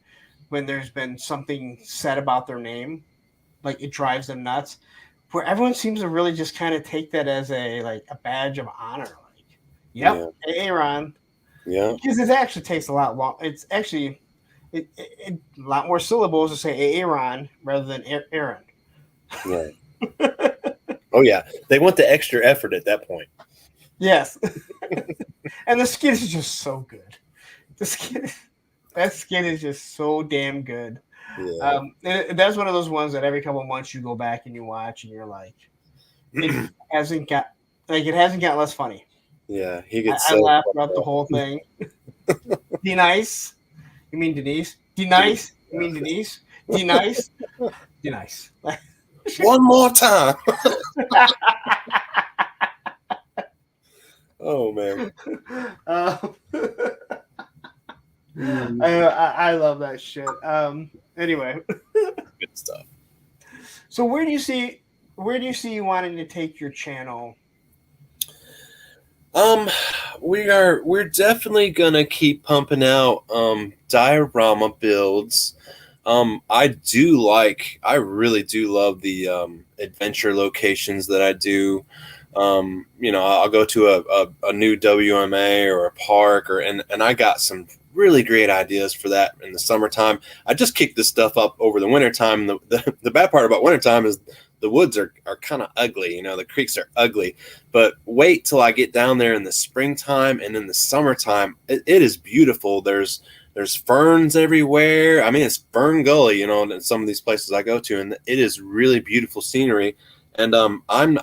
there's been something said about their name, like it drives them nuts. Where everyone seems to really just kind of take that as a badge of honor. Like, yep, yeah. Aaron.
Yeah,
because it actually takes a lot long. It's actually a lot more syllables to say Aaron rather than Aaron.
Right. Oh yeah, they want the extra effort at that point.
Yes, and the skin is just so good. That skin is just so damn good. Yeah. That's one of those ones that every couple of months you go back and you watch, and you're like, it hasn't got less funny.
Yeah, he gets.
I laughed throughout the whole thing. D-nice, you mean Denise? D-nice, you mean Denise? D-nice, D-nice.
One more time. Oh man.
I love that shit. Anyway.
Good stuff.
So where do you see you wanting to take your channel?
We're definitely gonna keep pumping out diorama builds. I really do love the adventure locations that I do. I'll go to a new WMA or a park, and I got some really great ideas for that in the summertime. I just kicked this stuff up over the wintertime. The bad part about wintertime is the woods are kind of ugly. The creeks are ugly. But wait till I get down there in the springtime and in the summertime. It is beautiful. There's ferns everywhere. I mean, it's Fern Gully, in some of these places I go to, and it is really beautiful scenery. And I'm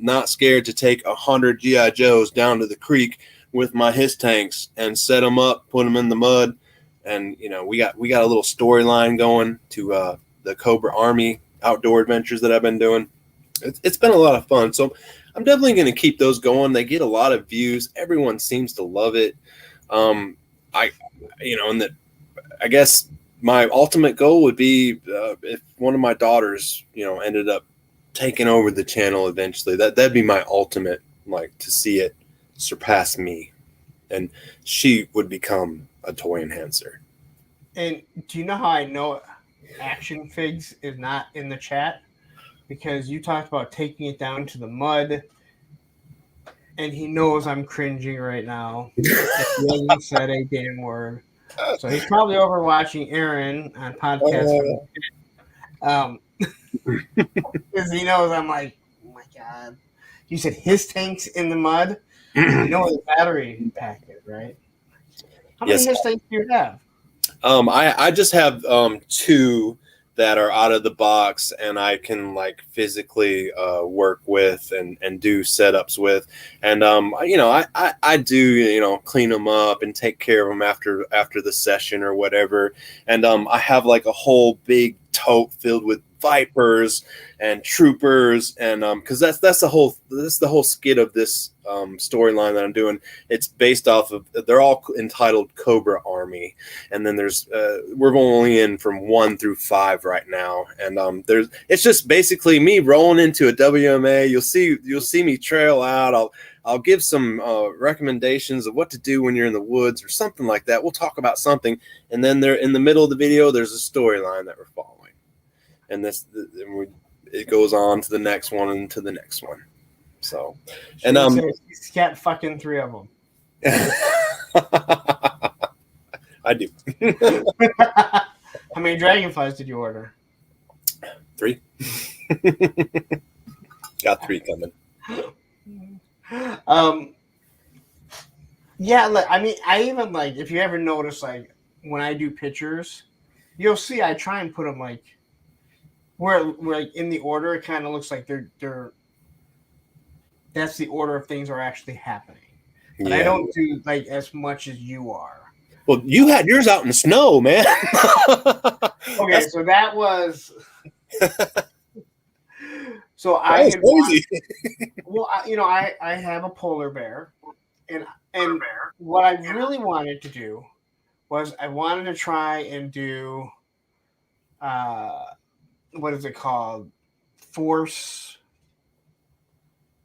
not scared to take 100 GI Joes down to the creek with my HISS tanks and set them up, put them in the mud, and we got a little storyline going to the Cobra Army outdoor adventures that I've been doing. It's been a lot of fun, so I'm definitely going to keep those going. They get a lot of views. Everyone seems to love it. I guess my ultimate goal would be if one of my daughters, ended up taking over the channel eventually. That'd be my ultimate, to see it surpass me, and she would become a toy enhancer.
And do you know how I know Action Figs is not in the chat? Because you talked about taking it down to the mud, and he knows I'm cringing right now. He hasn't said a damn word. So he's probably over watching Aaron on podcast. Because he knows I'm like, oh my God. You said HISS tanks in the mud? You know the battery pack is, right? How many HISS tanks do you have?
I just have 2 that are out of the box, and I can physically work with and do setups with. And I do clean them up and take care of them after the session or whatever. And I have a whole big tote filled with Vipers and Troopers, and because that's the whole skit of this storyline that I'm doing. It's based off of, they're all entitled Cobra Army, and then there's we're only in from 1 through 5 right now, and it's just basically me rolling into a WMA. You'll see me trail out. I'll give some recommendations of what to do when you're in the woods or something like that. We'll talk about something, and then there in the middle of the video, there's a storyline that we're following, and it goes on to the next one and to the next one. So, and
he's got fucking 3 of them.
I do.
How many dragonflies did you order?
3. Got 3 coming.
Yeah, I mean, I even like, if you ever notice, like when I do pictures, you'll see I try and put them like where like in the order. It kind of looks like they're that's the order of things are actually happening. But I don't do like as much as you are.
Well, you had yours out in the snow, man.
Okay, so that was. So
I crazy.
Well, I have a polar bear, and what I really wanted to do was I wanted to try and do, what is it called? Force.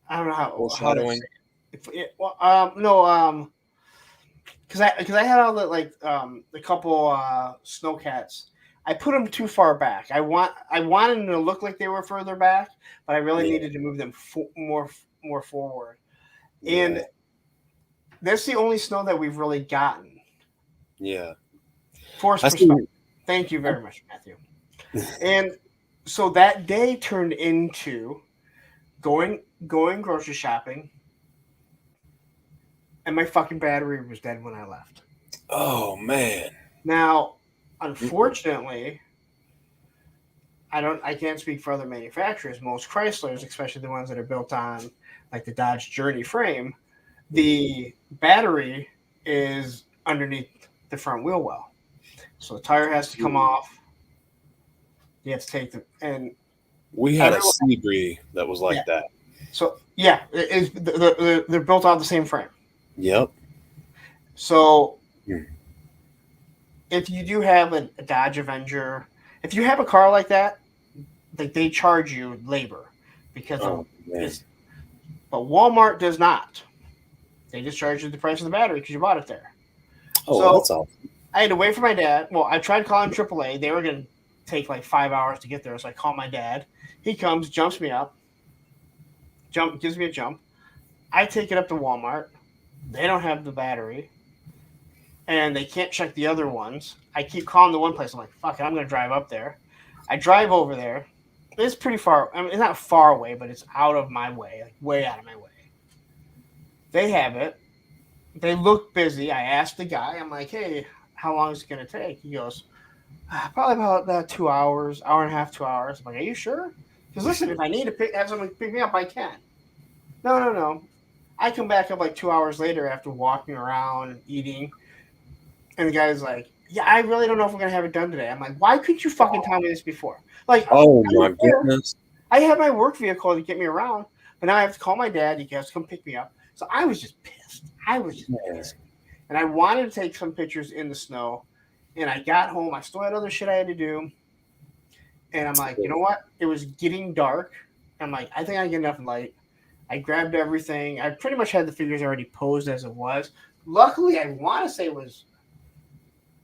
I don't know how to say it. No, because I had all the like the couple snowcats. I put them too far back. I wanted them to look like they were further back, but I really needed to move them more forward. And that's the only snow that we've really gotten.
Yeah.
Force perspective. Thank you very much, Matthew. And so that day turned into going grocery shopping, and my fucking battery was dead when I left.
Oh man.
Now, unfortunately, I can't speak for other manufacturers. Most Chryslers, especially the ones that are built on like the Dodge Journey frame, the battery is underneath the front wheel well. So the tire has to come off. You have to take and
we had a Sebring that was like that.
So yeah, they're built on the same frame.
Yep.
So if you do have a Dodge Avenger, if you have a car like that, they charge you labor because of this. But Walmart does not. They just charge you the price of the battery because you bought it there.
Oh,
so
that's awesome.
I had to wait for my dad. Well, I tried calling AAA. They were going to take like 5 hours to get there. So I call my dad. He comes, jumps me up, gives me a jump. I take it up to Walmart. They don't have the battery, and they can't check the other ones. I keep calling the one place. I'm like, fuck it, I'm going to drive up there. I drive over there. It's pretty far. I mean, it's not far away, but it's out of my way, like way out of my way. They have it. They look busy. I asked the guy, I'm like, hey, how long is it going to take? He goes, probably about 2 hours, hour and a half, 2 hours. I'm like, are you sure? Because listen, if I need to have someone pick me up, I can. No. I come back up like 2 hours later after walking around and eating. And the guy's like, yeah, I really don't know if we're going to have it done today. I'm like, why couldn't you fucking tell me this before? Like,
oh my goodness.
I had my work vehicle to get me around, but now I have to call my dad. He has to come pick me up. So I was just pissed. Pissed. And I wanted to take some pictures in the snow. And I got home. I still had other shit I had to do. And I'm like, you know what? It was getting dark. I'm like, I think I get enough light. I grabbed everything. I pretty much had the figures already posed as it was. Luckily, I want to say it was,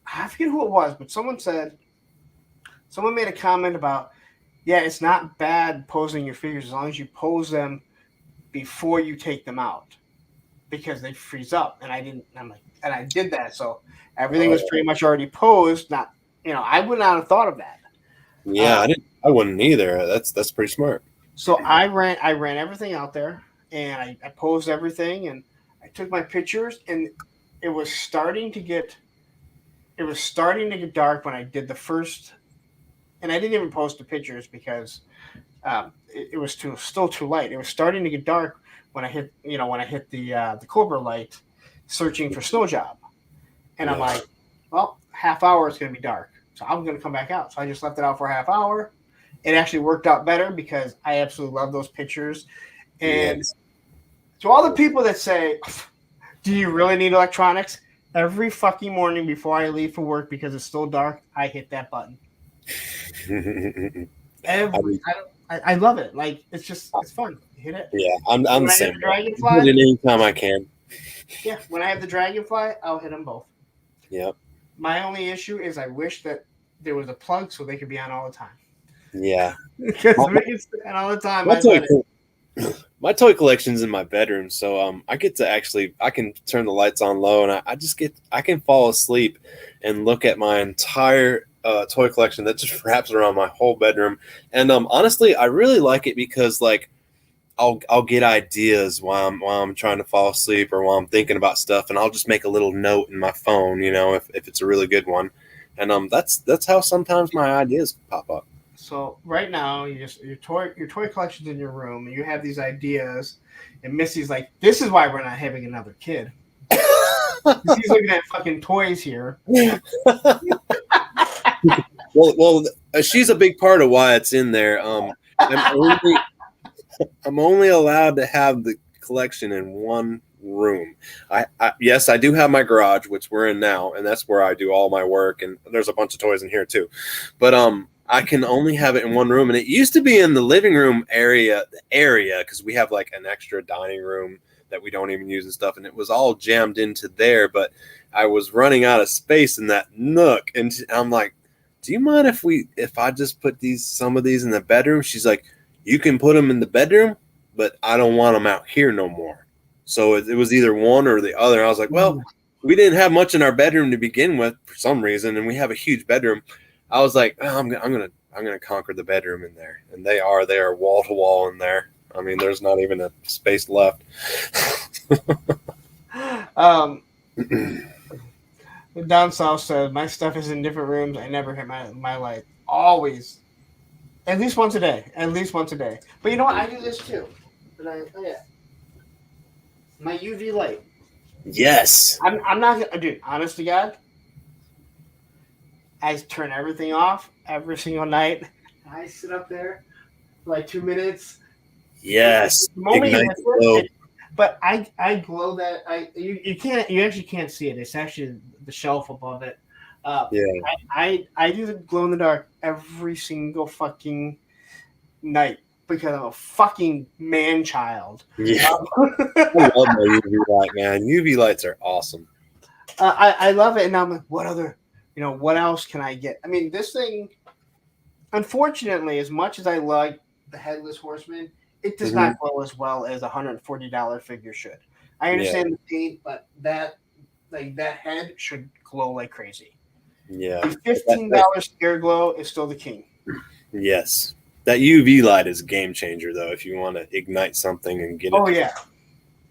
I forget who it was, but someone made a comment about, yeah, it's not bad posing your figures as long as you pose them before you take them out because they freeze up. And I did that. So everything was pretty much already posed. Not, I would not have thought of that.
Yeah, I wouldn't either. That's pretty smart.
So I ran everything out there, and I posed everything, and I took my pictures, and it was starting to get dark when I did the first, and I didn't even post the pictures because it was still too light. It was starting to get dark when I hit the Cobra light, searching for snow job, and I'm like, well, half hour it's gonna be dark, so I'm gonna come back out. So I just left it out for a half hour. it actually worked out better because I absolutely love those pictures. And
Yes.
to all the people that say, do you really need electronics? Every fucking morning before I leave for work because it's still dark, I hit that button. I love it. Like it's fun. Hit it.
Yeah, I'm the
When I hit
same.
the
Hit it
dragonfly,
anytime I can.
yeah. When I have the dragonfly, I'll hit them both.
Yep.
My only issue is I wish that there was a plug so they could be on all the time.
Yeah.
Because if it gets on all the time,
My toy collection's in my bedroom, so I get to I can turn the lights on low, and I can fall asleep and look at my entire toy collection that just wraps around my whole bedroom. And honestly, I really like it because like I'll get ideas while I'm trying to fall asleep or while I'm thinking about stuff, and I'll just make a little note in my phone, if it's a really good one, and that's how sometimes my ideas pop up.
So right now, your toy collection's in your room, and you have these ideas, and Missy's like, "This is why we're not having another kid." He's looking at fucking toys here.
well, she's a big part of why it's in there. I'm only allowed to have the collection in one room. Yes, I do have my garage, which we're in now, and that's where I do all my work. And there's a bunch of toys in here too, but I can only have it in one room. And it used to be in the living room area, because we have like an extra dining room that we don't even use and stuff, and it was all jammed into there. But I was running out of space in that nook, and I'm like, "Do you mind if I just put some of these in the bedroom?" She's like, "You can put them in the bedroom, but I don't want them out here no more." So it was either one or the other. I was like, well, we didn't have much in our bedroom to begin with for some reason, and we have a huge bedroom. I was like, oh, I'm gonna conquer the bedroom in there, and they are wall to wall in there. I mean, there's not even a space left.
Down south said my stuff is in different rooms. I never hit my light. Always. At least once a day. But you know what? I do this too. My UV light.
Yes.
I'm not gonna, dude. Honest to God, I turn everything off every single night. I sit up there for like 2 minutes.
Yes.
But I glow that. You actually can't see it. It's actually the shelf above it. I do the glow in the dark every single fucking night because I'm a fucking man child.
Yeah. I love my UV light, man. UV lights are awesome.
I love it, and I'm like, what else can I get? I mean, this thing, unfortunately, as much as I like the Headless Horseman, it does not glow as well as a $140 figure should. I understand the paint, but that head should glow like crazy.
Yeah.
The $15 Scare Glow is still the king.
Yes. That UV light is a game changer, though, if you want to ignite something and get it.
Oh, yeah.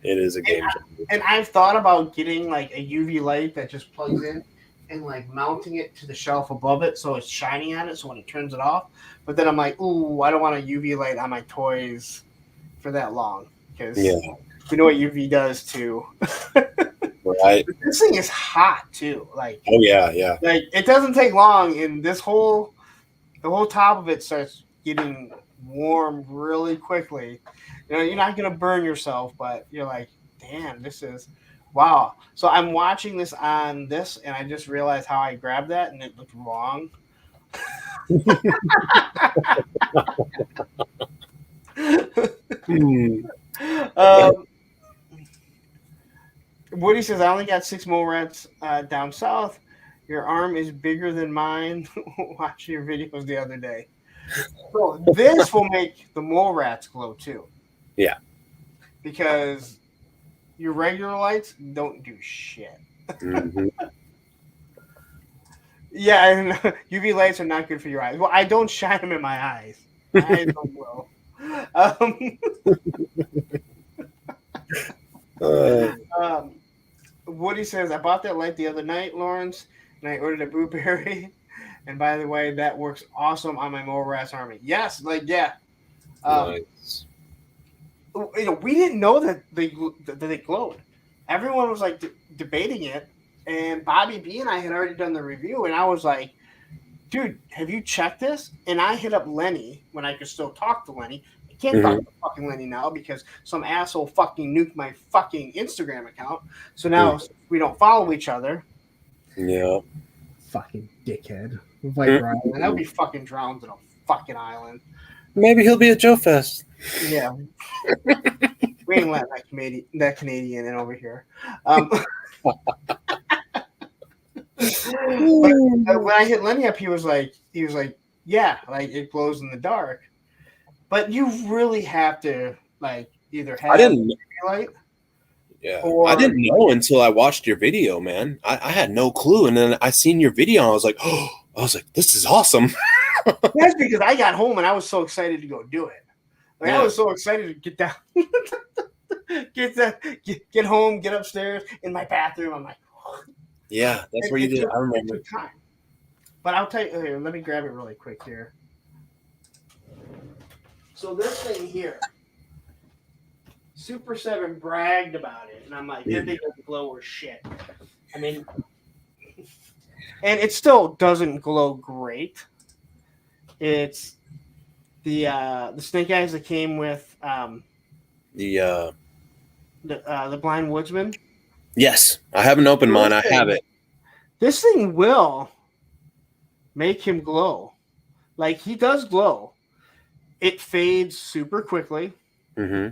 It is a game changer.
And I've thought about getting like a UV light that just plugs in and like mounting it to the shelf above it so it's shining on it so when it turns it off. But then I'm like, ooh, I don't want a UV light on my toys for that long. Because you know what UV does too.
Right.
This thing is hot too. Like,
oh yeah.
Like it doesn't take long, and the whole top of it starts getting warm really quickly. You're not gonna burn yourself, but you're like, damn, this is wow. So I'm watching this on this, and I just realized how I grabbed that, and it looked wrong. Woody says, I only got 6 mole rats down south. Your arm is bigger than mine. Watching your videos the other day. So this will make the mole rats glow too.
Yeah.
Because your regular lights don't do shit.
Mm-hmm.
Yeah, and UV lights are not good for your eyes. Well, I don't shine them in my eyes. My eyes don't glow. Woody says, I bought that light the other night, Lawrence, and I ordered a blueberry. And by the way, that works awesome on my mole rats army. Yes, nice. We didn't know that they glowed. Everyone was like debating it, and Bobby B and I had already done the review, and I was like, dude, have you checked this? And I hit up Lenny when I could still talk to Lenny. I can't
Mm-hmm.
talk to fucking Lenny now because some asshole fucking nuked my fucking Instagram account. So now we don't follow each other.
Yeah.
Fucking dickhead. Viper Island. That would be fucking drowned in a fucking island.
Maybe he'll be at Joe Fest.
Yeah. We ain't letting that Canadian in over here. But when I hit Lenny up, he was like, yeah, like it glows in the dark. But you really have to like either have
I didn't.
light.
Yeah,
Or,
I didn't know until I watched your video, man. I had no clue, and then I seen your video, and I was like, oh, this is awesome.
That's because I got home and I was so excited to go do it. Like I was so excited to get down, get home, get upstairs in my bathroom. I'm like,
yeah, that's where you did. I remember.
Time. But I'll tell you. Here, let me grab it really quick here. So this thing here, Super 7 bragged about it, and I'm like, this thing doesn't glow or shit. I mean, and it still doesn't glow great. It's the snake eyes that came with the Blind Woodsman.
Yes, I haven't opened mine. I have it.
This thing will make him glow. Like he does glow. It fades super quickly.
Mm-hmm.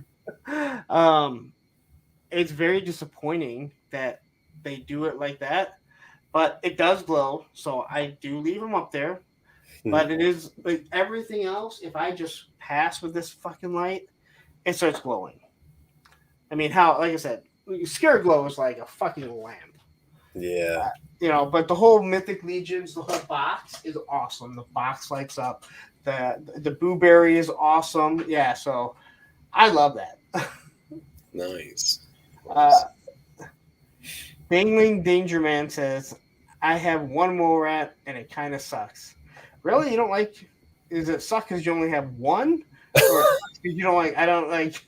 It's very disappointing that they do it like that, but it does glow. So I do leave them up there. But it is like everything else. If I just pass with this fucking light, it starts glowing. I mean, like I said, Scare Glow is like a fucking lamp.
Yeah.
But the whole Mythic Legions, the whole box is awesome. The box lights up. The Boo Berry is awesome. Yeah, so I love that.
Nice.
Dangling Danger Man says, I have one mole rat and it kind of sucks. Really? You don't like? Does it suck because you only have one? Or you don't like? I don't like.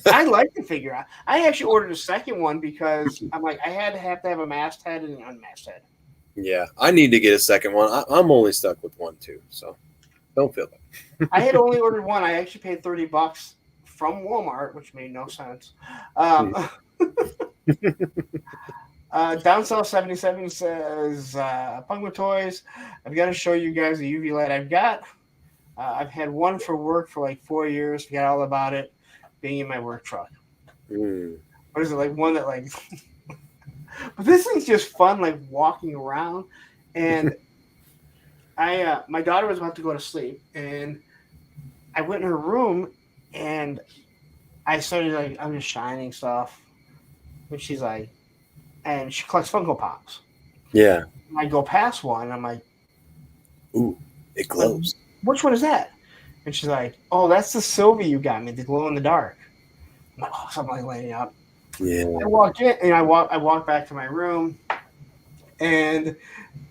I like the figure. I actually ordered a second one because I'm like, I have to have a masthead and an unmasked head.
Yeah, I need to get a second one. I'm only stuck with one too, so don't feel bad.
I had only ordered one. I actually paid $30 from Walmart, which made no sense. Down South 77 says, Pugma Toys, I've got to show you guys the UV light I've got. I've had one for work for like 4 years. Forgot all about it being in my work truck. What is it, like one that like... But this thing's just fun, like walking around. And my daughter was about to go to sleep, and I went in her room, and I started like, I'm just shining stuff. And she's like, and she collects Funko Pops.
Yeah.
And I go past one, and I'm like,
ooh, it glows.
Which one is that? And she's like, oh, that's the Sylvie you got me, the glow in the dark. I'm like, oh, something like lighting up.
Yeah.
I walk in, and I walk back to my room, and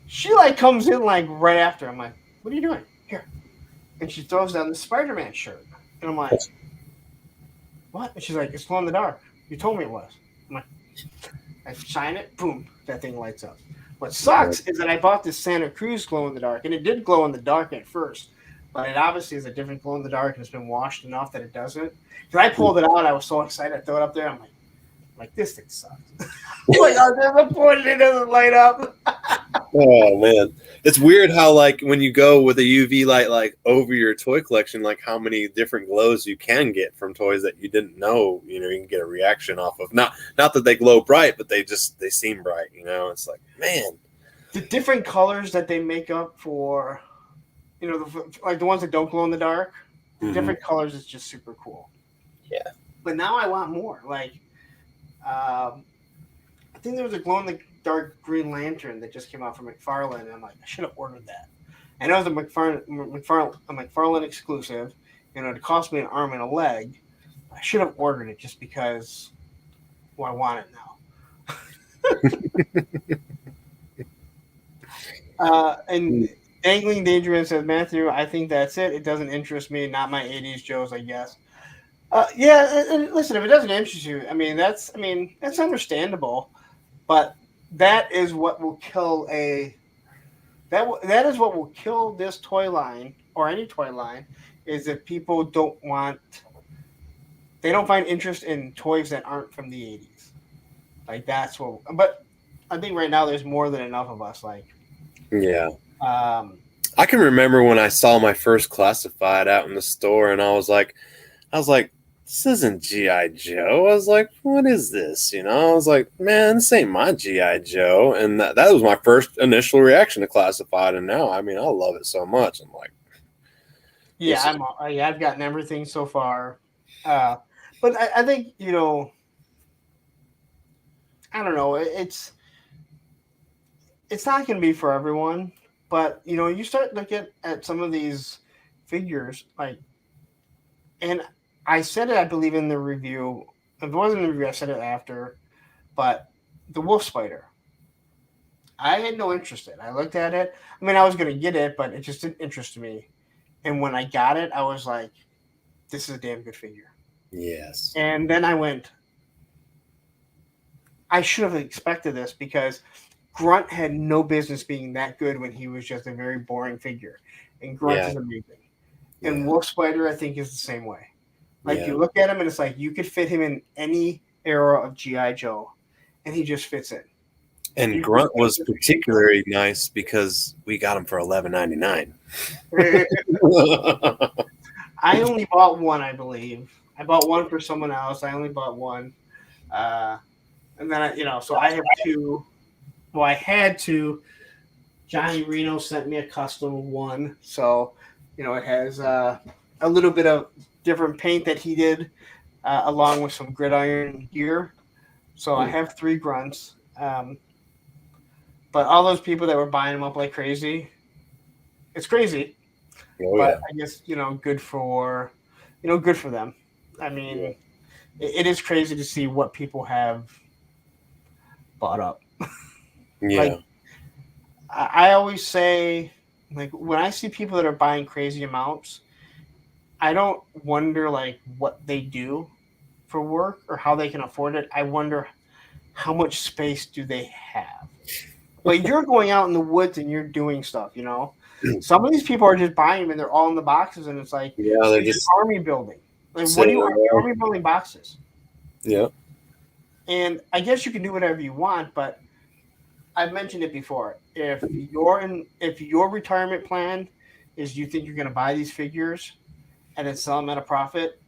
she like comes in like right after. I'm like, what are you doing? Here. And she throws down the Spider-Man shirt. And I'm like, what? And she's like, it's glow in the dark. You told me it was. I'm like, I shine it, boom, that thing lights up. What sucks is that I bought this Santa Cruz glow in the dark, and it did glow in the dark at first, but it obviously is a different glow in the dark, and it's been washed enough that it doesn't. Because I pulled it out, I was so excited, I threw it up there. I'm like, this thing sucks. Like, there's a point it doesn't light up.
Oh man, it's weird how like when you go with a UV light like over your toy collection, like how many different glows you can get from toys that you didn't know. You can get a reaction off of. Not that they glow bright, but they seem bright. It's like, man,
the different colors that they make up for, like the ones that don't glow in the dark. The different colors is just super cool.
Yeah.
But now I want more. Like, I think there was a glow in the dark Green Lantern that just came out from McFarlane, and I'm like, I should have ordered that. I know it was a McFarlane exclusive. It cost me an arm and a leg. I should have ordered it just because, I want it now. And Dangling Dangerous says, Matthew, I think that's it. It doesn't interest me. Not my 80s Joes, I guess. Yeah, and listen, if it doesn't interest you, that's understandable. But that is what will kill that is what will kill this toy line or any toy line, is if people they don't find interest in toys that aren't from the 80s. Like that's what. But I think right now there's more than enough of us. Like,
yeah. I can remember when I saw my first classified out in the store, and I was like, this isn't G.I. Joe. I was like, what is this? I was like, man, this ain't my G.I. Joe. And that was my first initial reaction to classified. And now, I love it so much. I'm like,
yeah, I've gotten everything so far. But I think, I don't know. It's not going to be for everyone. But, you start looking at some of these figures, like, and I said it, I believe, in the review. If it wasn't in the review, I said it after. But the wolf spider, I had no interest in. I looked at it. I was going to get it, but it just didn't interest me. And when I got it, I was like, this is a damn good figure.
Yes.
And then I went, I should have expected this, because Grunt had no business being that good when he was just a very boring figure. And Grunt is amazing. And Wolf Spider, I think, is the same way. Like, you look at him and it's like you could fit him in any era of G.I. Joe, and he just fits in.
And Grunt was particularly nice because we got him for $11.99.
I only bought one, I believe. I bought one for someone else. I only bought one. And then, so I have two. Well, I had two. Johnny Reno sent me a custom one. So, it has a little bit of different paint that he did, along with some gridiron gear. So I have 3 Grunts. But all those people that were buying them up like crazy, it's crazy.
Oh,
but I guess, good for them. It is crazy to see what people have bought up.
Yeah.
Like, I always say, like, when I see people that are buying crazy amounts, I don't wonder, like, what they do for work or how they can afford it. I wonder how much space do they have. But you're going out in the woods and you're doing stuff, Some of these people are just buying them and they're all in the boxes, and it's like,
they're just
army building. Like, what do you want? Army building boxes.
Yeah.
And I guess you can do whatever you want, but I've mentioned it before. If your retirement plan is you think you're going to buy these figures and then sell them at a profit,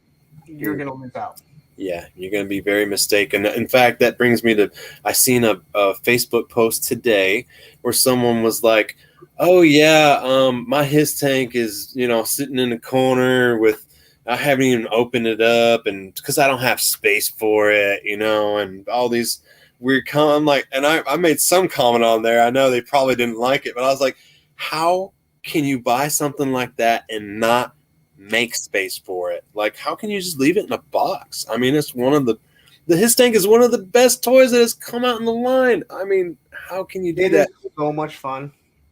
you're going to lose out.
Yeah, you're going to be very mistaken. In fact, that brings me to, I seen a Facebook post today where someone was like, oh yeah, my his tank is, sitting in the corner with, I haven't even opened it up, and because I don't have space for it, and all these weird comments. And I made some comment on there. I know they probably didn't like it, but I was like, how can you buy something like that and not make space for it? Like, how can you just leave it in a box? It's one of the his tank is one of the best toys that has come out in the line. How can you do that?
It is so much fun.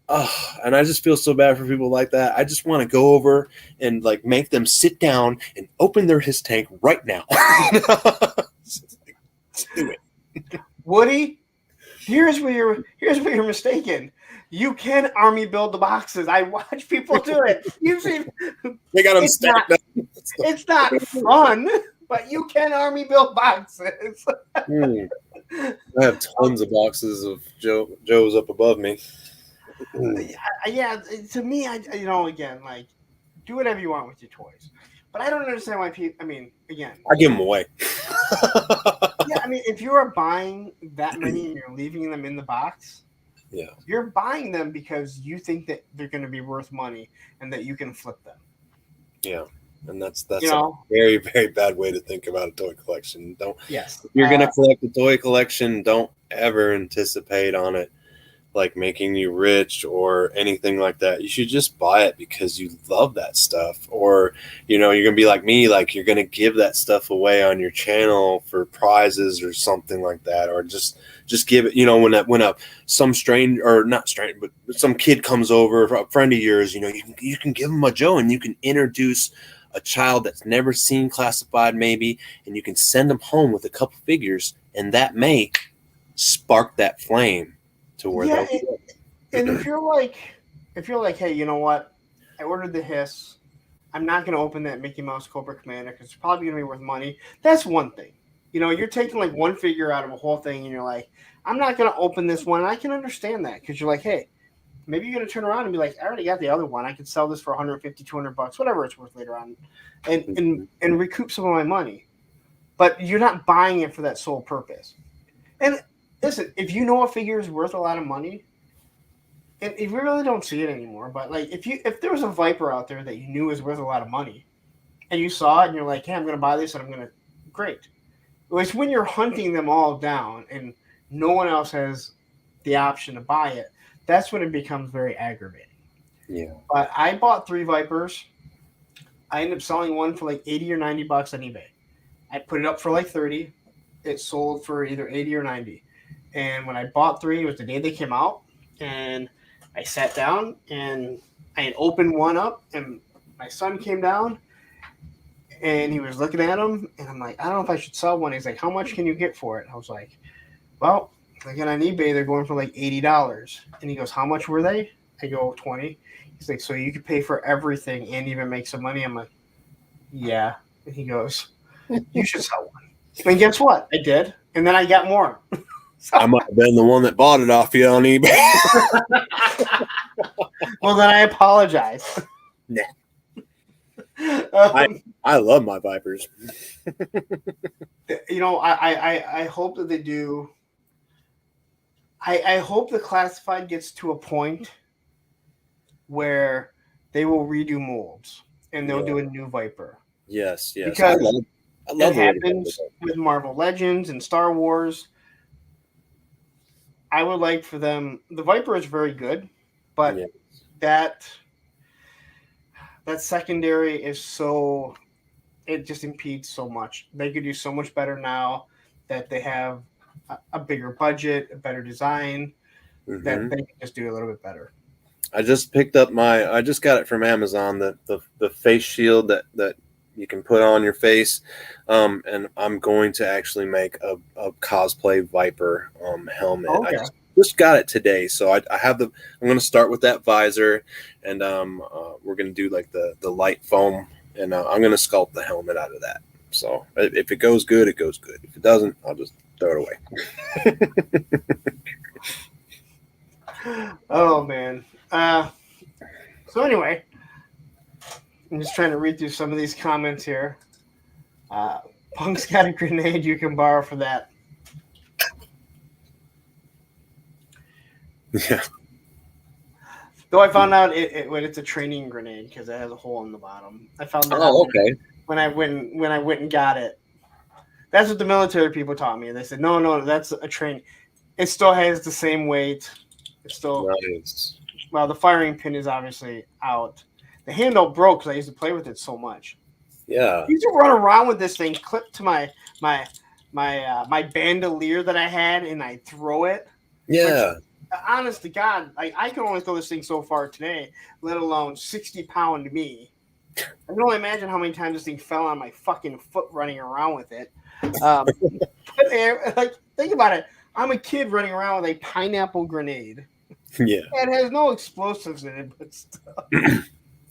Oh, and I just feel so bad for people like that. I just want to go over and like make them sit down and open their his tank right now. Let's do it.
Woody, here's where you're mistaken. You can army build the boxes. I watch people do it.
They got them stacked up.
It's not fun, but you can army build boxes.
I have tons of boxes of Joe's up above me.
Yeah, to me, again, like, do whatever you want with your toys. But I don't understand why people, again.
I give them away.
Yeah, if you're buying that many and you're leaving them in the box,
yeah,
you're buying them because you think that they're going to be worth money and that you can flip them.
Yeah, and that's a very, very bad way to think about a toy collection.
Yes.
If you're going to collect a toy collection, don't ever anticipate on it like making you rich or anything like that. You should just buy it because you love that stuff, or you're going to be like me, like you're going to give that stuff away on your channel for prizes or something like that, or just give it, when some stranger, or not stranger, but some kid comes over, a friend of yours, you can give them a Joe, and you can introduce a child that's never seen classified maybe, and you can send them home with a couple figures, and that may spark that flame to where
and if you're like, if you're like, hey, you know what? I ordered the Hiss. I'm not going to open that Mickey Mouse Cobra Commander because it's probably going to be worth money. That's one thing. You know, you're taking like one figure out of a whole thing and you're like, I'm not going to open this one. And I can understand that because you're like, hey, maybe you're going to turn around and be like, I already got the other one. I can sell this for 150, 200 bucks, whatever it's worth later on, and recoup some of my money. But you're not buying it for that sole purpose. And listen, if you know a figure is worth a lot of money, and we really don't see it anymore, but like if there was a Viper out there that you knew was worth a lot of money, and you saw it and you're like, hey, I'm going to buy this and I'm going to, great. It's when you're hunting them all down and no one else has the option to buy it. That's when it becomes very aggravating.
Yeah.
But I bought 3 Vipers. I ended up selling one for like 80 or 90 bucks on eBay. I put it up for like 30. It sold for either 80 or 90. And when I bought 3, it was the day they came out. And I sat down and I had opened one up and my son came down and he was looking at them and I'm like, I don't know if I should sell one. He's like, how much can you get for it? I was like, well, again on eBay, they're going for like $80. And he goes, how much were they? I go, 20. He's like, so you could pay for everything and even make some money? I'm like, yeah. And he goes, you should sell one. And guess what? I did. And then I got more.
I might have been the one that bought it off you on eBay.
Well, then I apologize.
Nah. I love my Vipers.
You know, I hope that they do. I hope the classified gets to a point where they will redo molds and they'll do a new Viper.
Yes.
Because
I love
it happens with Marvel Legends and Star Wars. I would like for them. The Viper is very good, but that secondary is so, it just impedes so much. They could do so much better now that they have a bigger budget, a better design, that they can just do a little bit better.
I just picked up I just got it from Amazon, the face shield that you can put on your face, and I'm going to actually make a cosplay Viper helmet.
Okay.
I just got it today, so I have I'm going to start with that visor, and we're going to do like the light foam, and I'm going to sculpt the helmet out of that. So if it goes good, it goes good. If it doesn't, I'll just throw it away.
Oh man. So anyway, I'm just trying to read through some of these comments here. Punk's got a grenade you can borrow for that.
Yeah.
Though I found out it's a training grenade because it has a hole in the bottom. I found that out
okay.
when I went and got it. That's what the military people taught me. They said, no, that's a train. It still has the same weight. It's still
Nice.
Well, the firing pin is obviously out. The handle broke because I used to play with it so much.
Yeah.
I used to run around with this thing clipped to my bandolier that I had, and I throw it.
Yeah.
Which, honest to God, I can only throw this thing so far today, let alone 60-pound me. I can only imagine how many times this thing fell on my fucking foot running around with it. But like, think about it. I'm a kid running around with a pineapple grenade.
Yeah.
It has no explosives in it, but still.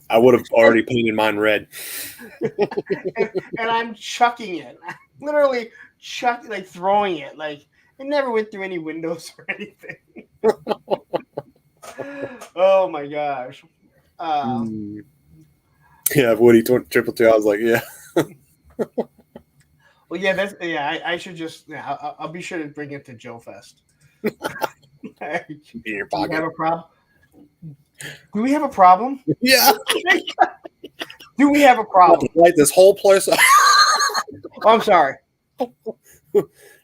I would have already painted mine red.
and I'm chucking it. I'm literally throwing it. Like, it never went through any windows or anything. Oh my gosh.
Yeah, Woody 222. I was like, yeah.
Well, yeah, I should just, I'll be sure to bring it to Joe Fest.
In your pocket.
Do we have a problem? Do we have a problem?
Yeah.
Do we have a problem?
Light this whole place up.
Oh, I'm sorry.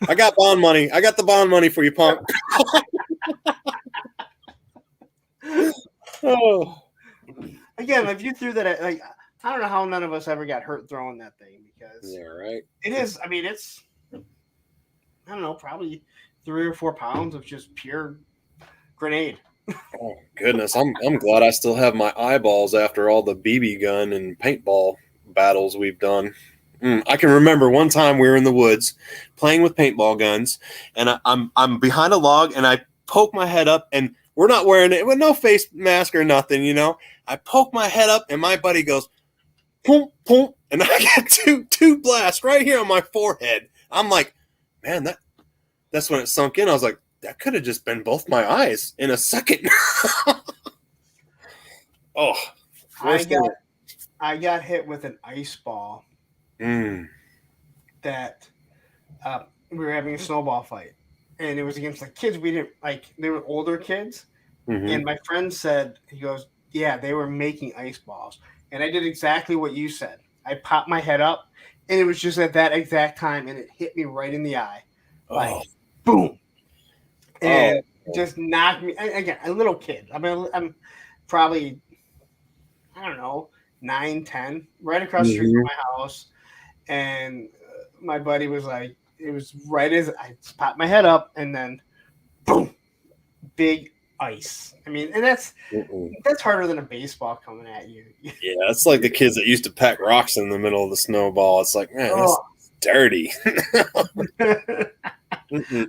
I got bond money. I got the bond money for you, punk. Oh.
Again, if you threw that at, like, I don't know how none of us ever got hurt throwing that thing because
right.
It is. I mean, it's, I don't know, probably 3 or 4 pounds of just pure grenade.
Oh goodness, I'm glad I still have my eyeballs after all the BB gun and paintball battles we've done. I can remember one time we were in the woods playing with paintball guns, and I'm behind a log, and I poke my head up, and we're not wearing it with no face mask or nothing, you know. I poke my head up, and my buddy goes, boom, boom, and I get two blasts right here on my forehead. I'm like, man, that's when it sunk in. I was like, that could have just been both my eyes in a second. Oh,
I got hit with an ice ball that we were having a snowball fight, and it was against like kids we didn't like. They were older kids, and my friend said, he goes, yeah, they were making ice balls, and I did exactly what you said. I popped my head up, and it was just at that exact time, and it hit me right in the eye, like boom, and just knocked me. Again, a little kid. I mean, I'm probably, I don't know, 9, 10, right across the street from my house. And my buddy was like, it was right as I popped my head up, and then boom, big ice. I mean, and that's harder than a baseball coming at you.
Yeah, it's like the kids that used to pack rocks in the middle of the snowball. It's like, man, that's dirty.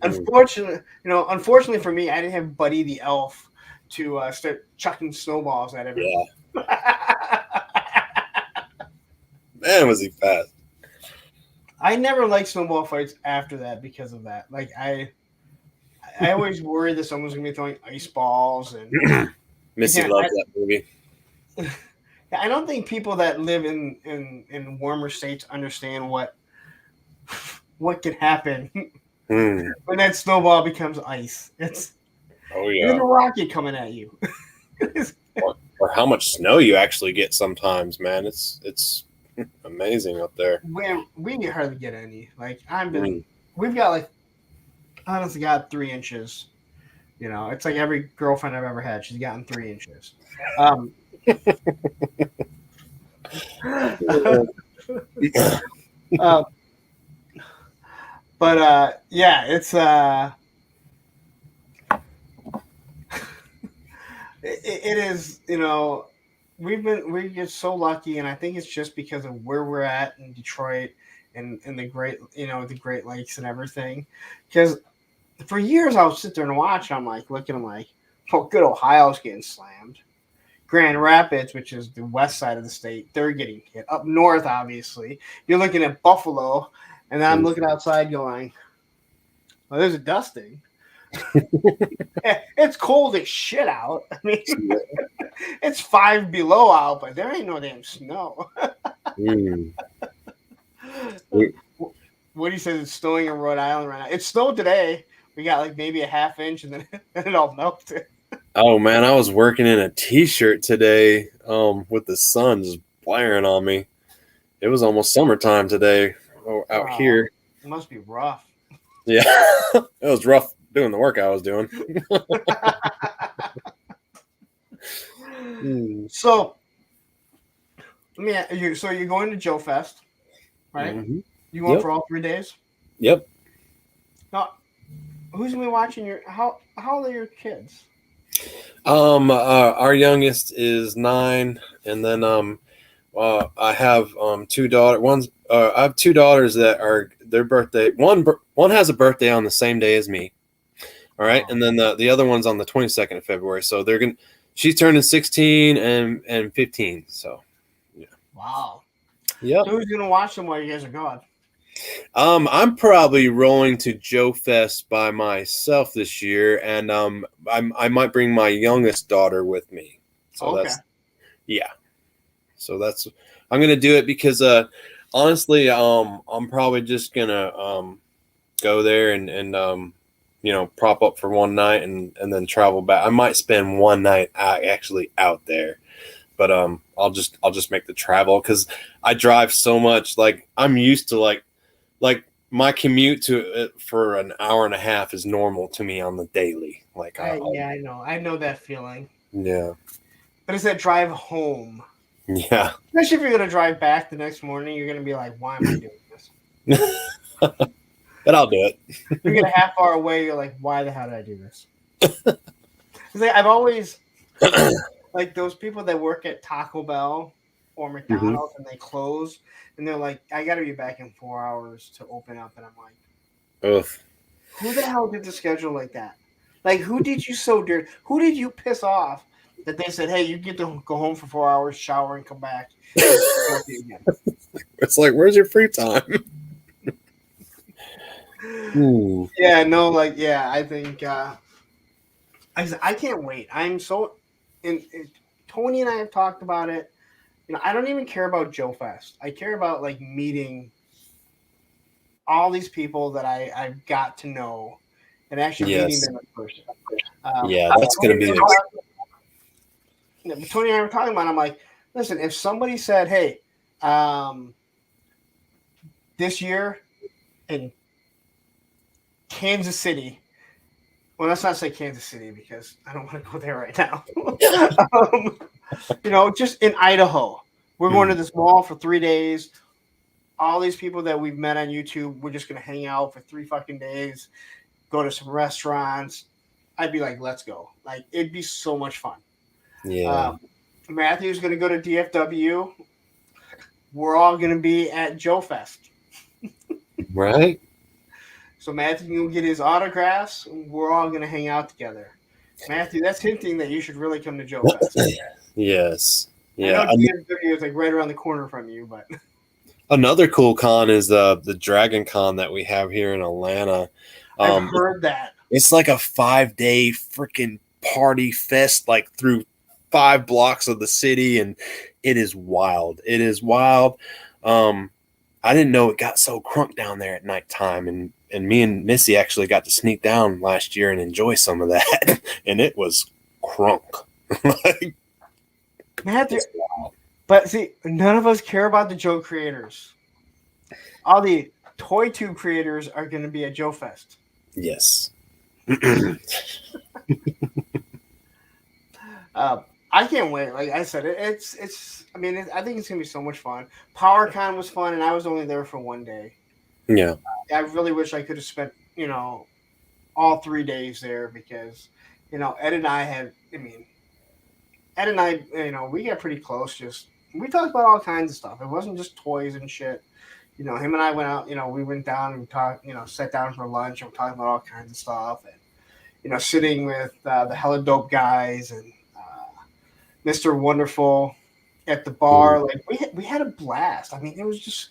Unfortunately for me, I didn't have Buddy the Elf to start chucking snowballs at everyone.
Yeah. Man, was he fast.
I never liked snowball fights after that because of that. Like I always worried that someone's gonna be throwing ice balls and
Missy loved that movie.
I don't think people that live in warmer states understand what can happen when that snowball becomes ice. It's there's a rocket coming at you.
or how much snow you actually get sometimes, man. It's amazing up there.
We hardly get any. Like we've got like, honestly, got 3 inches. You know, it's like every girlfriend I've ever had, she's gotten 3 inches. But yeah, it's it is, you know, we get so lucky, and I think it's just because of where we're at in Detroit and the Great Lakes and everything. Because for years I would sit there and watch, and I'm like looking, I'm like, oh, good Ohio's getting slammed. Grand Rapids, which is the west side of the state, they're getting hit. Up north, obviously, you're looking at Buffalo, and then I'm looking outside going, well, there's a dusting. It's cold as shit out. I mean, it's 5 below out, but there ain't no damn snow. Woody says it's snowing in Rhode Island right now. It snowed today. We got like maybe a half inch, and then it all melted.
Oh man, I was working in a t-shirt today with the sun just blaring on me. It was almost summertime today out here.
It must be rough.
Yeah, it was rough doing the work I was doing.
So, let me ask you. So you're going to Joe Fest, right? Mm-hmm. You going for all 3 days?
Yep.
Now, who's gonna be watching your? How old are your kids?
Our youngest is 9, and then I have 2 daughters. I have 2 daughters that are their birthday. One has a birthday on the same day as me. All right, and then the other one's on the 22nd of February. So she's turning 16 and 15. So, yeah. Wow.
Yep. So who's gonna watch them while you guys are gone?
I'm probably rolling to Joe Fest by myself this year, and I might bring my youngest daughter with me. So I'm gonna do it because honestly, I'm probably just gonna go there and prop up for one night and then travel back. I might spend one night actually out there, but I'll just make the travel because I drive so much. Like I'm used to like my commute for an hour and a half is normal to me on the daily. Like
I know that feeling.
Yeah,
but it's that drive home.
Yeah,
especially if you're gonna drive back the next morning, you're gonna be like, why am I doing this?
But I'll do it.
You get a half hour away, you're like, why the hell did I do this? I've always like those people that work at Taco Bell or McDonald's and they close and they're like, I gotta be back in 4 hours to open up, and I'm like,
ugh.
Who the hell did the schedule like that? Like, who did you so dirty? Who did you piss off that they said, "Hey, you get to go home for 4 hours, shower, and come back and work again"?
It's like, where's your free time? Ooh.
Yeah, no, like, yeah, I think I can't wait. I'm so, and Tony and I have talked about it. I don't even care about Joe Fest. I care about like meeting all these people that I've got to know and actually meeting
Yes.
them in person.
Yeah, that's going to be
Tony and I were talking about it. I'm like, listen, if somebody said, hey, this year in Kansas City, well, let's not say Kansas City because I don't want to go there right now. Just in Idaho, we're going to this mall for 3 days. All these people that we've met on YouTube, we're just going to hang out for 3 fucking days, go to some restaurants. I'd be like, let's go. Like, it'd be so much fun.
Yeah.
Matthew's going to go to DFW. We're all going to be at Joe Fest.
Right?
So Matthew will get his autographs. We're all going to hang out together. Matthew, that's hinting that you should really come to Joe Fest.
Yes.
Yeah. I know DFW is like right around the corner from you, but
another cool con is the Dragon Con that we have here in Atlanta.
I've heard that. It's
like a 5-day freaking party fest, like through 5 blocks of the city, and it is wild. It is wild. I didn't know it got so crunk down there at nighttime, and me and Missy actually got to sneak down last year and enjoy some of that, and it was crunk.
Matthew, but see, none of us care about the Joe creators. All the Toy Tube creators are going to be at Joe Fest.
Yes.
I can't wait. Like I said, it's. I mean, I think it's gonna be so much fun. PowerCon was fun, and I was only there for 1 day.
Yeah.
I really wish I could have spent all 3 days there because Ed and I had. I mean, Ed and I, we got pretty close. Just we talked about all kinds of stuff. It wasn't just toys and shit. Him and I went out. We went down and talked. Sat down for lunch and we're talking about all kinds of stuff. And sitting with the Hella Dope guys and Mr. Wonderful at the bar. Like we had a blast. I mean, it's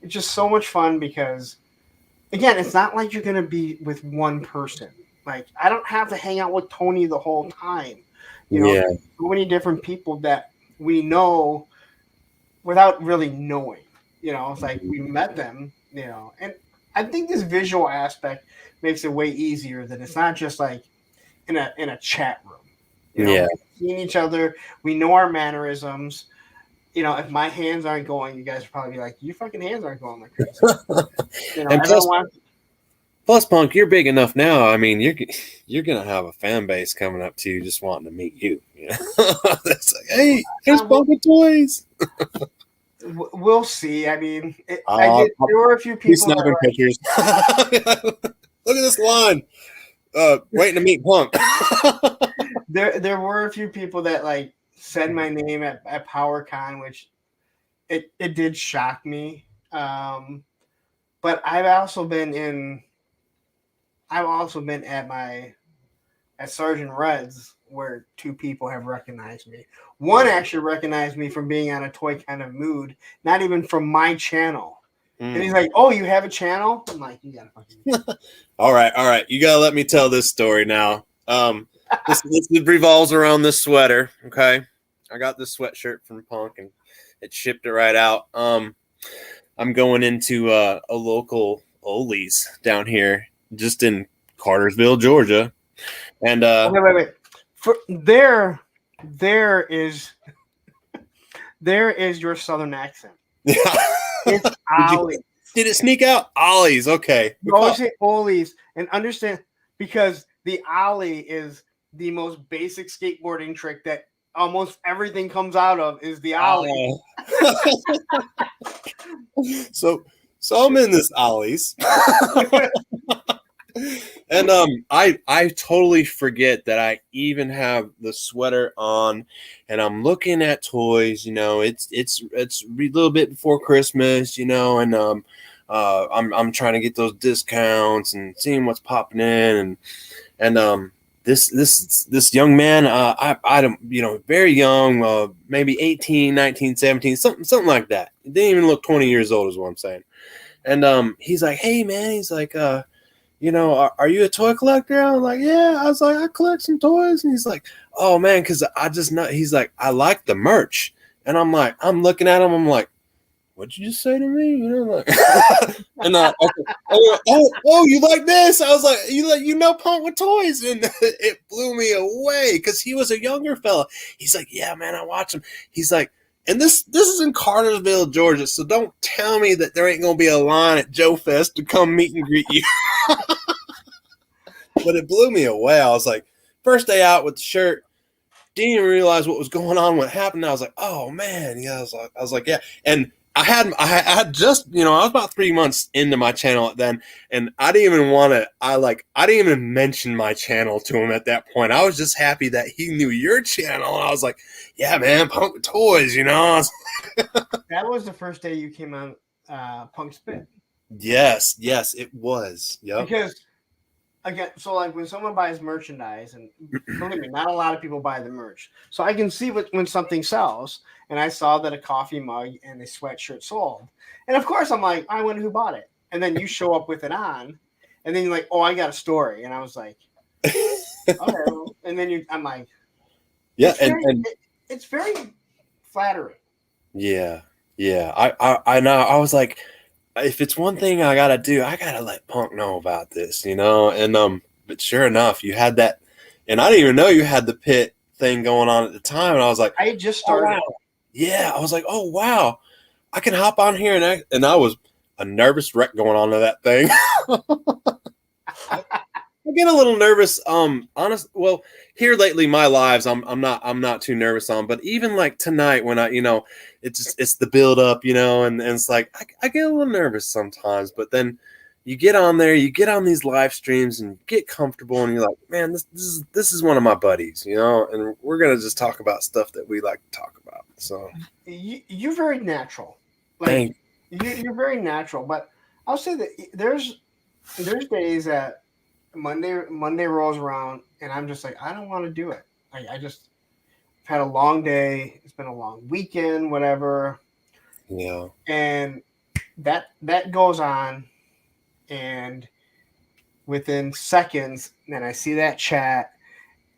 just so much fun because again, it's not like you're gonna be with one person. Like I don't have to hang out with Tony the whole time. So many different people that we know without really knowing. It's like we met them, and I think this visual aspect makes it way easier than it's not just like in a chat room. We've seen each other, we know our mannerisms. If my hands aren't going, you guys will probably be like, your fucking hands aren't going like crazy.
And plus, Punk, you're big enough now. I mean, you're gonna have a fan base coming up to you just wanting to meet you. That's like, hey, here's Punk with toys.
We'll see. I mean, there were a few people.
Snapping pictures. Look at this line. Waiting to meet Punk.
There were a few people that like said my name at PowerCon, which it did shock me. But I've also been at Sergeant Red's where 2 people have recognized me. One actually recognized me from being on a Toy Kind of Mood, not even from my channel. And he's like, "Oh, you have a channel?" I'm like, "You gotta fucking."
All right. You gotta let me tell this story now. This revolves around this sweater. Okay, I got this sweatshirt from Punk, and it shipped it right out. I'm going into a local Ollie's down here, just in Cartersville, Georgia, and
wait. There is your Southern accent. It's Ollie's.
Did it sneak out? Ollie's, okay.
You always say Ollie's, and understand because the Ollie is the most basic skateboarding trick that almost everything comes out of is the Ollie.
So I'm in this Ollie's. And I totally forget that I even have the sweater on, and I'm looking at toys. It's a little bit before Christmas, and I'm trying to get those discounts and seeing what's popping in, and this young man, I don't, very young, maybe 18, 19, 17, something like that. He didn't even look 20 years old, is what I'm saying. And he's like, hey man, he's like, are you a toy collector? I was like, yeah. I was like, I collect some toys. And he's like, oh man, because I just know. He's like, I like the merch. And I'm like, I'm looking at him. I'm like, what'd you just say to me? Like, and oh, you like this? I was like, Punk with toys, and it blew me away because he was a younger fella. He's like, yeah, man, I watch him. He's like, and this is in Cartersville, Georgia, so don't tell me that there ain't gonna be a line at Joe Fest to come meet and greet you. But it blew me away. I was like, first day out with the shirt, didn't even realize what was going on, what happened. I was like, oh man, yeah. I was like, yeah, and I had just, I was about 3 months into my channel then, and I didn't even mention my channel to him at that point. I was just happy that he knew your channel. And I was like, yeah, man, Punk with Toys,
That was the first day you came on Punk Spit.
Yes, it was. Yep.
Because, again, so like when someone buys merchandise, and believe me, not a lot of people buy the merch. So I can see when something sells, and I saw that a coffee mug and a sweatshirt sold. And of course I'm like, I wonder who bought it. And then you show up with it on, and then you're like, oh, I got a story. And I was like, okay. Well. And then I'm like,
yeah,
it's very flattering.
Yeah. I know. I was like, if it's one thing I gotta do, I gotta let Punk know about this, And but sure enough, you had that, and I didn't even know you had the pit thing going on at the time. And I was like,
I had just started.
Oh, wow. Yeah, I was like, oh wow, I can hop on here, and I was a nervous wreck going on to that thing. I get a little nervous. Honest. Well, here lately, my lives, I'm not too nervous on. But even like tonight, when it's the build up, and it's like I get a little nervous sometimes. But then you get on there, you get on these live streams, and you get comfortable, and you're like, man, this is one of my buddies, and we're gonna just talk about stuff that we like to talk about. So
you're very natural. Like you're very natural. But I'll say that there's days that Monday rolls around and I'm just like, I don't want to do it. I just had a long day. It's been a long weekend, whatever.
Yeah.
And that goes on, and within seconds, then I see that chat,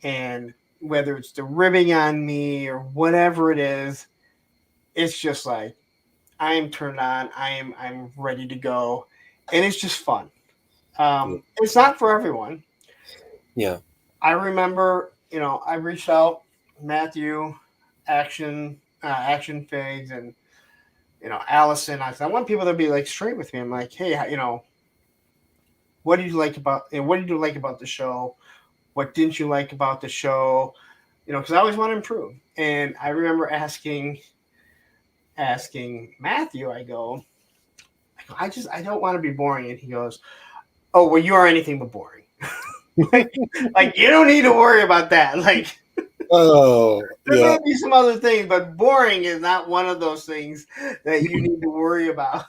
and whether it's the ribbing on me or whatever it is, it's just like I am turned on. I'm ready to go, and it's just fun. It's not for everyone.
Yeah.
I remember, I reached out, Matthew, Action Figs, and, Allison. I said, I want people to be like straight with me. I'm like, hey, what did you like about the show? What didn't you like about the show? Because I always want to improve. And I remember asking Matthew, I go, I don't want to be boring. And he goes, oh, well, you are anything but boring. like you don't need to worry about that. Like, there may be some other things, but boring is not one of those things that you need to worry about.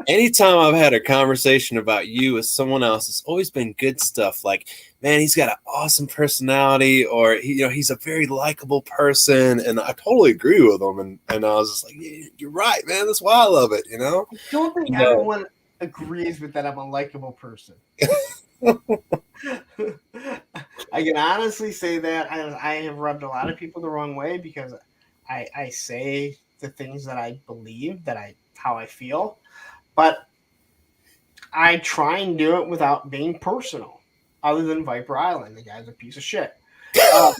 Anytime I've had a conversation about you with someone else, it's always been good stuff. Like, man, he's got an awesome personality, or he's a very likable person, and I totally agree with him. And I was just like, yeah, you're right, man. That's why I love it.
I don't think everyone agrees with that I'm a likable person. I can honestly say that I have rubbed a lot of people the wrong way because I say the things that I believe, how I feel, but I try and do it without being personal. Other than Viper Island, the guy's a piece of shit.
I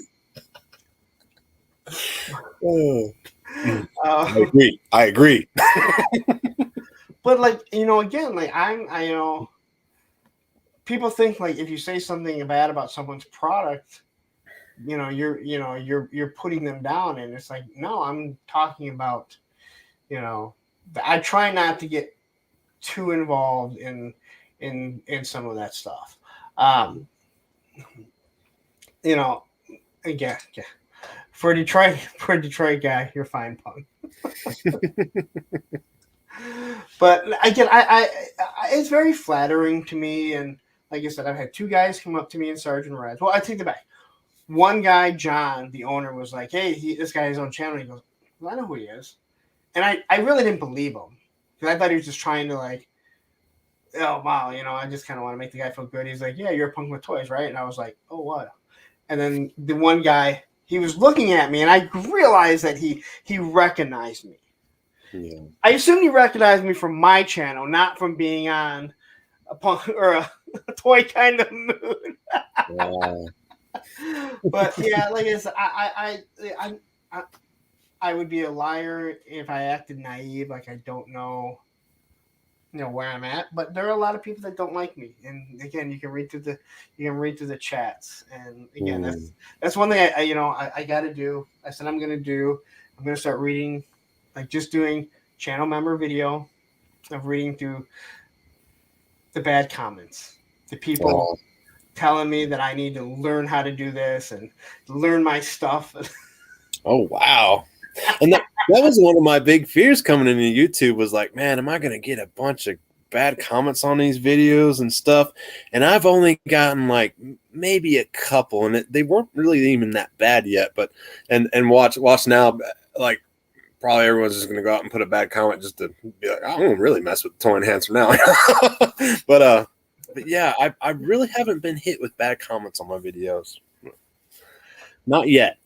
agree.
But again, people think like if you say something bad about someone's product, you're putting them down, and it's like, no, I'm talking about, I try not to get too involved in some of that stuff. Again, for a Detroit guy, you're fine, Punk. But again, I it's very flattering to me, and like I said, I've had 2 guys come up to me in Sergeant Reds. Well, I take it back. One guy, John, the owner, was like, "Hey, this guy has his own channel." He goes, "Well, I know who he is," and I really didn't believe him because I thought he was just trying to like, oh wow, I just kind of want to make the guy feel good. He's like, "Yeah, you're a punk with toys, right?" And I was like, "Oh what?" And then the one guy, he was looking at me, and I realized that he recognized me.
Yeah.
I assumed he recognized me from my channel, not from being on a punk or a toy kind of mood.
Wow.
But yeah, like I said, I would be a liar if I acted naive, like I don't know, where I'm at. But there are a lot of people that don't like me, and again, you can read through the chats, and again, that's one thing I got to do. I said I'm gonna start reading, like just doing channel member video of reading through the bad comments, the people telling me that I need to learn how to do this and learn my stuff.
Oh, wow. And that was one of my big fears coming into YouTube was like, man, am I going to get a bunch of bad comments on these videos and stuff? And I've only gotten like maybe a couple, and they weren't really even that bad yet. But and watch now, like probably everyone's just going to go out and put a bad comment just to be like, I don't really mess with the Toy Enhancer now. But yeah, I really haven't been hit with bad comments on my videos. Not yet.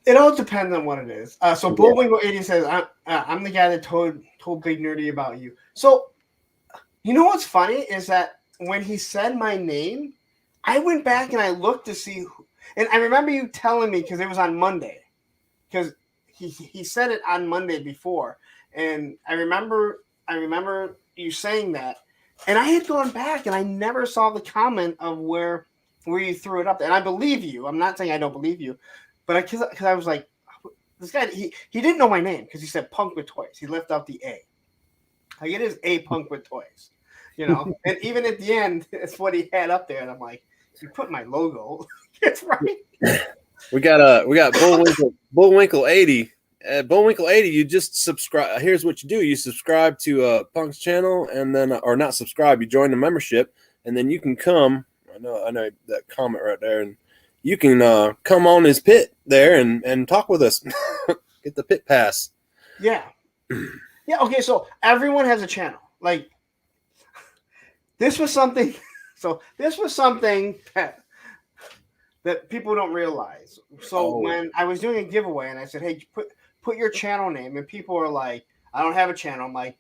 It all depends on what it is. So Bullwinkle 80 says, I'm the guy that told Big Nerdy about you. So, you know what's funny is that when he said my name, I went back and I looked to see who, and I remember you telling me because it was on Monday. Because he said it on Monday before. And I remember you saying that. And I had gone back and I never saw the comment of where you threw it up there. And I believe you. I'm not saying I don't believe you. But because I was like, this guy, he didn't know my name because he said Punk with Toys. He left out the A. Like it is A Punk with Toys, And even at the end, it's what he had up there. And I'm like, you put my logo. It's right.
We got Bullwinkle 80. Bullwinkle 80, you just subscribe. Here's what you do: you subscribe to Punk's channel, and then, or not subscribe, you join the membership, and then you can come. I know that comment right there, and you can come on his pit there and talk with us. Get the pit pass.
Yeah. Yeah. Okay. So everyone has a channel. Like this was something. So this was something that people don't realize. So when I was doing a giveaway and I said, hey, put your channel name, and people are like, I don't have a channel. I'm like,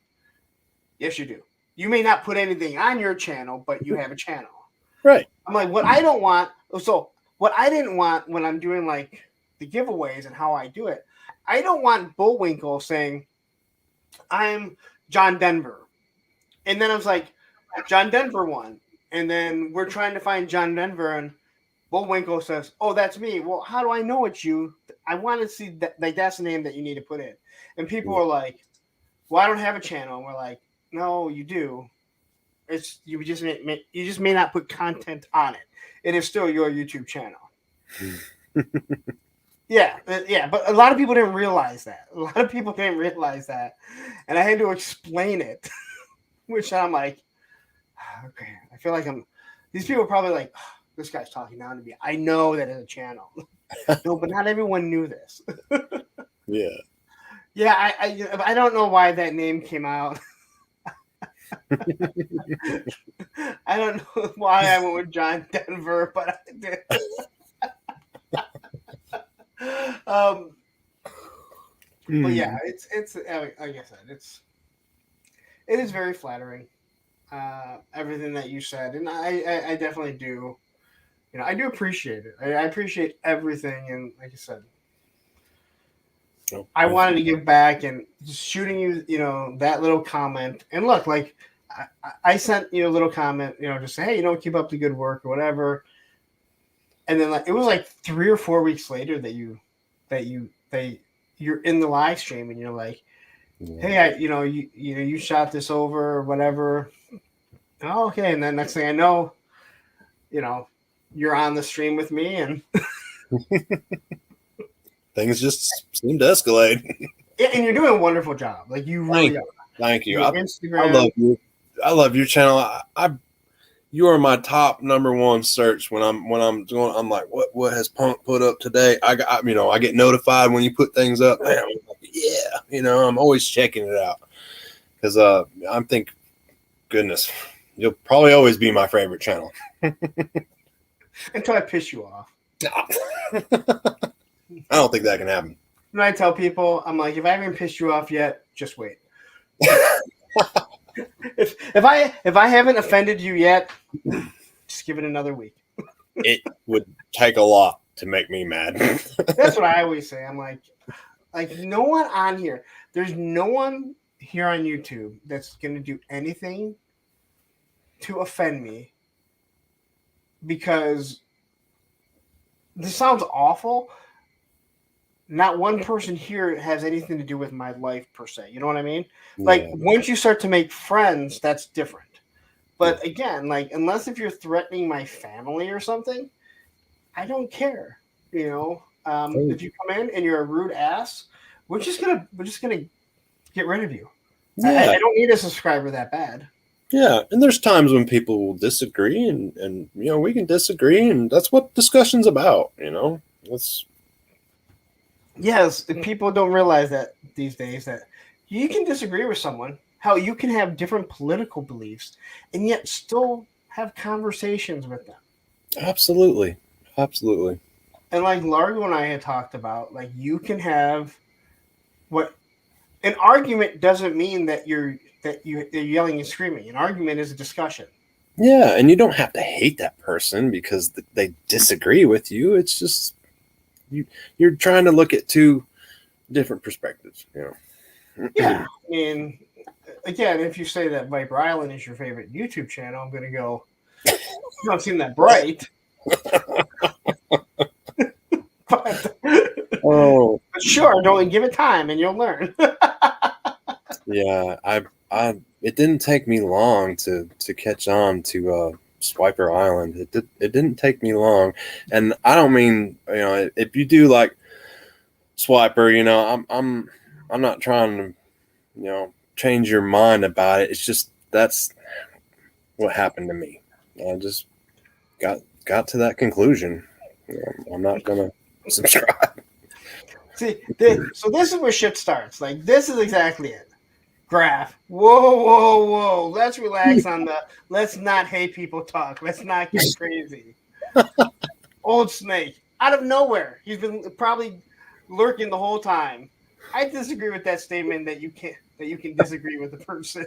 yes, you do. You may not put anything on your channel, but you have a channel.
Right.
I'm like, what I don't want. So what I didn't want when I'm doing like the giveaways and how I do it, I don't want Bullwinkle saying, I'm John Denver. And then I was like, John Denver won. And then we're trying to find John Denver, and Bullwinkle says, oh, that's me. Well, how do I know it's you? I want to see that, like, that's the name that you need to put in. And people are like, well, I don't have a channel. And we're like, no, you do. It's you just may not put content on it. It is still your YouTube channel. Yeah. But a lot of people didn't realize that. And I had to explain it, which I'm like, okay. I feel like these people are probably like, oh, this guy's talking down to me. I know that it's a channel. No, but not everyone knew this.
Yeah.
Yeah, I don't know why that name came out. I don't know why I went with John Denver, but I did. But yeah, it's like I said, it is very flattering. Everything that you said, and I definitely do. I do appreciate it. I appreciate everything, and like I said, I wanted to give back, and just shooting you, that little comment. And look, like I sent you a little comment, just say, hey, keep up the good work or whatever. And then it was like 3 or 4 weeks later that you're in the live stream, and you're like, hey, you shot this over or whatever. Oh, okay. And then next thing I know, you're on the stream with me, and
things just seem to escalate.
Yeah, and you're doing a wonderful job. Like you really are.
Thank you.
Instagram.
I love you. I love your channel. you are my top #1 search when I'm doing. I'm like, what has Punk put up today? I get notified when you put things up. Man, I'm like, yeah, I'm always checking it out because I'm think, goodness, you'll probably always be my favorite channel
until I piss you off.
I don't think that can happen.
When I tell people, I'm like, if I haven't pissed you off yet, just wait. if I haven't offended you yet, just give it another week.
It would take a lot to make me mad.
That's what I always say. I'm like no one on here. There's no one here on YouTube that's going to do anything to offend me, because this sounds awful. Not one person here has anything to do with my life per se. You know what I mean? Like, once you start to make friends, that's different. But again, like, unless if you're threatening my family or something, I don't care. If you come in and you're a rude ass, we're just gonna get rid of you. Yeah. I don't need a subscriber that bad.
Yeah, and there's times when people will disagree, and we can disagree, and that's what discussion's about. It's.
Yes, people don't realize that these days, that you can disagree with someone. How you can have different political beliefs and yet still have conversations with them.
Absolutely.
And like Largo and I had talked about, like, you can have an argument doesn't mean that you're yelling and screaming. An argument is a discussion.
Yeah, and you don't have to hate that person because they disagree with you. It's just you're trying to look at two different perspectives.
Yeah, I mean, again, if you say that Viper Island is your favorite YouTube channel, I'm going to go, you don't seem that bright. But sure, don't give it time and you'll learn.
Yeah, it didn't take me long to catch on to Swiper Island. It didn't take me long, and I don't mean if you do like Swiper, I'm not trying to change your mind about it. It's just that's what happened to me. I just got to that conclusion. I'm not gonna subscribe.
See, so this is where shit starts. Like, this is exactly it. Graph. Whoa. Let's relax on let's not hate people talk. Let's not get crazy. Old Snake. Out of nowhere. He's been probably lurking the whole time. I disagree with that statement that you can disagree with the person.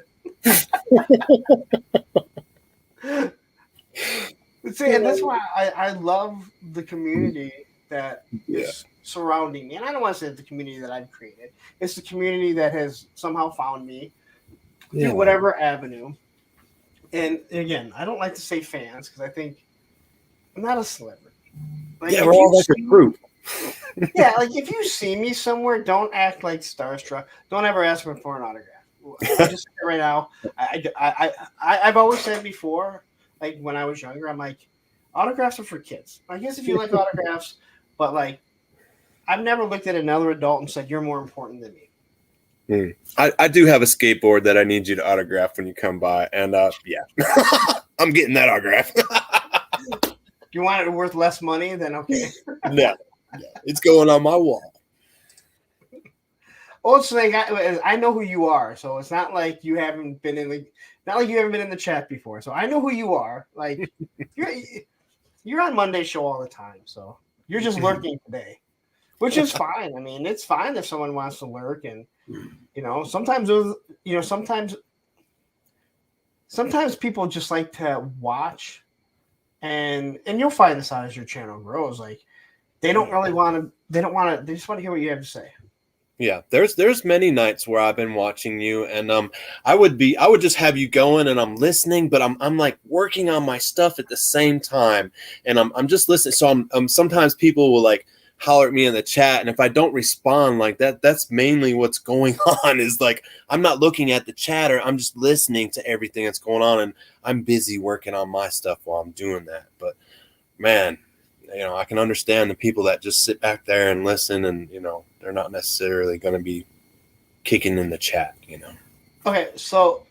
See, and that's why I love the community that is surrounding me. And I don't want to say it's the community that I've created. It's the community that has somehow found me through whatever avenue. And again, I don't like to say fans because I think I'm not a celebrity. Like,
we're all like a group.
Yeah, like, if you see me somewhere, don't act like starstruck. Don't ever ask me for an autograph. I just say right now, I've always said before, like, when I was younger, I'm like, autographs are for kids. I guess if you like autographs, but like, I've never looked at another adult and said, you're more important than me.
I do have a skateboard that I need you to autograph when you come by, and I'm getting that autograph.
You want it worth less money? Then okay.
Yeah, it's going on my wall.
Old Snake, I know who you are, so it's not like you haven't been in the chat before. So I know who you are. Like, you're on Monday's show all the time, so you're just lurking today, which is fine. I mean, it's fine if someone wants to lurk, and sometimes sometimes people just like to watch, and you'll find this out as your channel grows. Like, they just want to hear what you have to say.
Yeah, there's many nights where I've been watching you, and I would just have you going, and I'm listening, but I'm like working on my stuff at the same time, and I'm just listening. So I'm sometimes people will like holler at me in the chat, and if I don't respond like that, that's mainly what's going on. Is like I'm not looking at the chatter, I'm just listening to everything that's going on, and I'm busy working on my stuff while I'm doing that. But man, I can understand the people that just sit back there and listen, and they're not necessarily going to be kicking in the chat. Okay,
so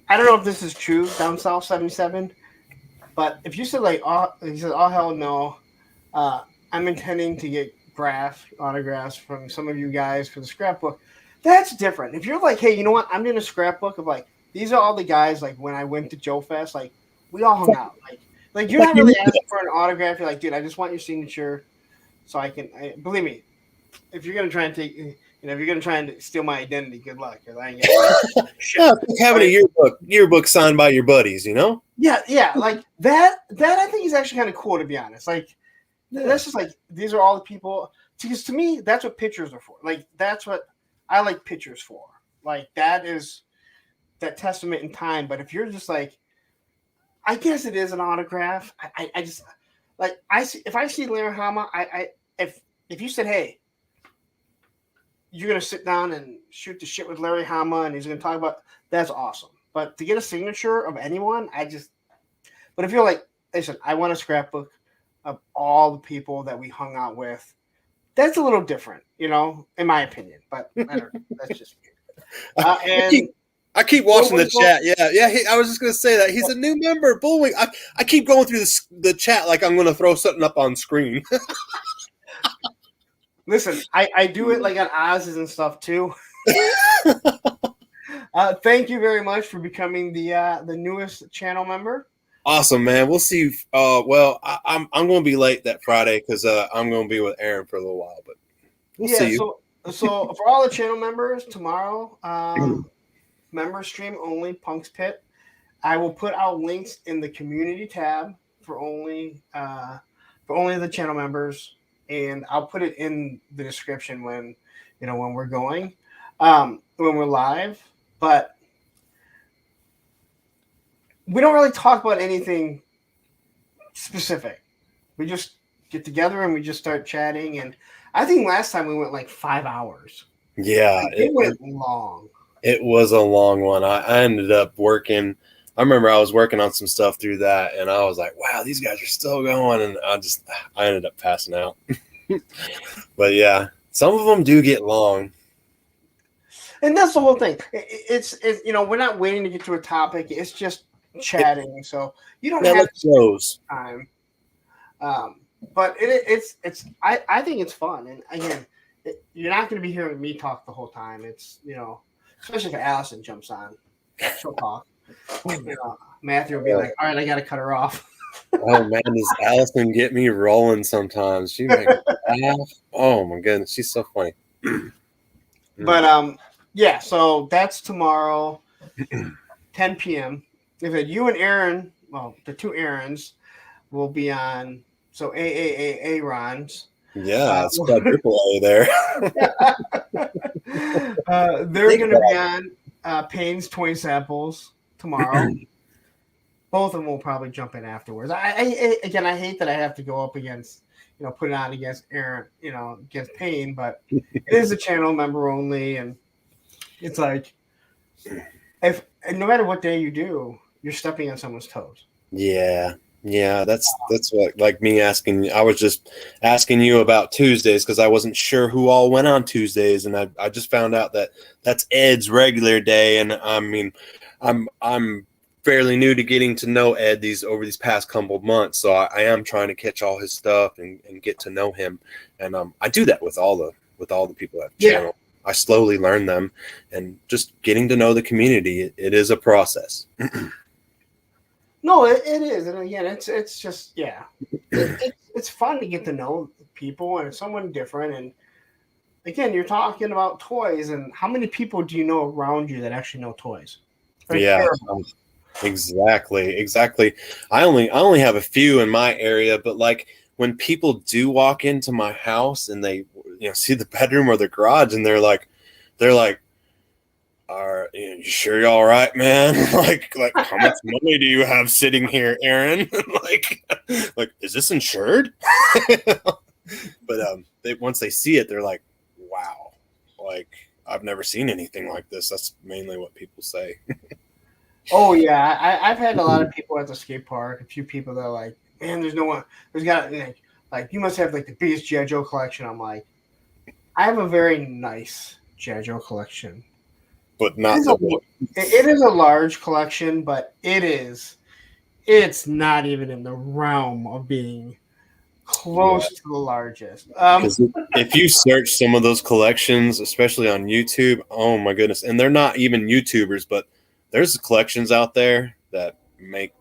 I don't know if this is true down south 77, but if you said like, oh, he said, oh hell no, I'm intending to get autographs from some of you guys for the scrapbook. That's different. If you're like, hey, you know what? I'm doing a scrapbook of like these are all the guys like when I went to Joe Fest, like we all hung out. Like you're not really asking for an autograph. You're like, dude, I just want your signature so I can. Believe me, if you're gonna try and take, if you're gonna try and steal my identity, good luck. Cause I ain't getting shit.
Yeah, like having a yearbook signed by your buddies, you know?
Yeah, like that I think is actually kind of cool, to be honest. Like that's just like these are all the people. Because to me, that's what pictures are for. Like that's what I like pictures for. Like that is that testament in time. But if you're just like, I guess it is an autograph. I just like if I see Larry Hama, if you said, hey, you're gonna sit down and shoot the shit with Larry Hama and he's gonna talk about, that's awesome. But to get a signature of anyone, but if you're like, listen, I want a scrapbook of all the people that we hung out with, that's a little different, in my opinion. But I don't know. That's just weird. And
I keep watching the chat. Yeah. I was just gonna say that he's a new member. Bullwing. I keep going through the chat like I'm gonna throw something up on screen.
Listen, I do it like on Oz's and stuff too. Thank you very much for becoming the newest channel member.
Awesome, man. We'll see. Well, I'm going to be late that Friday because I'm going to be with Aaron for a little while, but we'll see you.
So for all the channel members tomorrow, member stream only, Punk's Pit. I will put out links in the community tab for only the channel members, and I'll put it in the description when we're going, when we're live. But we don't really talk about anything specific. We just get together and we just start chatting. And I think last time we went like 5 hours.
Yeah.
It went long.
It was a long one. I ended up working. I remember I was working on some stuff through that and I was like, wow, these guys are still going. And I ended up passing out. But yeah, some of them do get long.
And that's the whole thing. It's we're not waiting to get to a topic. It's just chatting, so you don't have time. But it's I think it's fun, and again, you're not going to be hearing me talk the whole time. It's especially if Allison jumps on, she'll talk. Matthew will be like, "All right, I got to cut her off."
Oh man, does Allison get me rolling sometimes? She makes me laugh. Oh my goodness, she's so funny.
But yeah, so that's tomorrow, 10 p.m. If you and Aaron, well, the two Aarons will be on. So Aaron's.
Yeah, it's quadruple A there.
They're going to be on Payne's Toy Samples tomorrow. Both of them will probably jump in afterwards. I hate that I have to go up against, put it on against Aaron, against Payne, but it is a channel member only, and it's like and no matter what day you do, you're stepping on someone's toes.
Yeah, that's what, like me asking. I was just asking you about Tuesdays because I wasn't sure who all went on Tuesdays, and I just found out that that's Ed's regular day, and I mean, I'm fairly new to getting to know Ed over these past couple of months, so I am trying to catch all his stuff and get to know him, and I do that with all the people at the channel. I slowly learn them, and just getting to know the community. It is a process.
No, it is, and again, it's just it's fun to get to know people and someone different. And again, you're talking about toys, and how many people do you know around you that actually know toys?
Exactly. I only have a few in my area, but like when people do walk into my house and they see the bedroom or the garage, and they're like, "Are you sure you're all right, man? like how much money do you have sitting here, Aaron? like is this insured?" But once they see it, they're like, "Wow, like I've never seen anything like this." That's mainly what people say.
Oh yeah, I've had a lot of people at the skate park. A few people that are like, "Man, there's no one. There's got like you must have like the biggest G.I. Joe collection." I'm like, I have a very nice G.I. Joe collection.
but not
it is a large collection, but it's not even in the realm of being close to the largest.
Because if you search some of those collections, especially on YouTube, oh my goodness, and they're not even YouTubers, but there's collections out there that make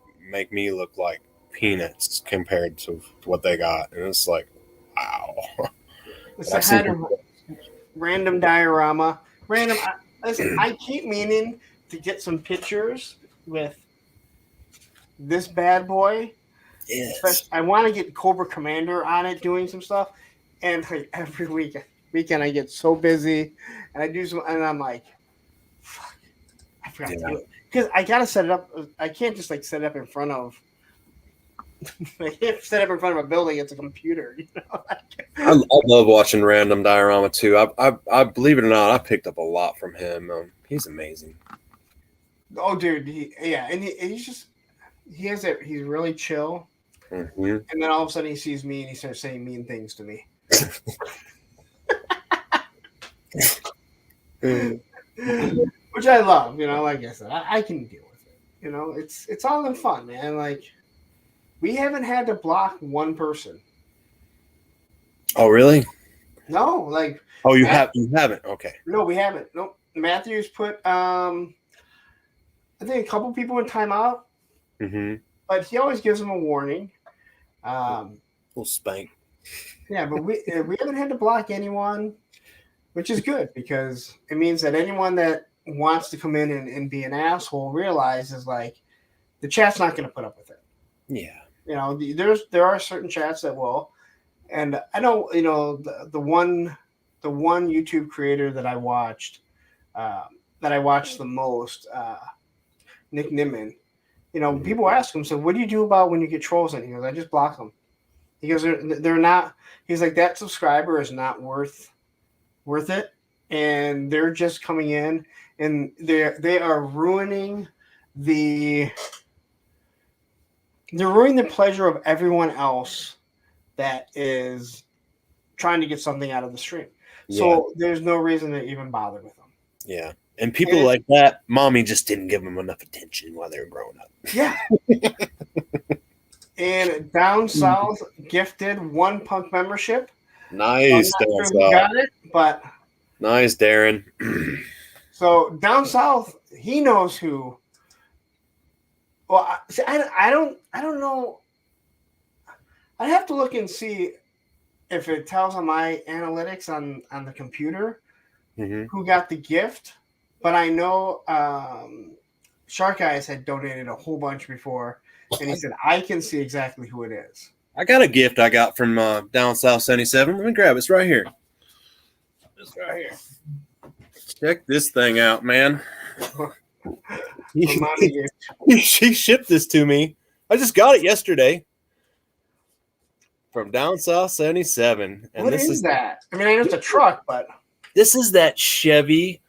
me look like peanuts compared to what they got, and it's like, wow.
It's a head of random diorama. Listen, I keep meaning to get some pictures with this bad boy.
Yes.
I want to get Cobra Commander on it doing some stuff, and like every weekend I get so busy, and I do some, and I'm like, fuck, I forgot to do it because I gotta set it up. I can't just like set it up in front of. I can't set it up in front of a building. It's a computer. You know?
I love watching random diorama too. I believe it or not, I picked up a lot from him. He's amazing.
Oh, dude, he's just he's really chill.
Mm-hmm.
And then all of a sudden he sees me and he starts saying mean things to me. Which I love, like I said, I can deal with it. It's all in fun, man. Like, we haven't had to block one person.
Oh, really?
No, like.
Oh, you haven't? Okay.
No, we haven't. Nope. Matthew's put, I think a couple people in timeout.
Mm-hmm.
But he always gives them a warning.
Little spank.
Yeah, but we haven't had to block anyone, which is good because it means that anyone that wants to come in and be an asshole realizes like the chat's not going to put up with it.
Yeah.
There are certain chats that will, and I know the one YouTube creator that I watched the most, Nick Nimmin. People ask him, so what do you do about when you get trolls in? He goes, I just block them. He goes, they're not. He's like, that subscriber is not worth it, and they're just coming in and they are ruining the pleasure of everyone else that is trying to get something out of the stream. Yeah. So there's no reason to even bother with them.
Yeah. And people like that, mommy just didn't give them enough attention while they were growing up.
Yeah. And Down South gifted 1 punk membership.
Nice,
Down South. Who got it, but
nice, Darren.
So Down South, he knows who. Well, I don't know. I'd have to look and see if it tells on my analytics on the computer who got the gift. But I know Shark Eyes had donated a whole bunch before, and he said, I can see exactly who it is.
I got a gift I got from Down South 77. Let me grab it. It's right here. It's right here. Check this thing out, man. She shipped this to me. I just got it yesterday from Down South 77. And
what is that? I mean, I know it's a truck, but
this is that Chevy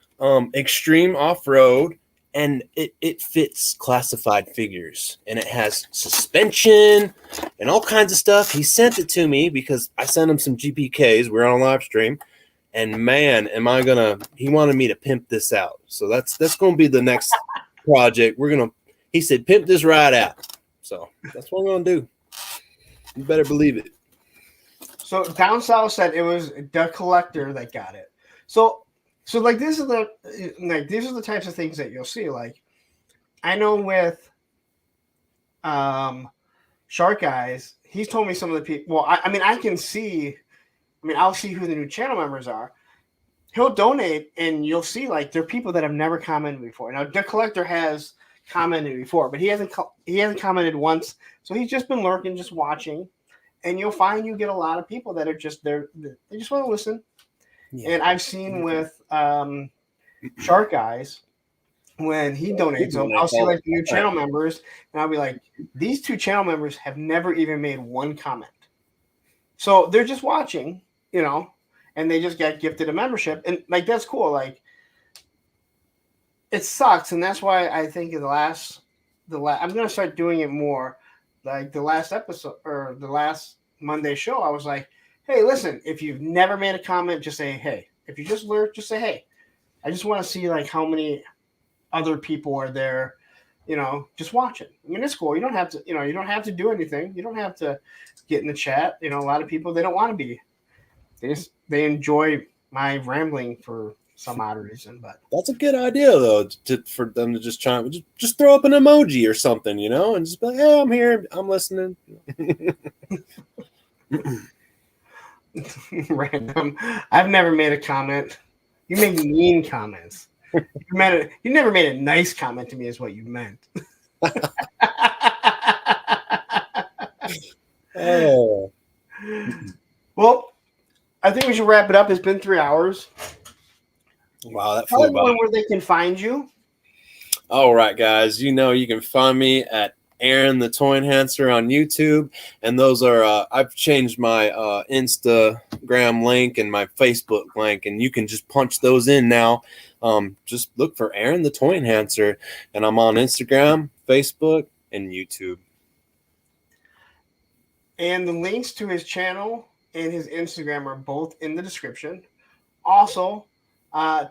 Extreme Off-Road, and it fits classified figures, and it has suspension and all kinds of stuff. He sent it to me because I sent him some GPKs. We're on a live stream, and man, he wanted me to pimp this out. So that's going to be the next project. He said, pimp this right out. So that's what I'm going to do. You better believe it.
So Down South said it was the collector that got it. So like these are the types of things that you'll see. Like I know with Shark Eyes, he's told me some of the people. Well, I mean, I can see. I mean, I'll see who the new channel members are. He'll donate, and you'll see like there are people that have never commented before. Now, the collector has commented before, but he hasn't commented once. So he's just been lurking, just watching, and you'll find you get a lot of people that are just there. They just want to listen. Yeah. And I've seen with Shark Eyes when he donates, so I'll see like the new channel members, and I'll be like, these 2 channel members have never even made one comment. So they're just watching, and they just got gifted a membership, and like that's cool. Like it sucks, and that's why I think in the last I'm gonna start doing it more. Like the last episode or the last Monday show, I was like, hey, listen, if you've never made a comment, just say hey. If you just lurk, just say hey. I just want to see like how many other people are there, just watching. I mean, it's cool. You don't have to, you don't have to do anything. You don't have to get in the chat. A lot of people, they don't want to be. They enjoy my rambling for some odd reason, but
that's a good idea though, for them to just just throw up an emoji or something, and just be like, hey, I'm here, I'm listening.
Random. I've never made a comment. You make mean comments. You never made a nice comment to me, is what you meant.
Oh.
Well, I think we should wrap it up. It's been 3 hours.
Wow, that
Tell
flew by.
everyone where they can find you.
All right, guys. You can find me at Arron the Toy Enhancer on YouTube, and those are I've changed my Instagram link and my Facebook link, and you can just punch those in now. Just look for Arron the Toy Enhancer, and I'm on Instagram, Facebook, and YouTube.
And the links to his channel and his Instagram are both in the description. Also,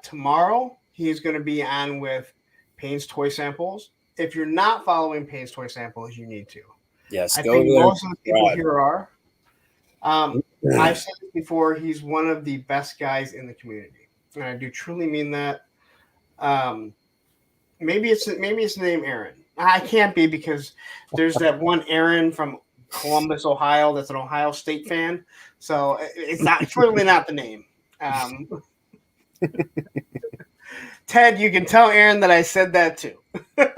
tomorrow he's going to be on with Payne's Toy Samples. If you're not following Payne's Toy Samples, you need to.
Yes,
I think most of the people here are. I've said it before, he's one of the best guys in the community. And I do truly mean that. Maybe it's the name Arron. I can't be, because there's that one Arron from Columbus, Ohio, that's an Ohio State fan. So it's clearly not the name. Ted, you can tell Arron that I said that too. But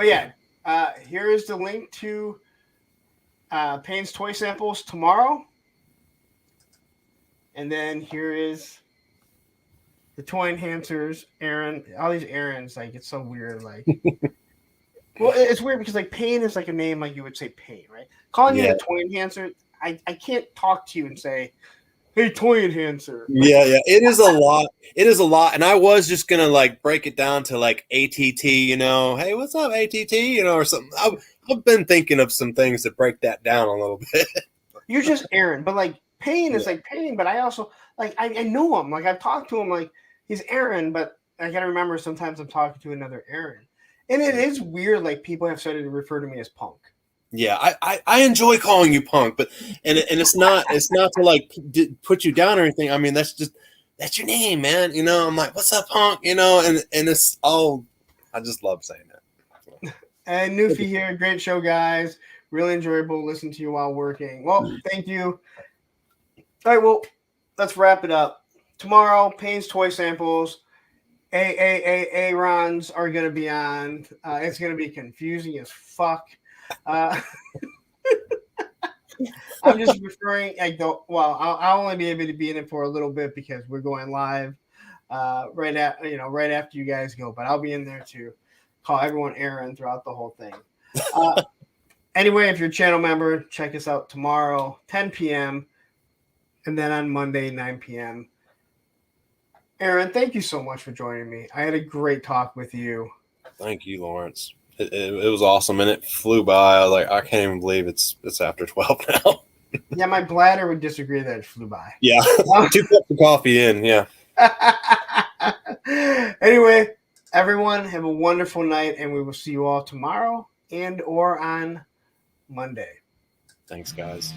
yeah, here is the link to Payne's Toy Samples tomorrow. And then here is the Toy Enhancers, Arron. All these Arrons, like, it's so weird. Like, well, it's weird because like Payne is like a name like you would say Payne, right? Calling you the Toy Enhancer, I can't talk to you and say, hey, Toy Enhancer.
Yeah, it is a lot. It is a lot, and I was just gonna like break it down to like ATT. Hey, what's up, ATT? Or something. I've been thinking of some things to break that down a little bit.
You're just Arron, but like Payne is like Payne, but I also like I know him. Like I've talked to him. Like he's Arron, but I gotta remember sometimes I'm talking to another Arron, and it is weird. Like people have started to refer to me as Punk.
Yeah, I enjoy calling you Punk, but and it's not to like put you down or anything. I mean, that's your name, man. I'm like, what's up, Punk? And it's all, I just love saying that.
And Newfie here, great show, guys. Really enjoyable. Listen to you while working. Well, thank you. All right, well, let's wrap it up. Tomorrow, Payne's Toy Samples. Arrons are going to be on. It's going to be confusing as fuck. I'm just referring. I'll only be able to be in it for a little bit because we're going live right after you guys go. But I'll be in there to call everyone Arron throughout the whole thing. Anyway, if you're a channel member, check us out tomorrow, 10 p.m. and then on Monday, 9 p.m. Arron, thank you so much for joining me. I had a great talk with you.
Thank you, Lawrence. It was awesome, and it flew by. I can't even believe it's after 12 now.
Yeah, my bladder would disagree that it flew by.
Yeah, 2 cups of coffee in, yeah.
Anyway, everyone, have a wonderful night, and we will see you all tomorrow and or on Monday.
Thanks, guys.